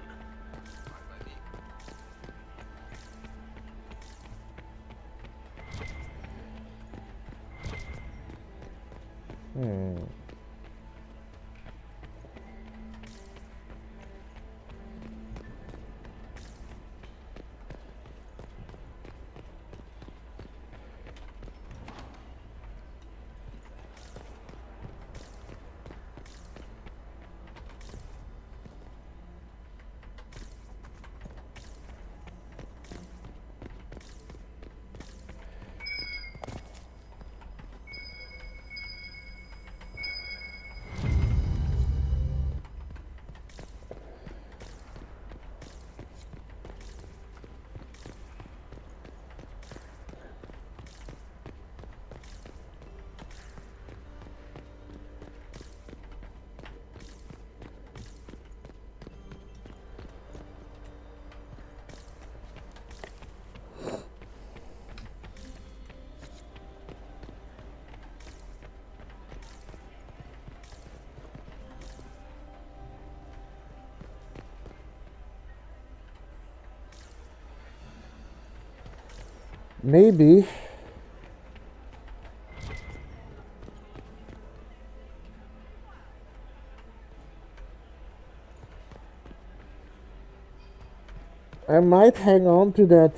Maybe. I might hang on to that.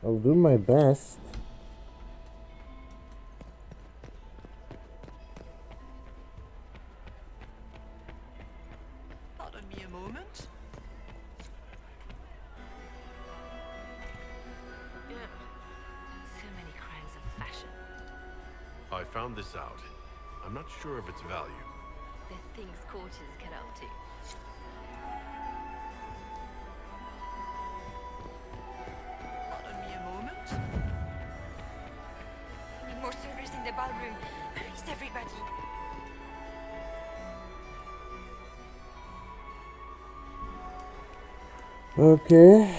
I'll do my best. Pardon me a moment. So many crimes of fashion. I found this out. I'm not sure of its value. The things courtiers get up to. Pardon me a moment. Need more servers in the ballroom. Where is everybody? Okay.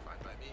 Fine by me.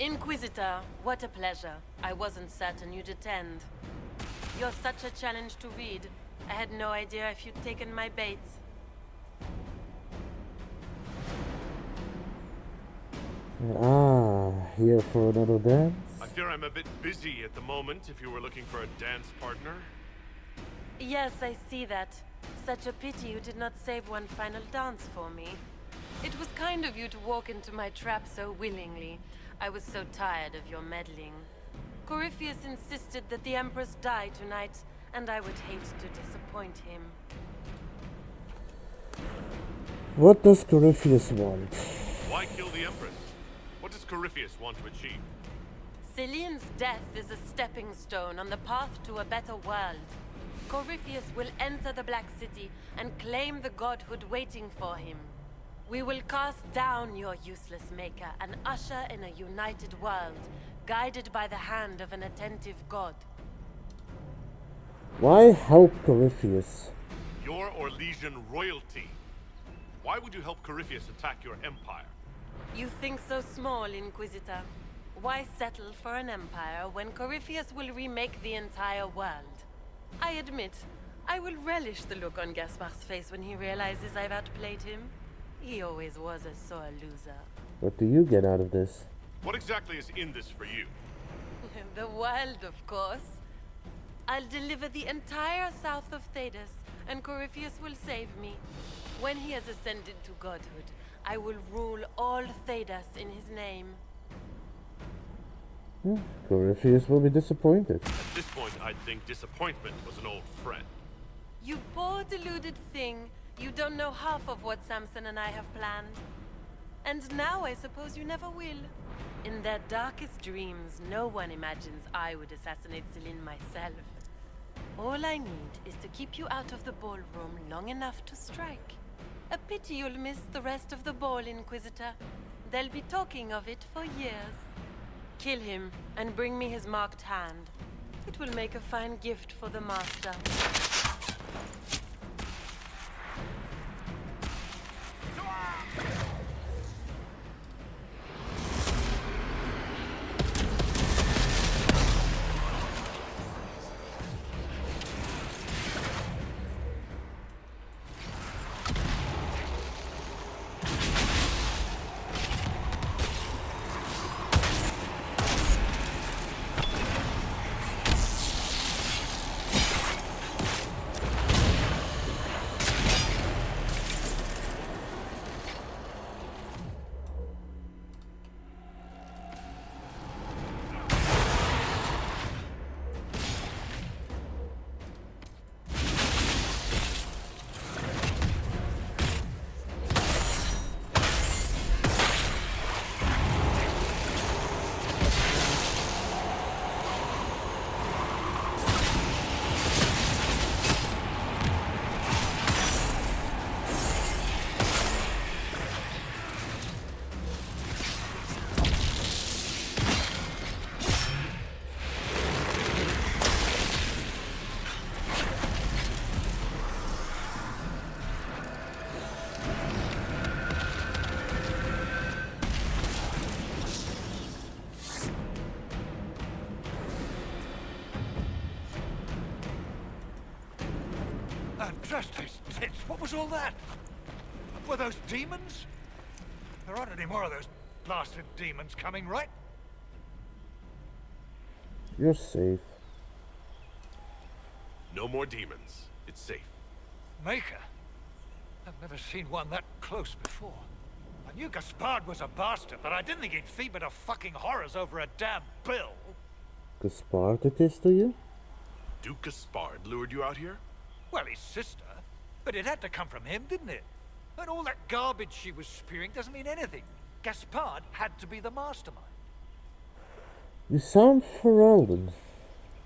Inquisitor, what a pleasure. I wasn't certain you'd attend. You're such a challenge to read. I had no idea if you'd taken my bait. Ah, here for another dance? I fear I'm a bit busy at the moment if you were looking for a dance partner. Yes, I see that. Such a pity you did not save one final dance for me. It was kind of you to walk into my trap so willingly. I was so tired of your meddling. Corypheus insisted that the Empress die tonight, and I would hate to disappoint him. What does Corypheus want? Why kill the Empress? What does Corypheus want to achieve? Celine's death is a stepping stone on the path to a better world. Corypheus will enter the Black City and claim the godhood waiting for him. We will cast down your useless maker and usher in a united world, guided by the hand of an attentive god. Why help Corypheus? You're Orlesian royalty. Why would you help Corypheus attack your empire? You think so small, Inquisitor. Why settle for an empire when Corypheus will remake the entire world? I admit, I will relish the look on Gaspard's face when he realizes I've outplayed him. He always was a sore loser. What do you get out of this? What exactly is in this for you? The world, of course. I'll deliver the entire south of Thedas, and Corypheus will save me. When he has ascended to godhood, I will rule all Thedas in his name. Corypheus will be disappointed. At this point, I'd think disappointment was an old friend. You poor deluded thing. You don't know half of what Samson and I have planned. And now I suppose you never will. In their darkest dreams, no one imagines I would assassinate Celine myself. All I need is to keep you out of the ballroom long enough to strike. A pity you'll miss the rest of the ball, Inquisitor. They'll be talking of it for years. Kill him, and bring me his marked hand. It will make a fine gift for the Master. Just his tits. What was all that? Were those demons? There aren't any more of those blasted demons coming, right? You're safe. No more demons. It's safe. Maker? I've never seen one that close before. I knew Gaspard was a bastard, but I didn't think he'd feed me to fucking horrors over a damn bill. Gaspard it is to you? Duke Gaspard lured you out here? Well, his sister. But it had to come from him, didn't it? And all that garbage she was spewing doesn't mean anything. Gaspard had to be the mastermind. You sound Ferelden.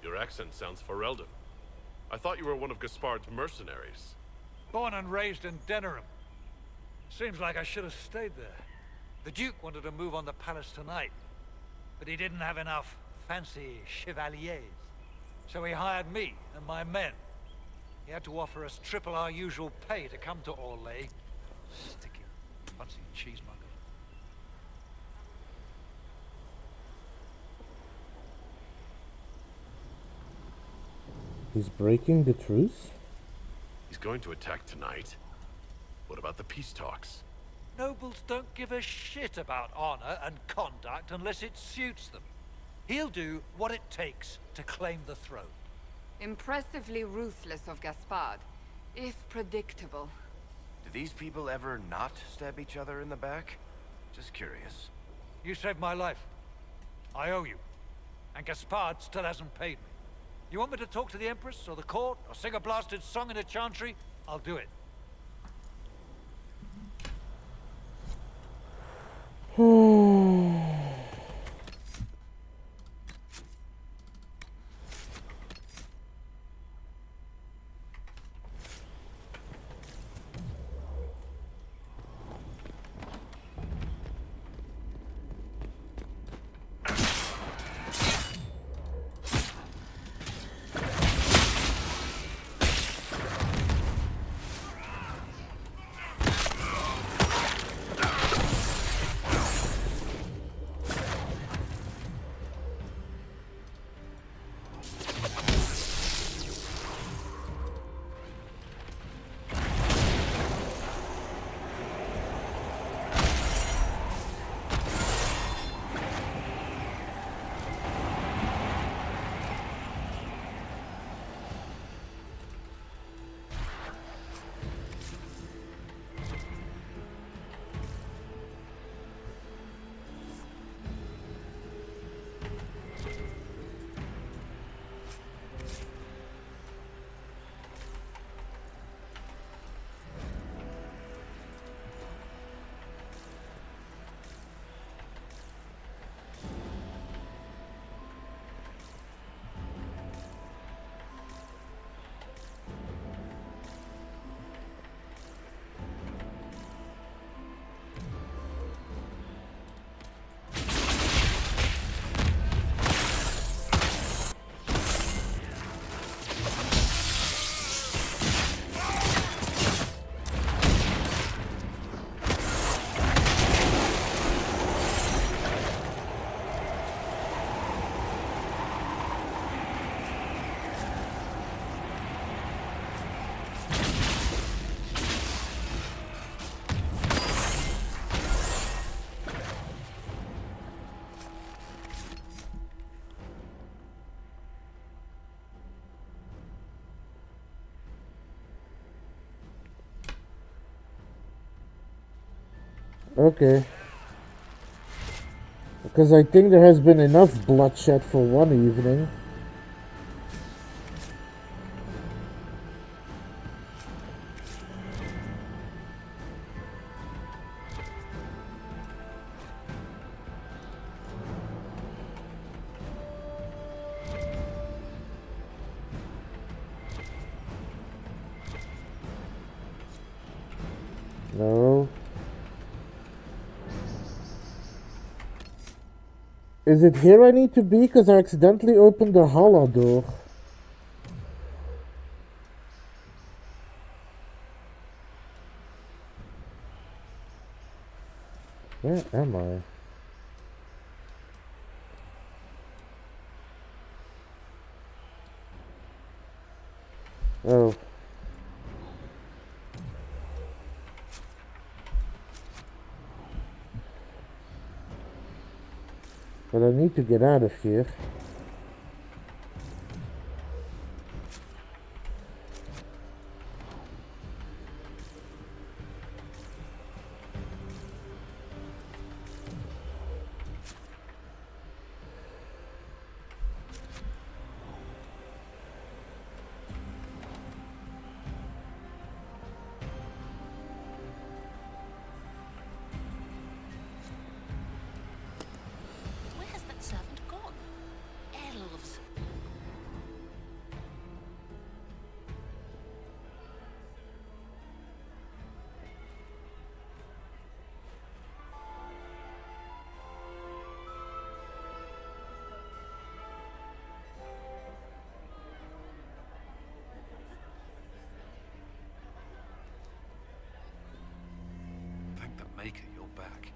Your accent sounds Ferelden. I thought you were one of Gaspard's mercenaries. Born and raised in Denerim. Seems like I should have stayed there. The Duke wanted to move on the palace tonight, but he didn't have enough fancy chevaliers. So he hired me and my men. He had to offer us triple our usual pay to come to Orlais. Sticky, fancy cheesemonger. He's breaking the truce? He's going to attack tonight. What about the peace talks? Nobles don't give a shit about honor and conduct unless it suits them. He'll do what it takes to claim the throne. Impressively ruthless of Gaspard, if predictable. Do these people ever not stab each other in the back? Just curious. You saved my life. I owe you. And Gaspard still hasn't paid me. You want me to talk to the Empress, or the court, or sing a blasted song in a chantry? I'll do it. Okay. Because I think there has been enough bloodshed for one evening. No. Is it here I need to be? Because I accidentally opened the hollow door. Where am I? Oh. But I need to get out of here. Maker, you're back.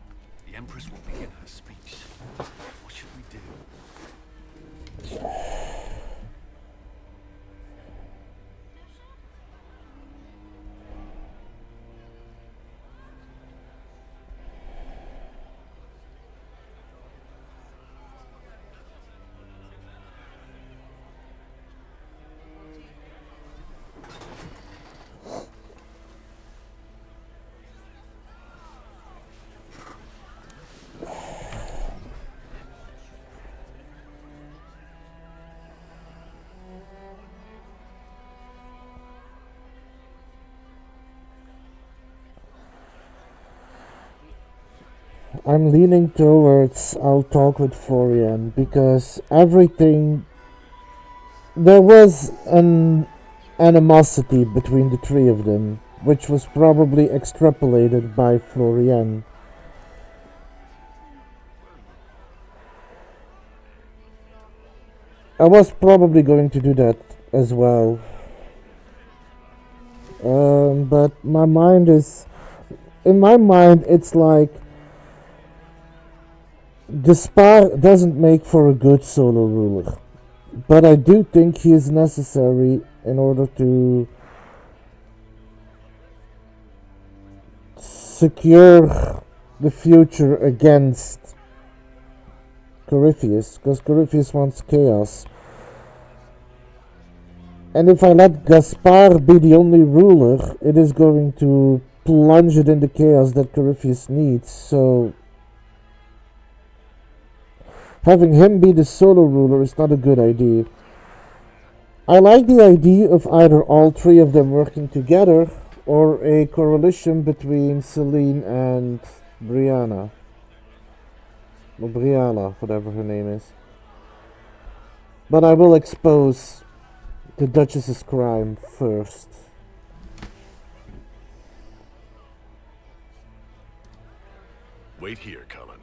The Empress will begin her speech. What should we do? I'm leaning towards I'll talk with Florian because everything. There was an animosity between the three of them, which was probably extrapolated by Florian. I was probably going to do that as well. But my mind is... In my mind, it's like... Gaspard doesn't make for a good solo ruler. But I do think he is necessary in order to... secure the future against Corypheus, because Corypheus wants chaos. And if I let Gaspard be the only ruler, it is going to plunge it in the chaos that Corypheus needs, so... Having him be the solo ruler is not a good idea. I like the idea of either all three of them working together, or a coalition between Celine and Brianna. Or Brianna, whatever her name is. But I will expose the Duchess's crime first. Wait here, Cullen.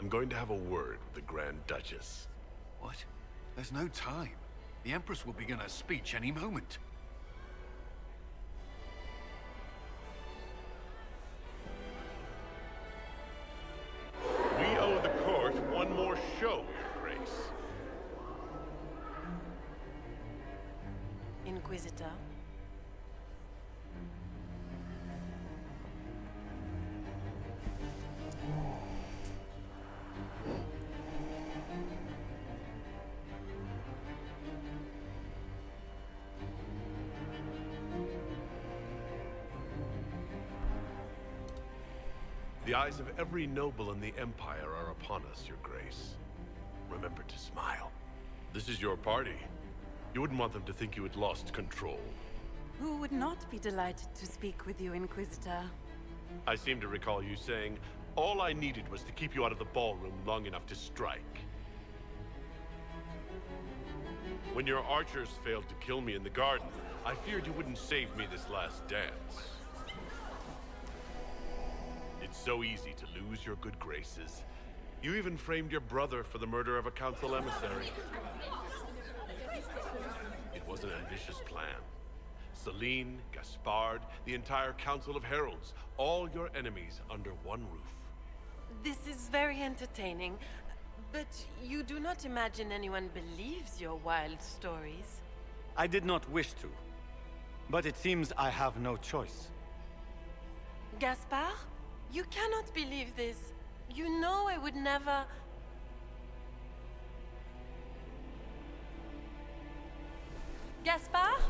I'm going to have a word with the Grand Duchess. What? There's no time. The Empress will begin her speech any moment. We owe the court one more show, Your Grace. Inquisitor. The eyes of every noble in the Empire are upon us, Your Grace. Remember to smile. This is your party. You wouldn't want them to think you had lost control. Who would not be delighted to speak with you, Inquisitor? I seem to recall you saying, all I needed was to keep you out of the ballroom long enough to strike. When your archers failed to kill me in the garden, I feared you wouldn't save me this last dance. It's so easy to lose your good graces. You even framed your brother for the murder of a council emissary. It was an ambitious plan. Celine, Gaspard, the entire Council of Heralds, all your enemies under one roof. This is very entertaining, but you do not imagine anyone believes your wild stories? I did not wish to, but it seems I have no choice. Gaspard? You cannot believe this. You know I would never... Gaspard?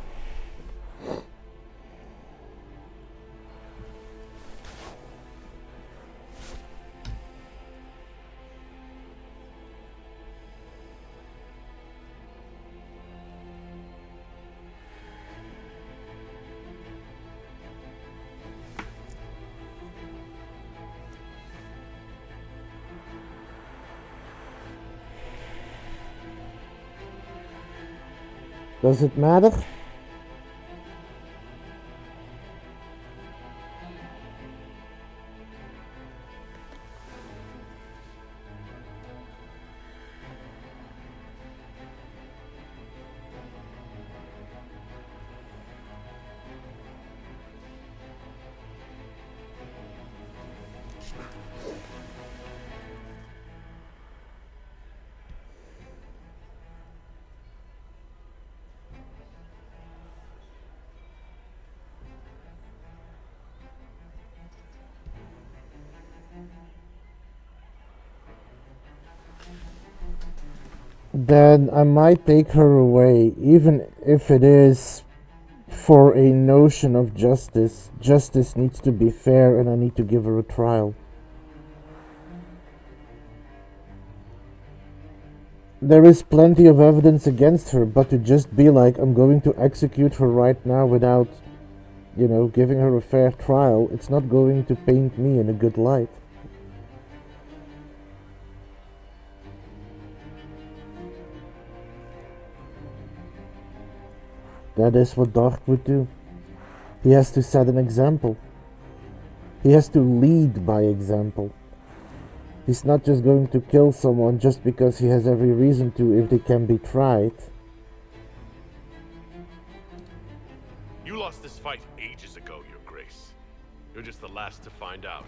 Does it matter? Then I might take her away, even if it is for a notion of justice. Justice needs to be fair and I need to give her a trial. There is plenty of evidence against her, but to just be like, I'm going to execute her right now without, giving her a fair trial, it's not going to paint me in a good light. That is what Dark would do. He has to set an example. He has to lead by example. He's not just going to kill someone just because he has every reason to if they can be tried. You lost this fight ages ago, Your Grace. You're just the last to find out.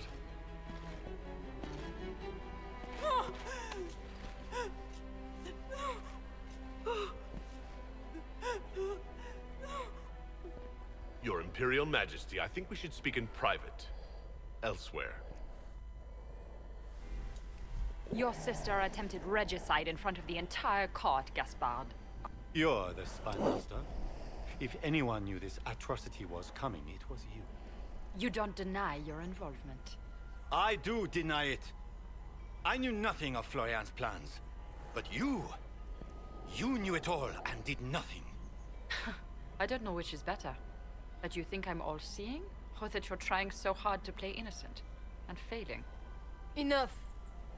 Your Imperial Majesty, I think we should speak in private. Elsewhere. Your sister attempted regicide in front of the entire court, Gaspard. You're the spy master. If anyone knew this atrocity was coming, it was you. You don't deny your involvement. I do deny it. I knew nothing of Florian's plans. But you knew it all and did nothing. I don't know which is better. That you think I'm all-seeing, or that you're trying so hard to play innocent and failing. Enough.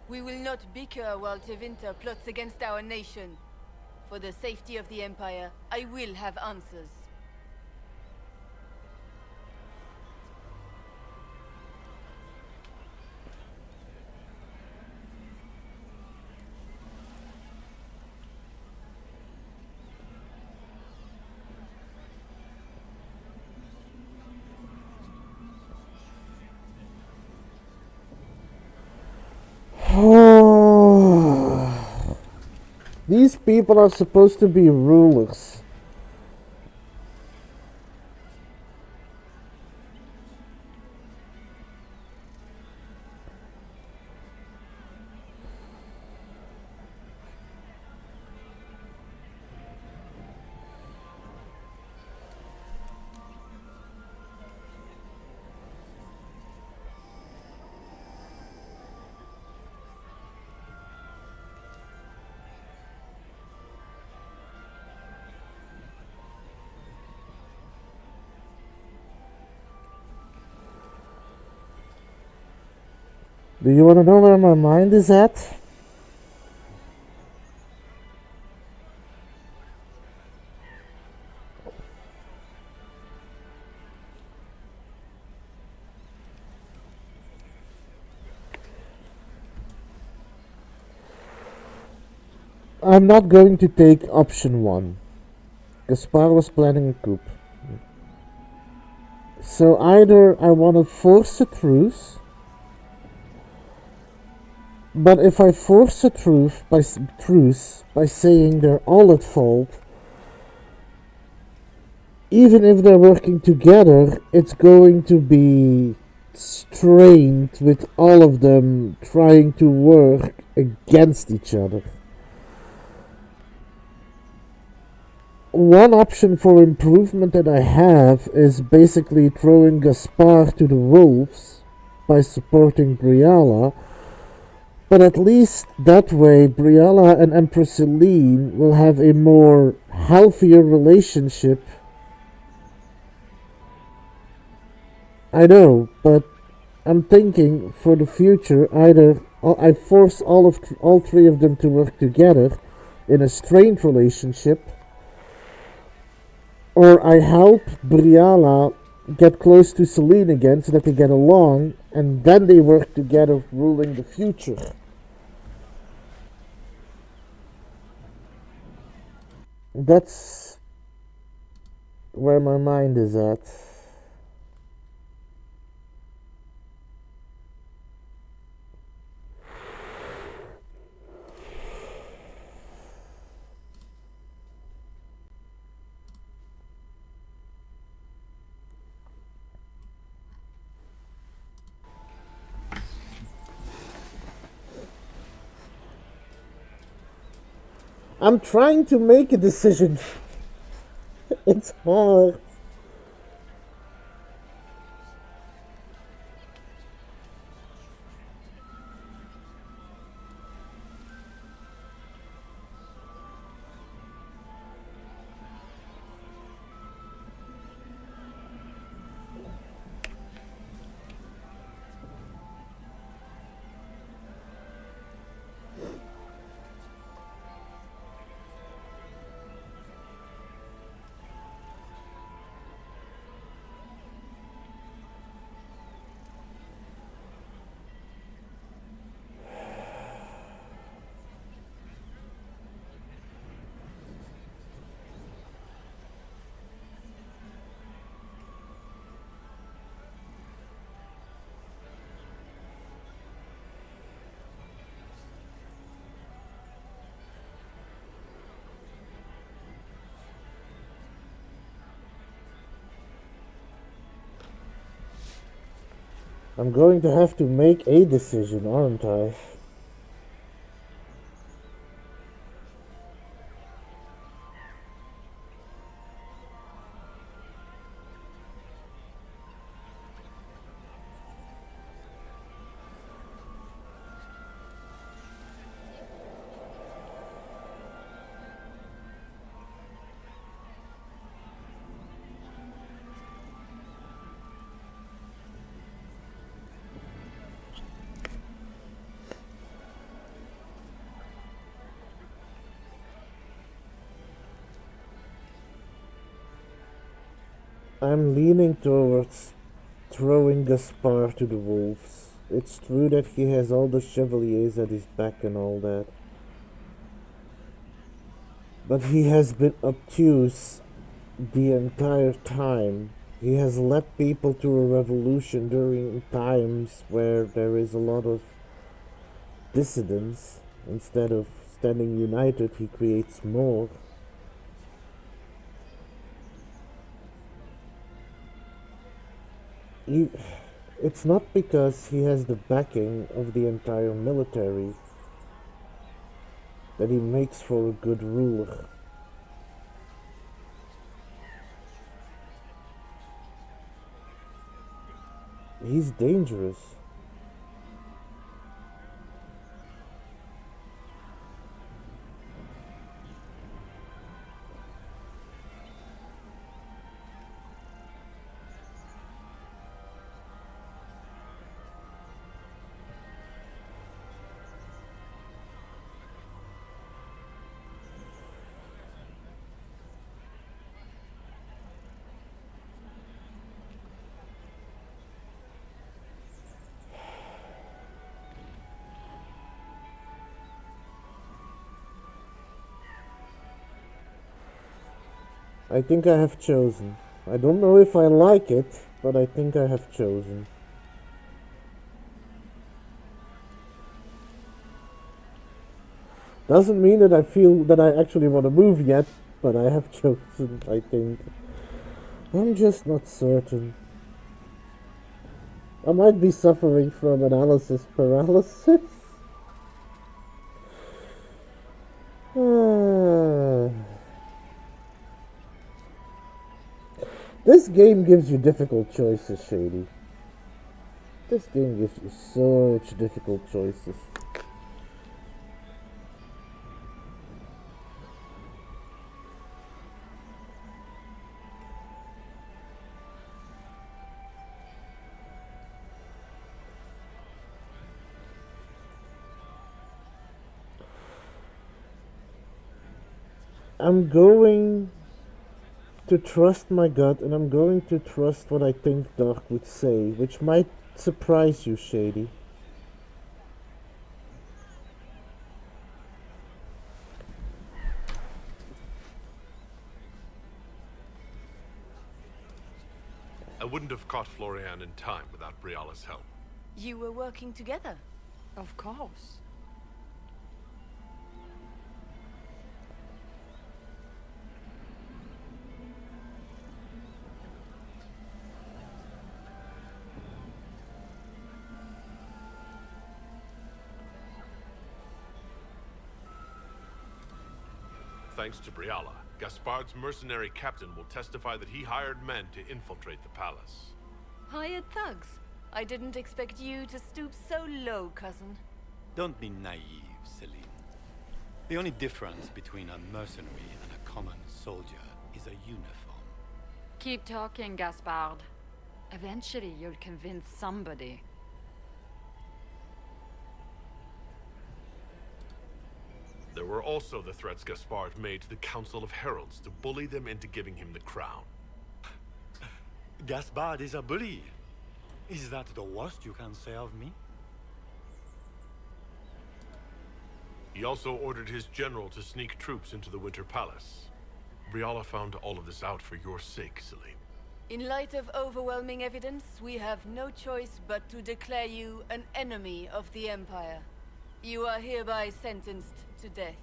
We will not bicker while Tevinter plots against our nation. For the safety of the Empire, I will have answers. These people are supposed to be rulers. Do you want to know where my mind is at? I'm not going to take option 1. Gaspard was planning a coup. So either I want to force a truce, but if I force a truce by saying they're all at fault, even if they're working together, it's going to be strained with all of them trying to work against each other. One option for improvement that I have is basically throwing Gaspard to the wolves by supporting Briala, but at least that way Briala and Empress Celine will have a more healthier relationship. I know, but I'm thinking for the future either I force all three of them to work together in a strained relationship, or I help Briala get close to Celine again so that they get along, and then they work together ruling the future. That's where my mind is at. I'm trying to make a decision. It's hard. I'm going to have to make a decision, aren't I? I'm leaning towards throwing Gaspard to the wolves. It's true that he has all the chevaliers at his back and all that. But he has been obtuse the entire time. He has led people to a revolution during times where there is a lot of dissidence. Instead of standing united, he creates more. It's not because he has the backing of the entire military that he makes for a good ruler. He's dangerous. I think I have chosen. I don't know if I like it, but I think I have chosen. Doesn't mean that I feel that I actually want to move yet, but I have chosen, I think. I'm just not certain. I might be suffering from analysis paralysis. This game gives you difficult choices, Shady. This game gives you such difficult choices. I'm going to trust my gut, and I'm going to trust what I think Dark would say, which might surprise you, Shady. I wouldn't have caught Florian in time without Briala's help. You were working together? Of course. Thanks to Briala, Gaspard's mercenary captain will testify that he hired men to infiltrate the palace. Hired thugs? I didn't expect you to stoop so low, cousin. Don't be naive, Celine. The only difference between a mercenary and a common soldier is a uniform. Keep talking, Gaspard. Eventually, you'll convince somebody. There were also the threats Gaspard made to the Council of Heralds to bully them into giving him the crown. Gaspard is a bully. Is that the worst you can say of me? He also ordered his general to sneak troops into the Winter Palace. Briala found all of this out for your sake, Celine. In light of overwhelming evidence, we have no choice but to declare you an enemy of the Empire. You are hereby sentenced to death.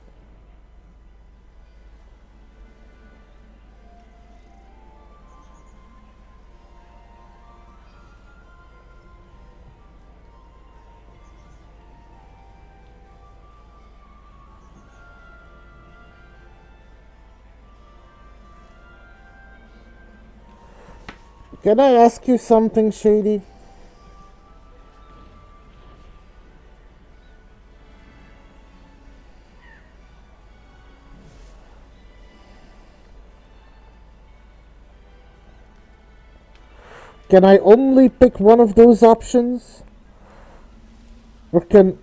Can I ask you something, Shady? Can I only pick one of those options? Or can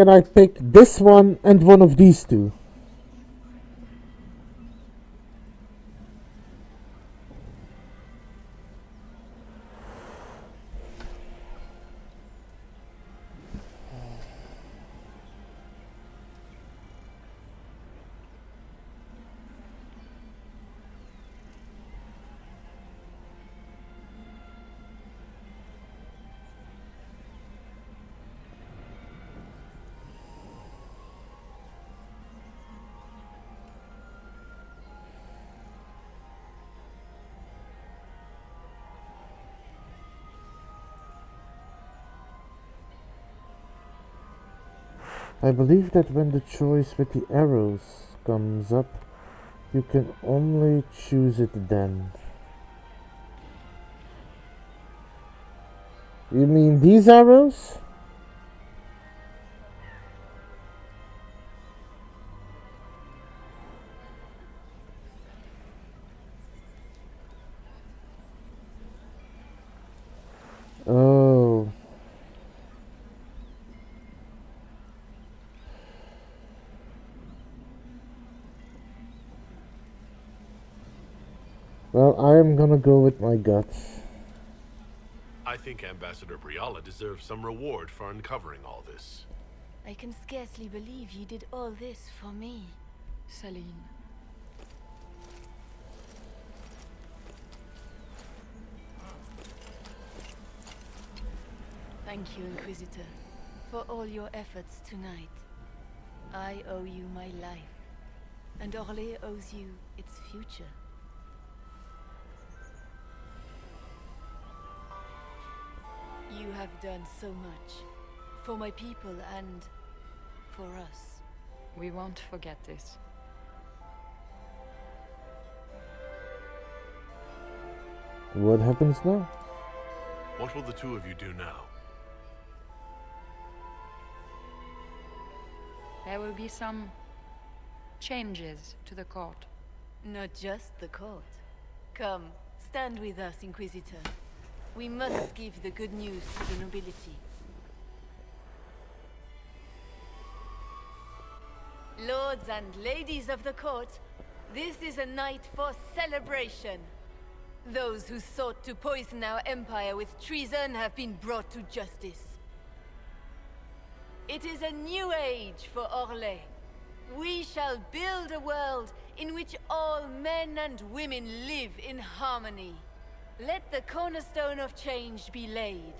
I pick this one and one of these two? I believe that when the choice with the arrows comes up, you can only choose it then. You mean these arrows? Oh. Well, I am gonna go with my guts. I think Ambassador Briala deserves some reward for uncovering all this. I can scarcely believe you did all this for me. Celine. Thank you, Inquisitor, for all your efforts tonight. I owe you my life, and Orlais owes you its future. You have done so much, for my people and for us. We won't forget this. What happens now? What will the two of you do now? There will be some changes to the court. Not just the court. Come, stand with us, Inquisitor. We must give the good news to the nobility. Lords and ladies of the court, this is a night for celebration. Those who sought to poison our empire with treason have been brought to justice. It is a new age for Orlais. We shall build a world in which all men and women live in harmony. Let the cornerstone of change be laid.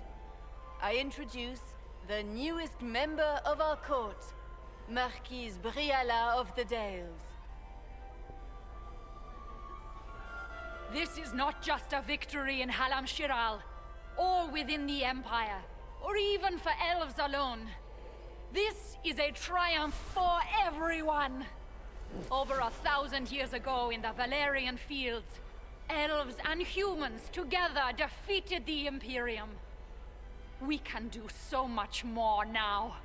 I introduce the newest member of our court, Marquise Briala of the Dales. This is not just a victory in Halam Shiral, or within the Empire, or even for elves alone. This is a triumph for everyone! Over 1,000 years ago in the Valerian fields, elves and humans together defeated the Imperium. We can do so much more now.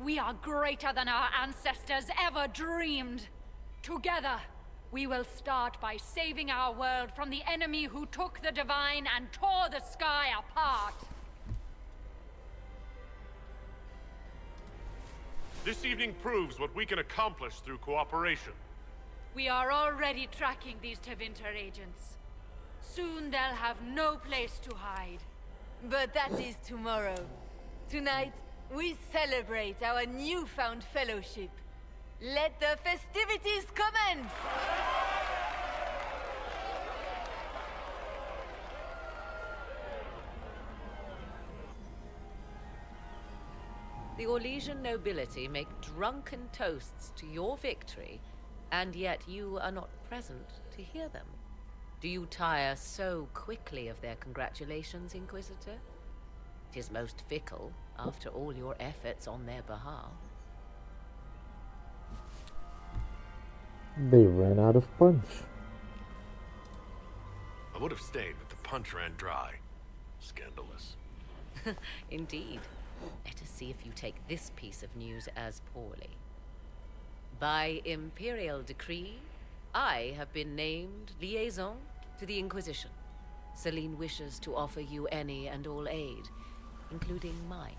We are greater than our ancestors ever dreamed. Together, we will start by saving our world from the enemy who took the divine and tore the sky apart. This evening proves what we can accomplish through cooperation. We are already tracking these Tevinter agents. Soon they'll have no place to hide. But that is tomorrow. Tonight, we celebrate our newfound fellowship. Let the festivities commence! The Orlesian nobility make drunken toasts to your victory, and yet you are not present to hear them. Do you tire so quickly of their congratulations, Inquisitor? 'Tis most fickle, after all your efforts on their behalf. They ran out of punch. I would have stayed, but the punch ran dry. Scandalous. Indeed. Let us see if you take this piece of news as poorly. By imperial decree, I have been named liaison to the Inquisition. Celine wishes to offer you any and all aid, including mine.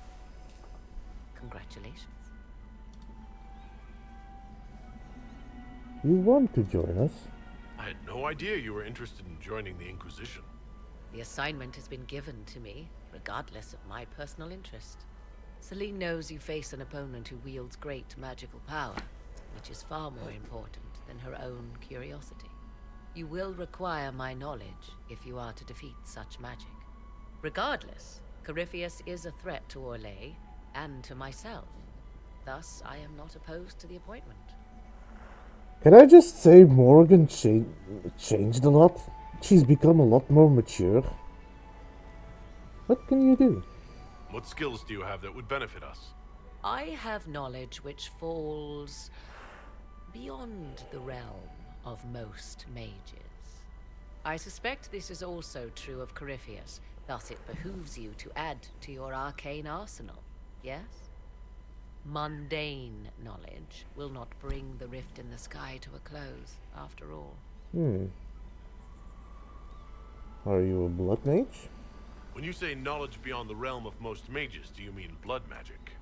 Congratulations. You want to join us? I had no idea you were interested in joining the Inquisition. The assignment has been given to me, regardless of my personal interest. Celine knows you face an opponent who wields great magical power, which is far more important than her own curiosity. You will require my knowledge if you are to defeat such magic. Regardless, Corypheus is a threat to Orlais and to myself. Thus, I am not opposed to the appointment. Can I just say Morgan changed a lot? She's become a lot more mature. What can you do? What skills do you have that would benefit us? I have knowledge which falls beyond the realm of most mages. I suspect this is also true of Corypheus, thus it behooves you to add to your arcane arsenal, yes? Mundane knowledge will not bring the rift in the sky to a close, after all. Are you a blood mage? When you say knowledge beyond the realm of most mages, do you mean blood magic?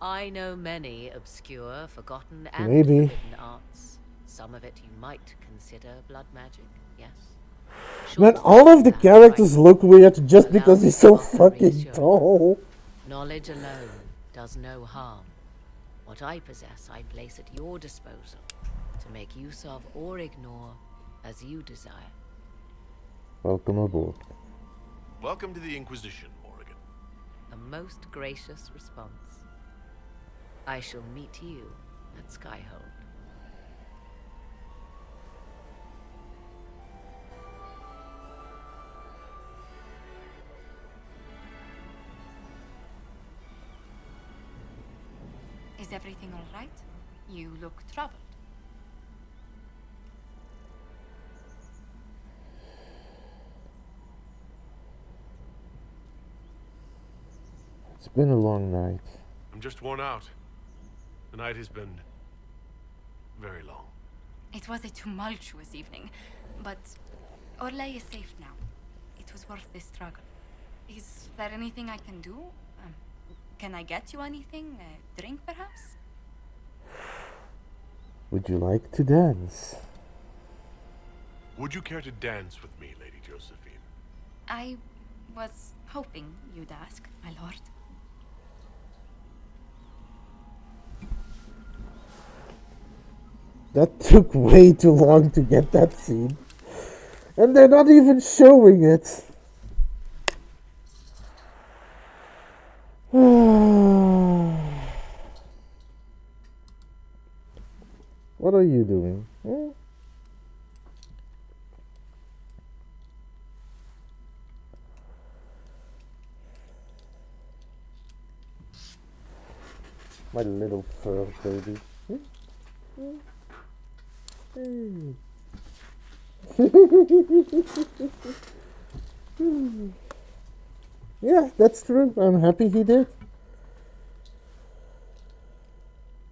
I know many obscure, forgotten, and Maybe. forbidden arts. Some of it you might consider blood magic, yes? Man, all of the characters look weird just because he's so fucking tall. Knowledge alone does no harm. What I possess, I place at your disposal to make use of or ignore as you desire. Welcome aboard. Welcome to the Inquisition, Morrigan. A most gracious response. I shall meet you at Skyhold. Is everything all right? You look troubled. It's been a long night. I'm just worn out. The night has been very long. It was a tumultuous evening, but Orlais is safe now. It was worth the struggle. Is there anything I can do? Can I get you anything? A drink, perhaps? Would you like to dance? Would you care to dance with me, Lady Josephine? I was hoping you'd ask, my lord. That took way too long to get that scene. And they're not even showing it. What are you doing? My little fur baby. Yeah, that's true. I'm happy he did.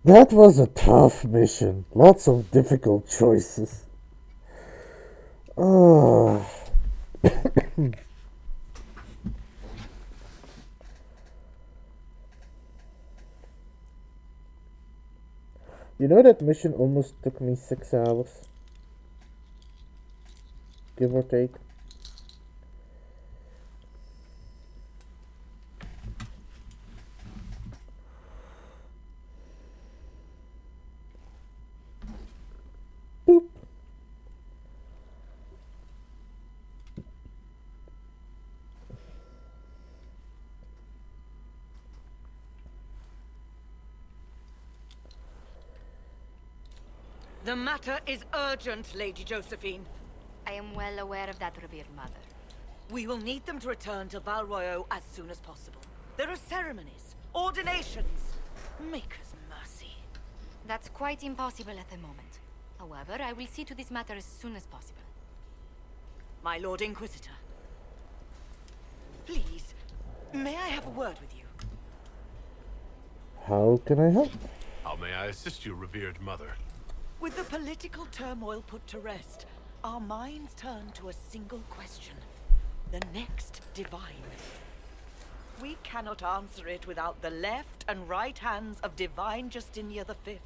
That was a tough mission. Lots of difficult choices. Oh. You know that mission almost took me 6 hours? Give or take. Boop. The matter is urgent, Lady Josephine. I am well aware of that, revered mother. We will need them to return to Val Royeaux as soon as possible. There are ceremonies, ordinations. Maker's mercy. That's quite impossible at the moment. However, I will see to this matter as soon as possible. My Lord Inquisitor. Please, may I have a word with you? How can I help? How may I assist you, revered mother? With the political turmoil put to rest, our minds turn to a single question. The next divine. We cannot answer it without the left and right hands of Divine Justinia V.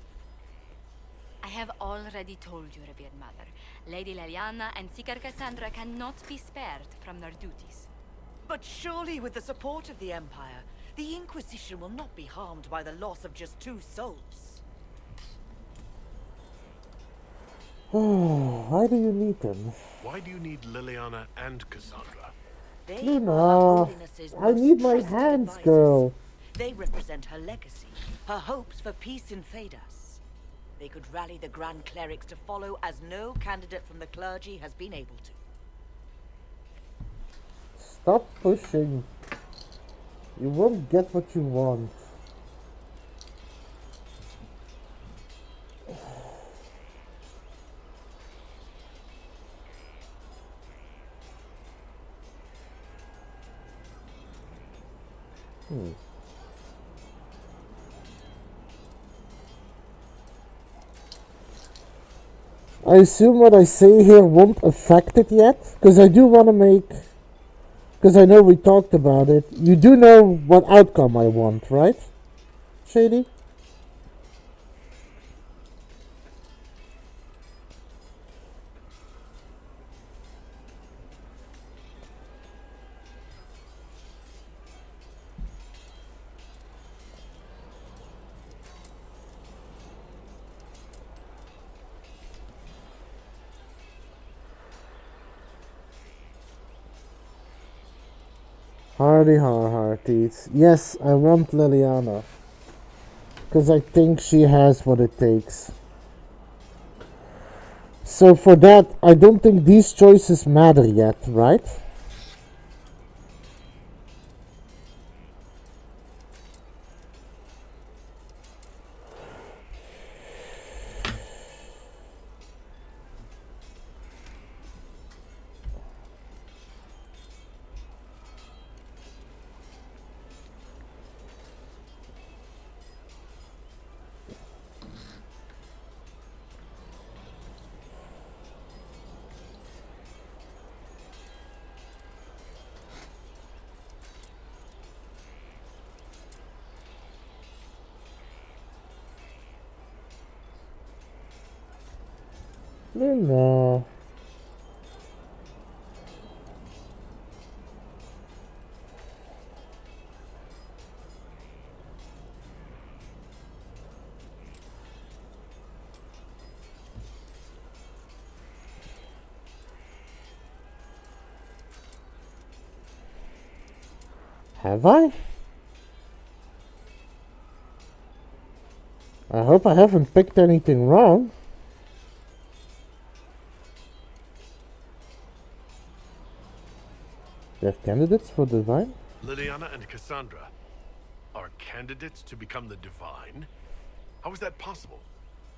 I have already told you, revered mother. Lady Leliana and Seeker Cassandra cannot be spared from their duties. But surely with the support of the Empire, the Inquisition will not be harmed by the loss of just 2 souls. Why do you need them? Why do you need Liliana and Cassandra? Luna, I need my hands, girl. They represent her legacy, her hopes for peace in Phaedas. They could rally the Grand Clerics to follow as no candidate from the clergy has been able to. Stop pushing. You won't get what you want. I assume what I say here won't affect it yet, because I do want to make, because I know we talked about it. You do know what outcome I want, right, Shady? Hardy hearties. Yes, I want Liliana. Because I think she has what it takes. So for that, I don't think these choices matter yet, right? No. Have I? I hope I haven't picked anything wrong. They're candidates for Divine? Liliana and Cassandra are candidates to become the Divine? How is that possible?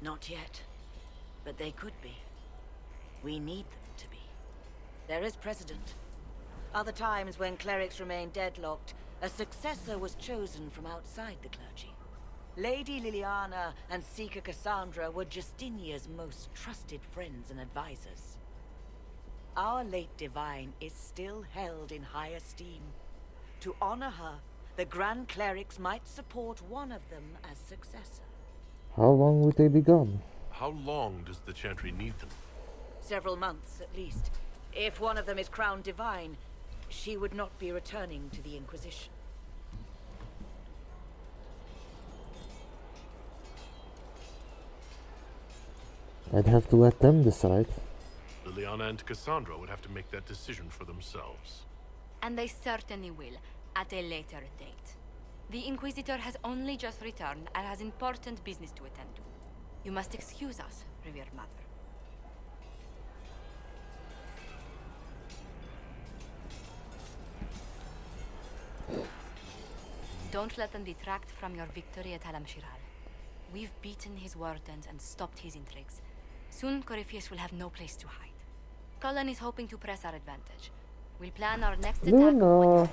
Not yet. But they could be. We need them to be. There is precedent. Other times when clerics remained deadlocked, a successor was chosen from outside the clergy. Lady Liliana and Seeker Cassandra were Justinia's most trusted friends and advisors. Our late Divine is still held in high esteem. To honor her, the Grand Clerics might support one of them as successor. How long would they be gone? How long does the Chantry need them? Several months, at least. If one of them is crowned Divine, she would not be returning to the Inquisition. I'd have to let them decide. Liliana and Cassandra would have to make that decision for themselves. And they certainly will, at a later date. The Inquisitor has only just returned and has important business to attend to. You must excuse us, revered mother. Don't let them detract from your victory at Halam-Shiral. We've beaten his wardens and stopped his intrigues. Soon, Corypheus will have no place to hide. Cullen is hoping to press our advantage. We'll plan our next attack Luna. when you're ready.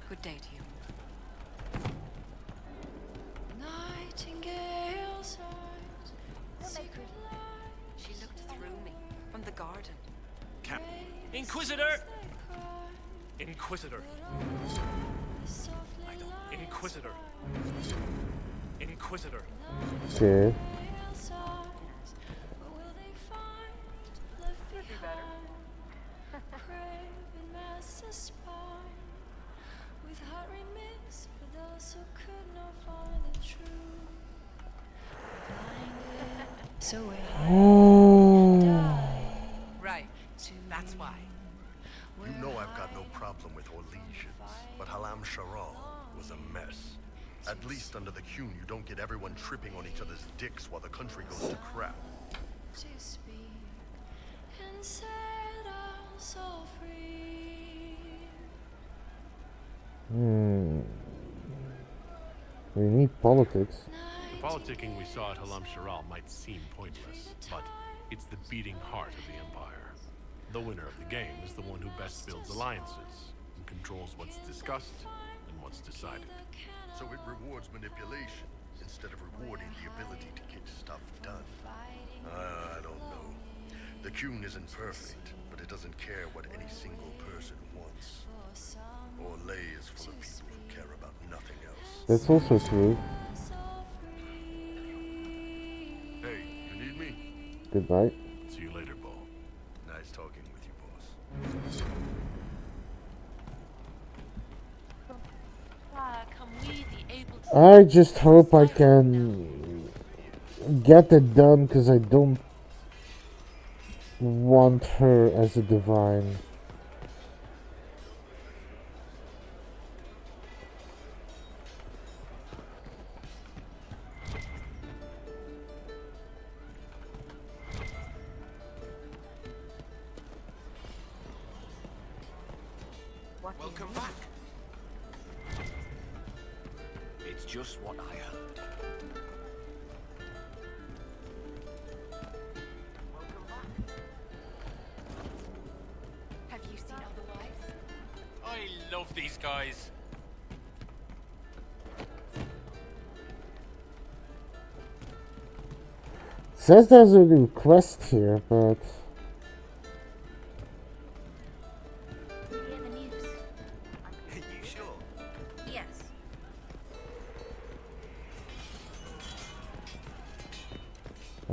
Good day to you. Nightingale's eyes, secret light. She looked through me from the garden. Inquisitor! Inquisitor. Inquisitor. Inquisitor. Okay. Right, that's why. You know I've got no problem with Orlesians, but Halam Sharal was a mess. At least under the Qun, you don't get everyone tripping on each other's dicks while the country goes to crap. To speak and set us all free. We need politics. The politicking we saw at Halam Sharal might seem pointless, but it's the beating heart of the Empire. The winner of the game is the one who best builds alliances and controls what's discussed and what's decided. So it rewards manipulation instead of rewarding the ability to get stuff done. I don't know. The Qun isn't perfect, but it doesn't care what any single person wants. Orlais is full of people who care about nothing else. That's also true. Hey, you need me? Goodbye. See you later, Bo. Nice talking with you, boss. I just hope I can get it done, because I don't want her as a divine. Welcome back. It's just what I heard. Have you seen otherwise? I love these guys. Says there's a new quest here, but You sure? Yes.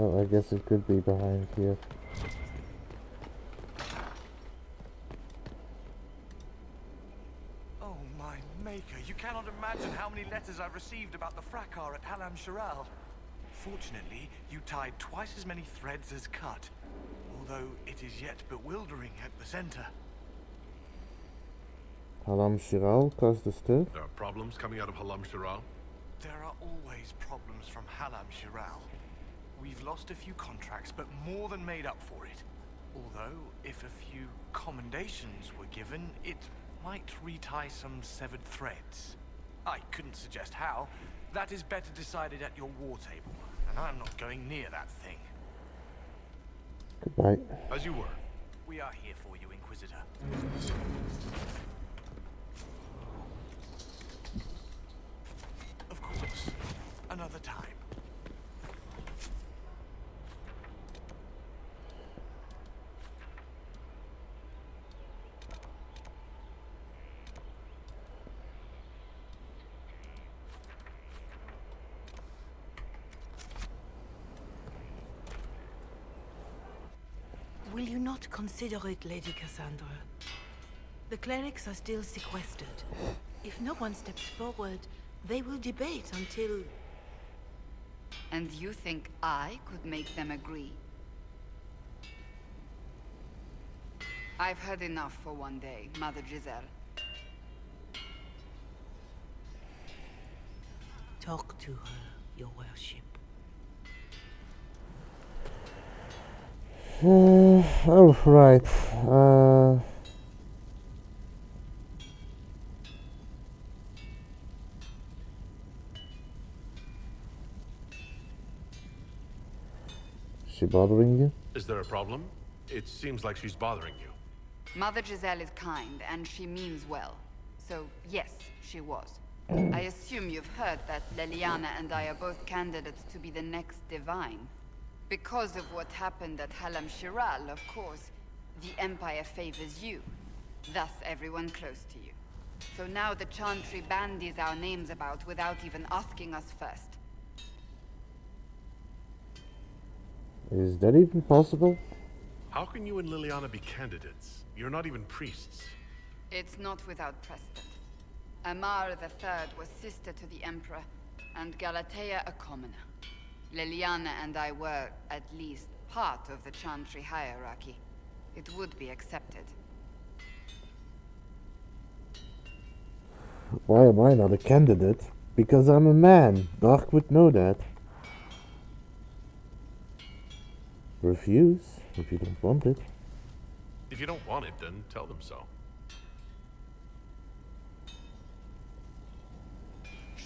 oh, I guess it could be behind here. Oh, my maker. You cannot imagine how many letters I've received about the fracas at Halam Sharal. Fortunately, you tied twice as many threads as cut, although it is yet bewildering at the center. Halam Shiral caused the stir? There are problems coming out of Halam Sharal? There are always problems from Halam Sharal. We've lost a few contracts, but more than made up for it. Although, if a few commendations were given, it might retie some severed threads. I couldn't suggest how. That is better decided at your war table, and I'm not going near that thing. Goodbye. As you were. We are here for you, Inquisitor. Of course. Another time. Will you not consider it, Lady Cassandra? The clerics are still sequestered. If no one steps forward, they will debate until... And you think I could make them agree? I've had enough for one day, Mother Giselle. Talk to her, your worship. Oh, right. Is she bothering you? Is there a problem? It seems like she's bothering you. Mother Giselle is kind, and she means well. So, yes, she was. I assume you've heard that Leliana and I are both candidates to be the next Divine. Because of what happened at Halam Shiral, of course, the Empire favors you. Thus, everyone close to you. So now the Chantry bandies our names about without even asking us first. Is that even possible? How can you and Liliana be candidates? You're not even priests. It's not without precedent. Amar III was sister to the Emperor, and Galatea a commoner. Liliana and I were, at least, part of the Chantry hierarchy. It would be accepted. Why am I not a candidate? Because I'm a man. Dark would know that. Refuse if you don't want it. If you don't want it, then tell them so.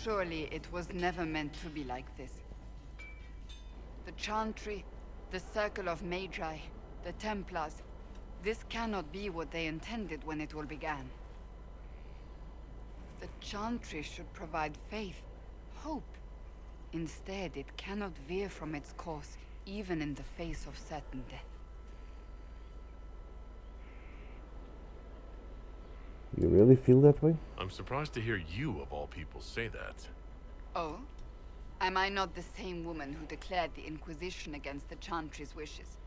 Surely it was never meant to be like this. The Chantry, the Circle of Magi, the Templars, this cannot be what they intended when it all began. The Chantry should provide faith, hope. Instead, it cannot veer from its course, even in the face of certain death. You really feel that way? I'm surprised to hear you, of all people, say that. Oh? Am I not the same woman who declared the Inquisition against the Chantry's wishes?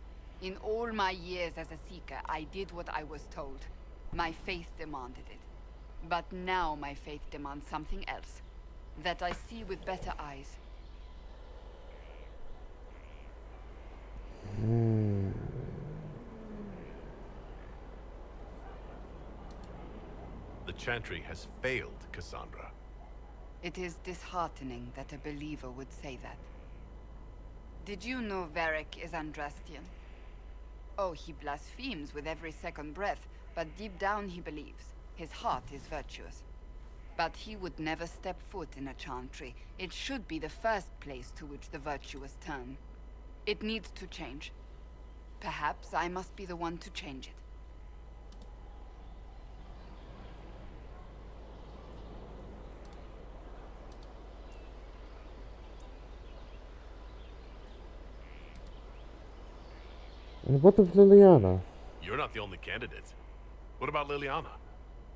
In all my years as a Seeker, I did what I was told. My faith demanded it. But now my faith demands something else. That I see with better eyes. The Chantry has failed, Cassandra. It is disheartening that a believer would say that. Did you know Varric is Andrastian? Oh, he blasphemes with every second breath, but deep down he believes. His heart is virtuous. But he would never step foot in a Chantry. It should be the first place to which the virtuous turn. It needs to change. Perhaps I must be the one to change it. And what of Liliana? You're not the only candidate. What about Liliana?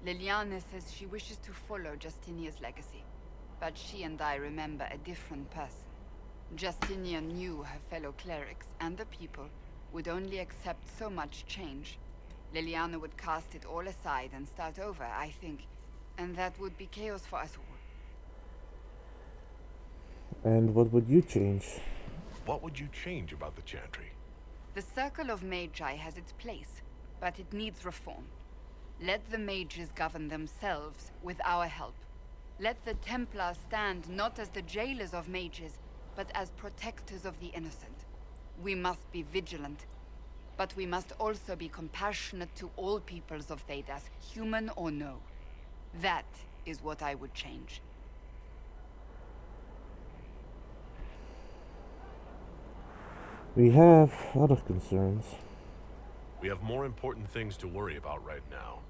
Liliana says she wishes to follow Justinia's legacy. But she and I remember a different person. Justinia knew her fellow clerics and the people would only accept so much change. Liliana would cast it all aside and start over, I think. And that would be chaos for us all. And what would you change? What would you change about the Chantry? The Circle of Magi has its place, but it needs reform. Let the mages govern themselves with our help. Let the Templars stand not as the jailers of mages, but as protectors of the innocent. We must be vigilant, but we must also be compassionate to all peoples of Thedas, human or no. That is what I would change. We have other concerns. We have more important things to worry about right now.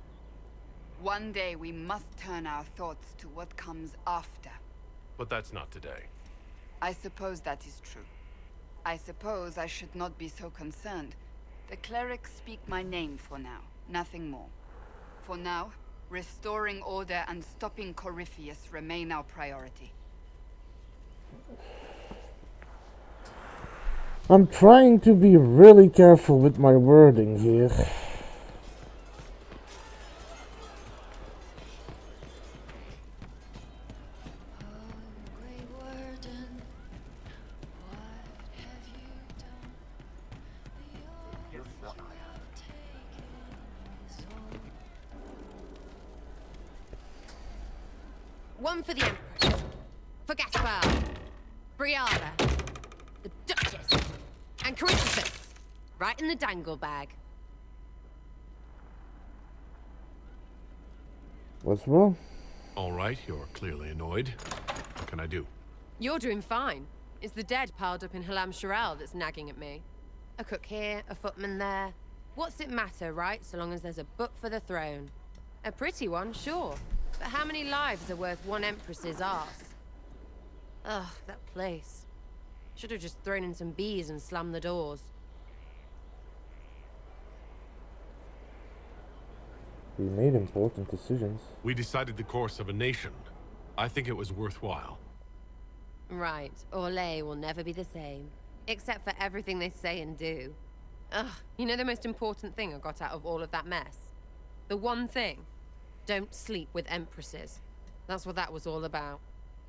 One day we must turn our thoughts to what comes after. But that's not today. I suppose that is true. I suppose I should not be so concerned. The clerics speak my name for now, nothing more. For now, restoring order and stopping Corypheus remain our priority. I'm trying to be really careful with my wording here. One for the Empress. For Gaspar, Brianna, the Duchess, and Christopher. Right in the dangle bag. What's wrong? All right, you're clearly annoyed. What can I do? You're doing fine. It's the dead piled up in Halam Shiral that's nagging at me. A cook here, a footman there. What's it matter, right? So long as there's a book for the throne. A pretty one, sure. But how many lives are worth one empress's arse? Ugh, that place. Should have just thrown in some bees and slammed the doors. We made important decisions. We decided the course of a nation. I think it was worthwhile. Right. Orlais will never be the same. Except for everything they say and do. Ugh, you know the most important thing I got out of all of that mess? The one thing. Don't sleep with empresses. That's what that was all about.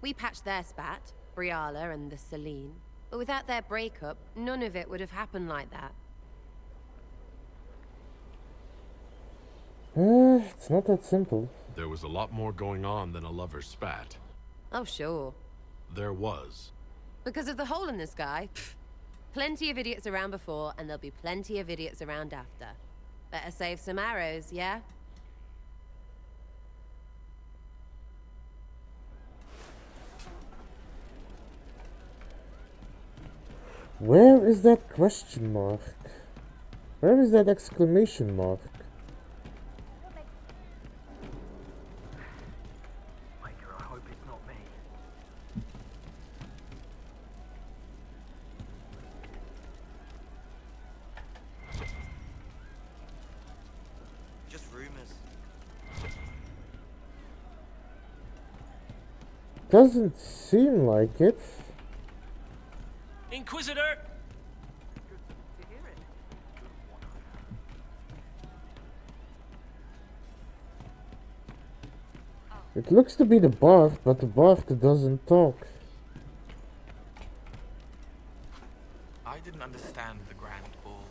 We patched their spat, Briala and the Celine. But without their breakup, none of it would have happened like that. It's not that simple. There was a lot more going on than a lover's spat. Oh, sure. There was. Because of the hole in the sky, plenty of idiots around before, and there'll be plenty of idiots around after. Better save some arrows, yeah? Where is that question mark? Where is that exclamation mark? I hope it's not me. Just rumors. Doesn't seem like it. Inquisitor! It looks to be the Bard, but the Bard doesn't talk. I didn't understand the Grand Ball.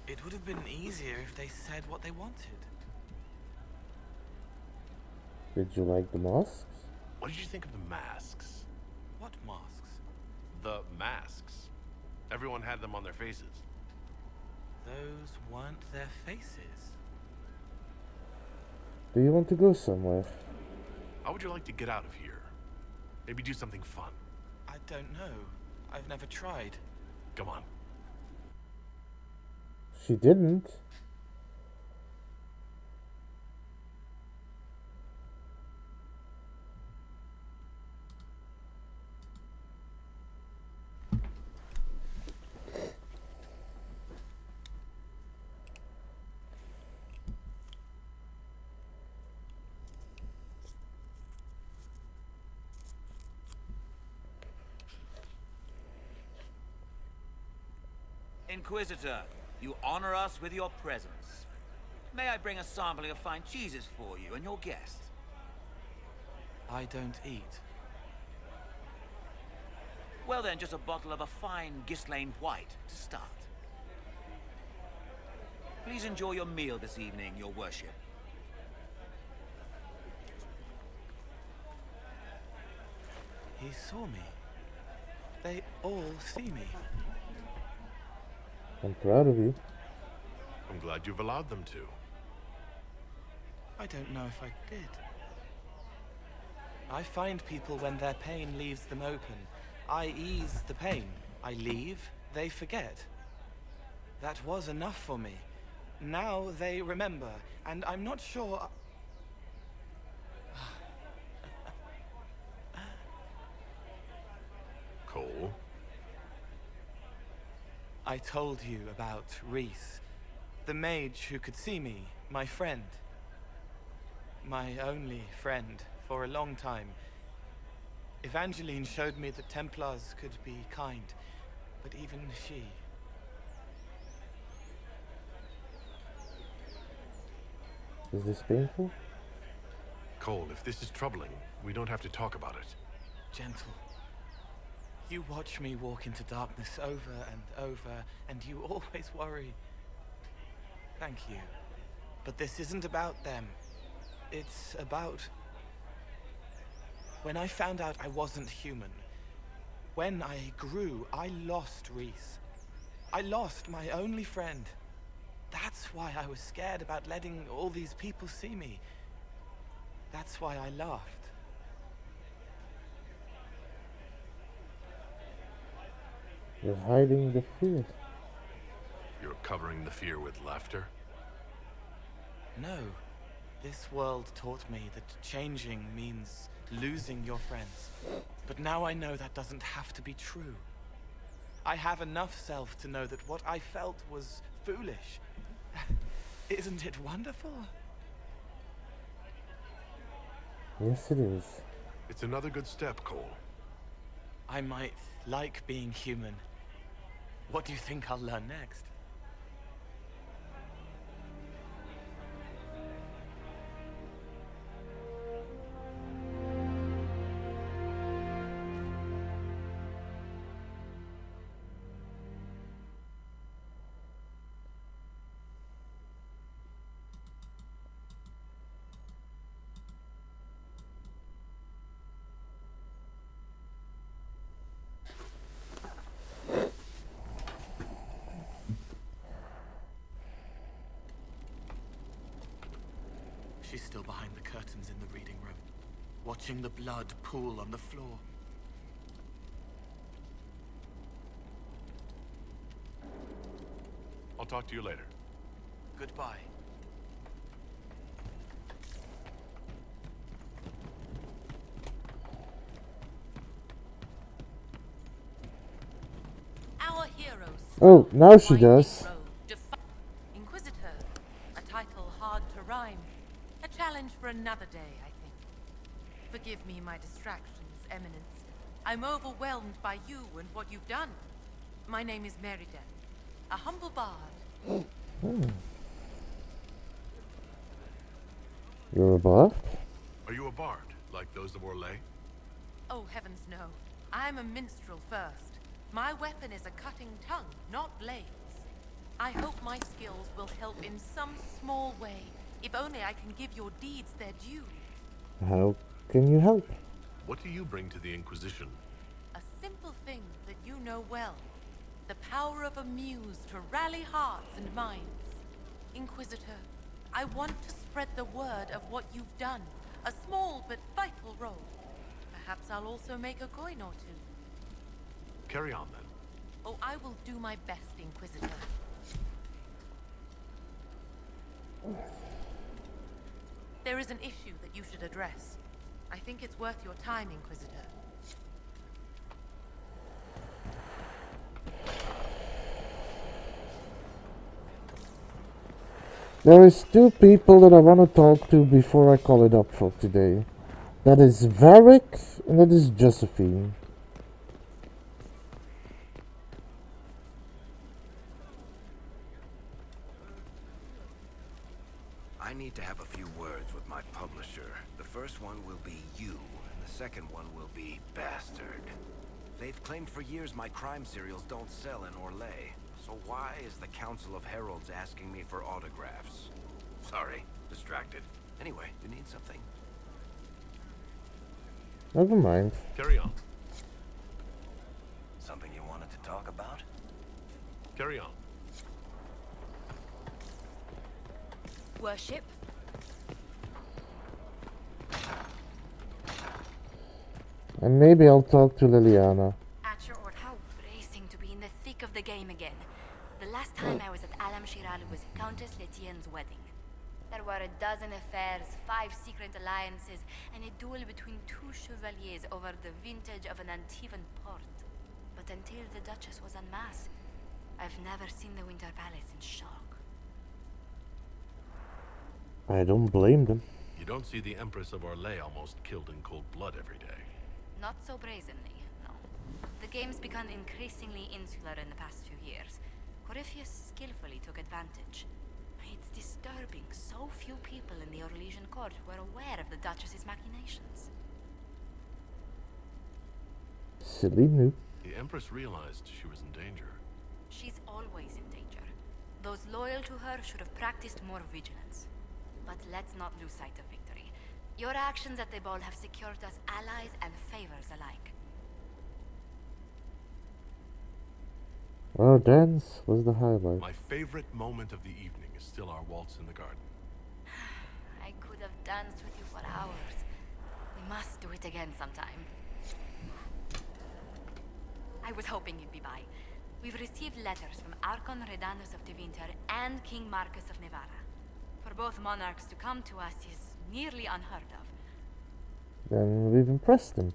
It would have been easier if they said what they wanted. Did you like the masks? What did you think of the masks? What masks? The masks. Everyone had them on their faces. Those weren't their faces. Do you want to go somewhere? How would you like to get out of here? Maybe do something fun. I don't know. I've never tried. Come on. She didn't. Inquisitor, you honor us with your presence. May I bring a sampling of fine cheeses for you and your guest? I don't eat. Well then, just a bottle of a fine Gislaine White to start. Please enjoy your meal this evening, your worship. He saw me. They all see me. I'm proud of you. I'm glad you've allowed them to. I don't know if I did. I find people when their pain leaves them open. I ease the pain. I leave, they forget. That was enough for me. Now they remember, and I'm not sure... Cole? I told you about Reese, the mage who could see me, my friend. My only friend for a long time. Evangeline showed me that Templars could be kind, but even she... Is this painful? Cole, if this is troubling, we don't have to talk about it. Gentle. You watch me walk into darkness over and over, and you always worry. Thank you. But this isn't about them. It's about... When I found out I wasn't human, when I grew, I lost Reese. I lost my only friend. That's why I was scared about letting all these people see me. That's why I laughed. You're hiding the fear. You're covering the fear with laughter? No. This world taught me that changing means losing your friends. But now I know that doesn't have to be true. I have enough self to know that what I felt was foolish. Isn't it wonderful? Yes, it is. It's another good step, Cole. I might like being human. What do you think I'll learn next? She's still behind the curtains in the reading room, watching the blood pool on the floor. I'll talk to you later. Goodbye. Our heroes. Oh, now she does. Inquisitor. A title hard to rhyme. A challenge for another day, I think. Forgive me my distractions, Eminence. I'm overwhelmed by you and what you've done. My name is Meriden, a humble bard. You're a bard? Are you a bard, like those of Orlais? Oh, heavens no. I'm a minstrel first. My weapon is a cutting tongue, not blades. I hope my skills will help in some small way. If only I can give your deeds their due. How can you help? What do you bring to the Inquisition? A simple thing that you know well. The power of a muse to rally hearts and minds. Inquisitor, I want to spread the word of what you've done. A small but vital role. Perhaps I'll also make a coin or two. Carry on, then. Oh, I will do my best, Inquisitor. There is an issue that you should address. I think it's worth your time, Inquisitor. There is two people that I want to talk to before I call it up for today. That is Varric and that is Josephine. I need to have a few words with my publisher. The first one will be you, and the second one will be Bastard. They've claimed for years my crime serials don't sell in Orlais. So why is the Council of Heralds asking me for autographs? Sorry, distracted. Anyway, you need something? Never mind. Carry on. Something you wanted to talk about? Carry on. Worship? And maybe I'll talk to Liliana. At your order. How bracing to be in the thick of the game again. The last time I was at Alam Shiral was Countess Letienne's wedding. There were a dozen affairs, 5 secret alliances, and a duel between 2 chevaliers over the vintage of an Antivan port. But until the Duchess was unmasked, I've never seen the Winter Palace in shock. I don't blame them. You don't see the Empress of Orlais almost killed in cold blood every day. Not so brazenly, no. The game's become increasingly insular in the past few years. Corypheus skillfully took advantage. It's disturbing so few people in the Orlesian court were aware of the Duchess's machinations. Silly noob. The Empress realized she was in danger. She's always in danger. Those loyal to her should have practiced more vigilance. But let's not lose sight of victory. Your actions at the ball have secured us allies and favors alike. Our dance was the highlight. My favorite moment of the evening is still our waltz in the garden. I could have danced with you for hours. We must do it again sometime. I was hoping you'd be by. We've received letters from Archon Redanus of Tevinter and King Marcus of Nevada. For both monarchs to come to us is nearly unheard of. Then we've impressed them.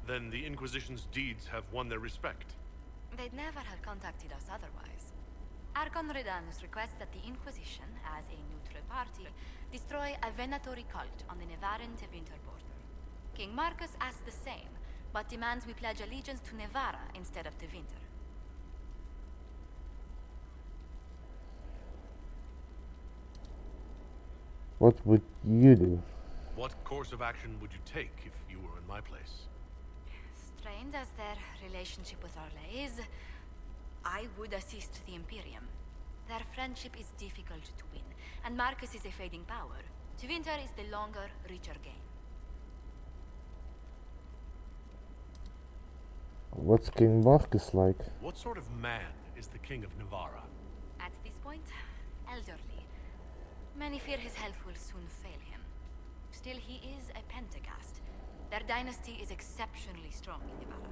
Then the Inquisition's deeds have won their respect. They'd never have contacted us otherwise. Archon Redanus requests that the Inquisition, as a neutral party, destroy a Venatori cult on the Nevaran-Tevinter border. King Marcus asks the same, but demands we pledge allegiance to Nevara instead of Tevinter. What would you do? What course of action would you take if you were in my place? Strained as their relationship with Orlais is, I would assist the Imperium. Their friendship is difficult to win, and Marcus is a fading power. Tevinter is the longer, richer game. What's King Marcus like? What sort of man is the King of Nevara? At this point, elderly. Many fear his health will soon fail him. Still, he is a Pentagast. Their dynasty is exceptionally strong in Nevada.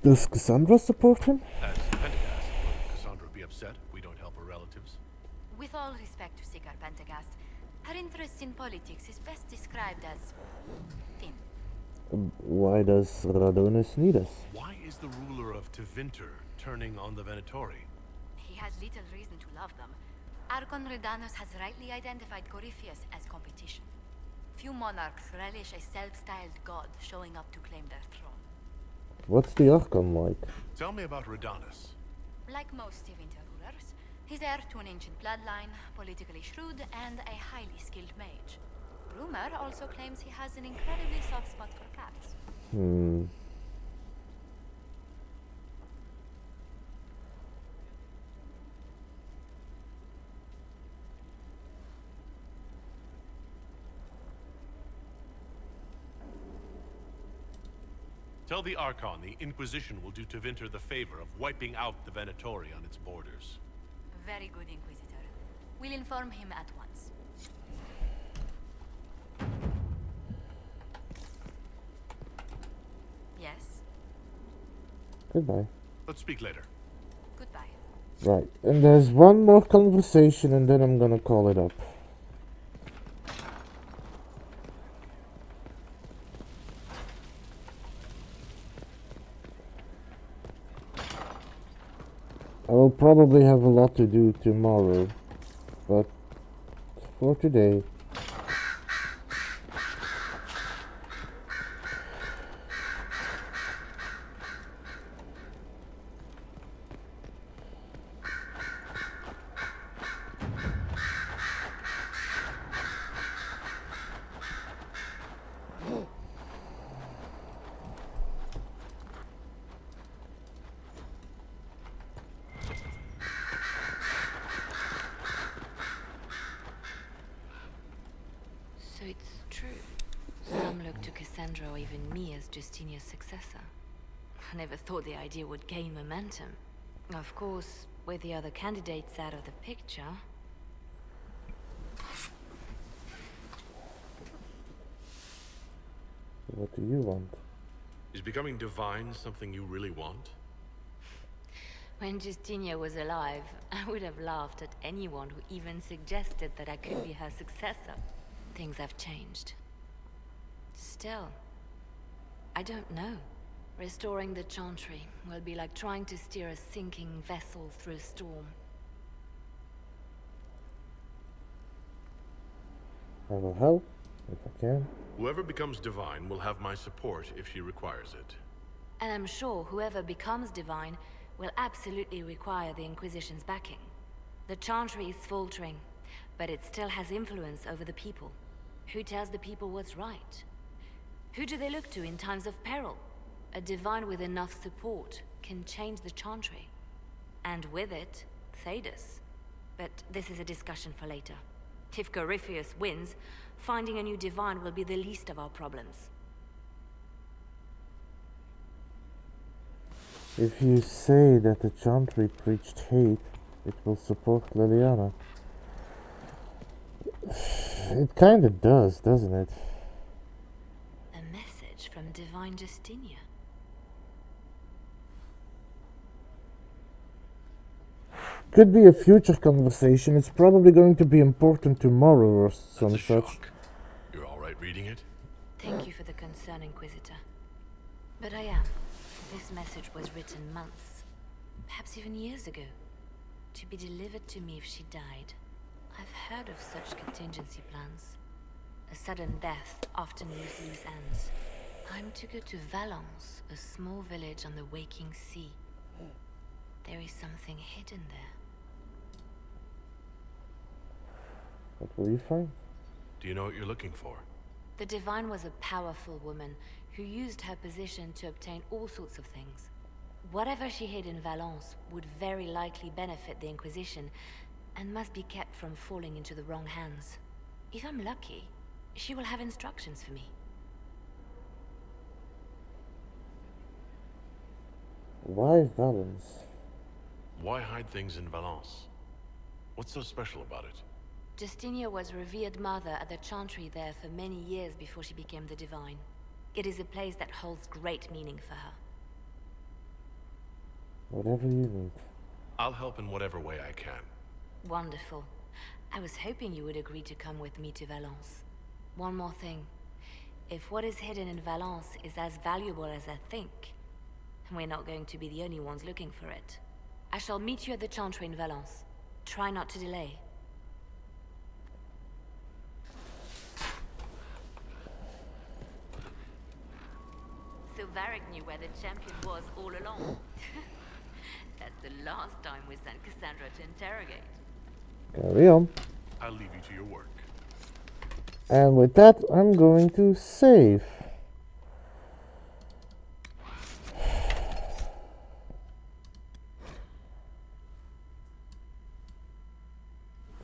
Does Cassandra support him? As Pentagast, will Cassandra be upset if we don't help her relatives? With all respect to Sigar Pentagast, her interest in politics is best described as thin. Why does Radonus need us? Why is the ruler of Tevinter turning on the Venatori? He has little reason to love them. Archon Redanus has rightly identified Corypheus as competition. Few monarchs relish a self-styled god showing up to claim their throne. What's the Archon like? Tell me about Redanus. Like most Tevinter rulers, he's heir to an ancient bloodline, politically shrewd, and a highly skilled mage. Rumor also claims he has an incredibly soft spot for cats. Tell the Archon the Inquisition will do Tevinter the favor of wiping out the Venatori on its borders. Very good, Inquisitor. We'll inform him at once. Yes? Goodbye. Let's speak later. Goodbye. Right, and there's one more conversation and then I'm gonna call it up. I will probably have a lot to do tomorrow, but for today, So it's true. Some look to Cassandra or even me as Justinia's successor. I never thought the idea would gain momentum. Of course, with the other candidates out of the picture... what do you want? Is becoming divine something you really want? When Justinia was alive, I would have laughed at anyone who even suggested that I could be her successor. Things have changed. Still, I don't know. Restoring the Chantry will be like trying to steer a sinking vessel through a storm. I will help, if I can. Whoever becomes divine will have my support if she requires it. And I'm sure whoever becomes divine will absolutely require the Inquisition's backing. The Chantry is faltering, but it still has influence over the people. Who tells the people what's right? Who do they look to in times of peril? A divine with enough support can change the Chantry. And with it, Thedas. But this is a discussion for later. If Corypheus wins, finding a new divine will be the least of our problems. If you say that the Chantry preached hate, it will support Liliana. It kinda does, doesn't it? A message from Divine Justinia. Could be a future conversation. It's probably going to be important tomorrow or some such. You're all right reading it? Thank you for the concern, Inquisitor. But I am. This message was written months, perhaps even years ago, to be delivered to me if she died. I've heard of such contingency plans. A sudden death often leaves loose ends. I'm to go to Valence, a small village on the waking sea. There is something hidden there. What will you find? Do you know what you're looking for? The Divine was a powerful woman who used her position to obtain all sorts of things. Whatever she hid in Valence would very likely benefit the Inquisition and must be kept from falling into the wrong hands. If I'm lucky, she will have instructions for me. Why Valence? Why hide things in Valence? What's so special about it? Justinia was revered mother at the Chantry there for many years before she became the Divine. It is a place that holds great meaning for her. Whatever you need. I'll help in whatever way I can. Wonderful. I was hoping you would agree to come with me to Valence. One more thing. If what is hidden in Valence is as valuable as I think, we're not going to be the only ones looking for it. I shall meet you at the Chantry in Valence. Try not to delay. So Varric knew where the champion was all along. That's the last time we sent Cassandra to interrogate. Carry on. I'll leave you to your work. And with that, I'm going to save.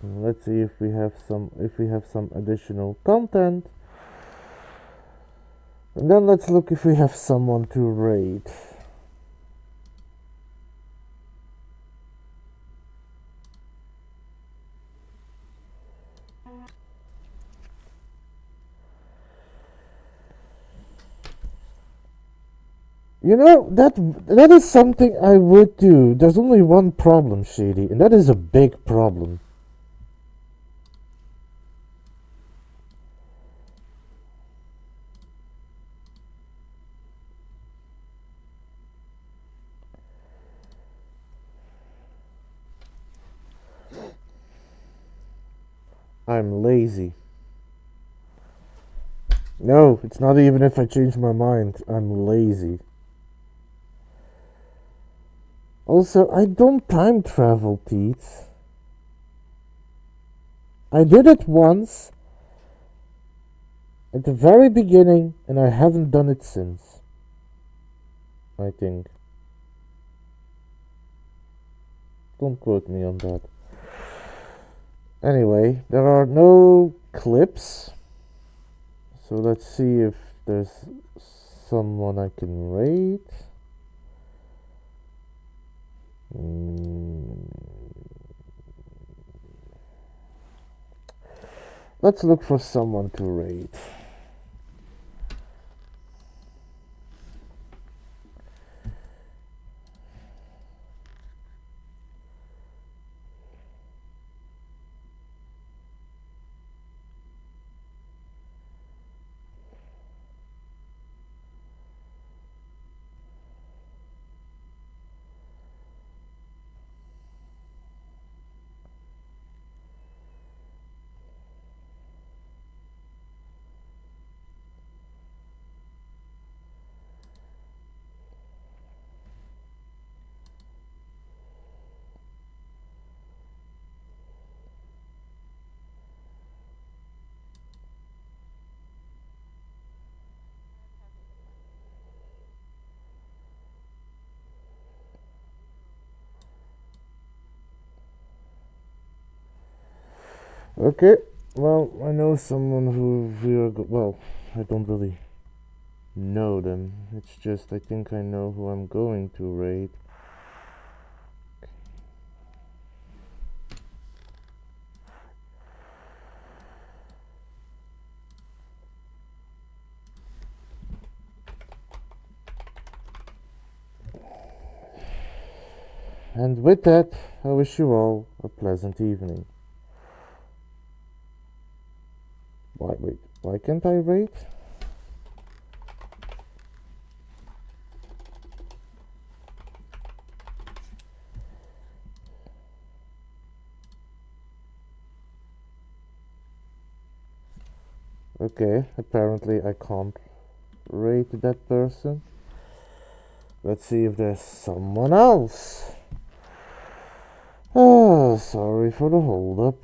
Let's see if we have some additional content. And then let's look if we have someone to raid. You know, that is something I would do. There's only one problem, Shady, and that is a big problem. I'm lazy. No, it's not even if I change my mind. I'm lazy. Also, I don't time travel, Teets. I did it once at the very beginning, and I haven't done it since. I think. Don't quote me on that. Anyway, there are no clips. So let's see if there's someone I can rate. Let's look for someone to rate. Okay, well, I know someone who we are well, I don't really know them. It's just I think I know who I'm going to raid. And with that, I wish you all a pleasant evening. Why can't I rate? Okay, apparently I can't rate that person. Let's see if there's someone else. Ah, sorry for the hold up.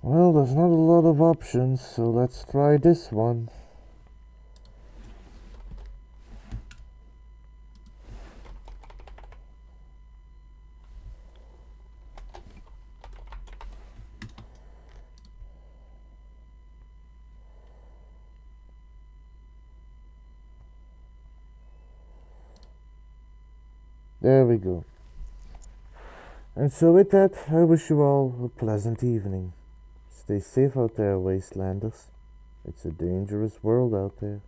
Well, there's not a lot of options, so let's try this one. There we go. And so with that, I wish you all a pleasant evening. Stay safe out there, Wastelanders. It's a dangerous world out there.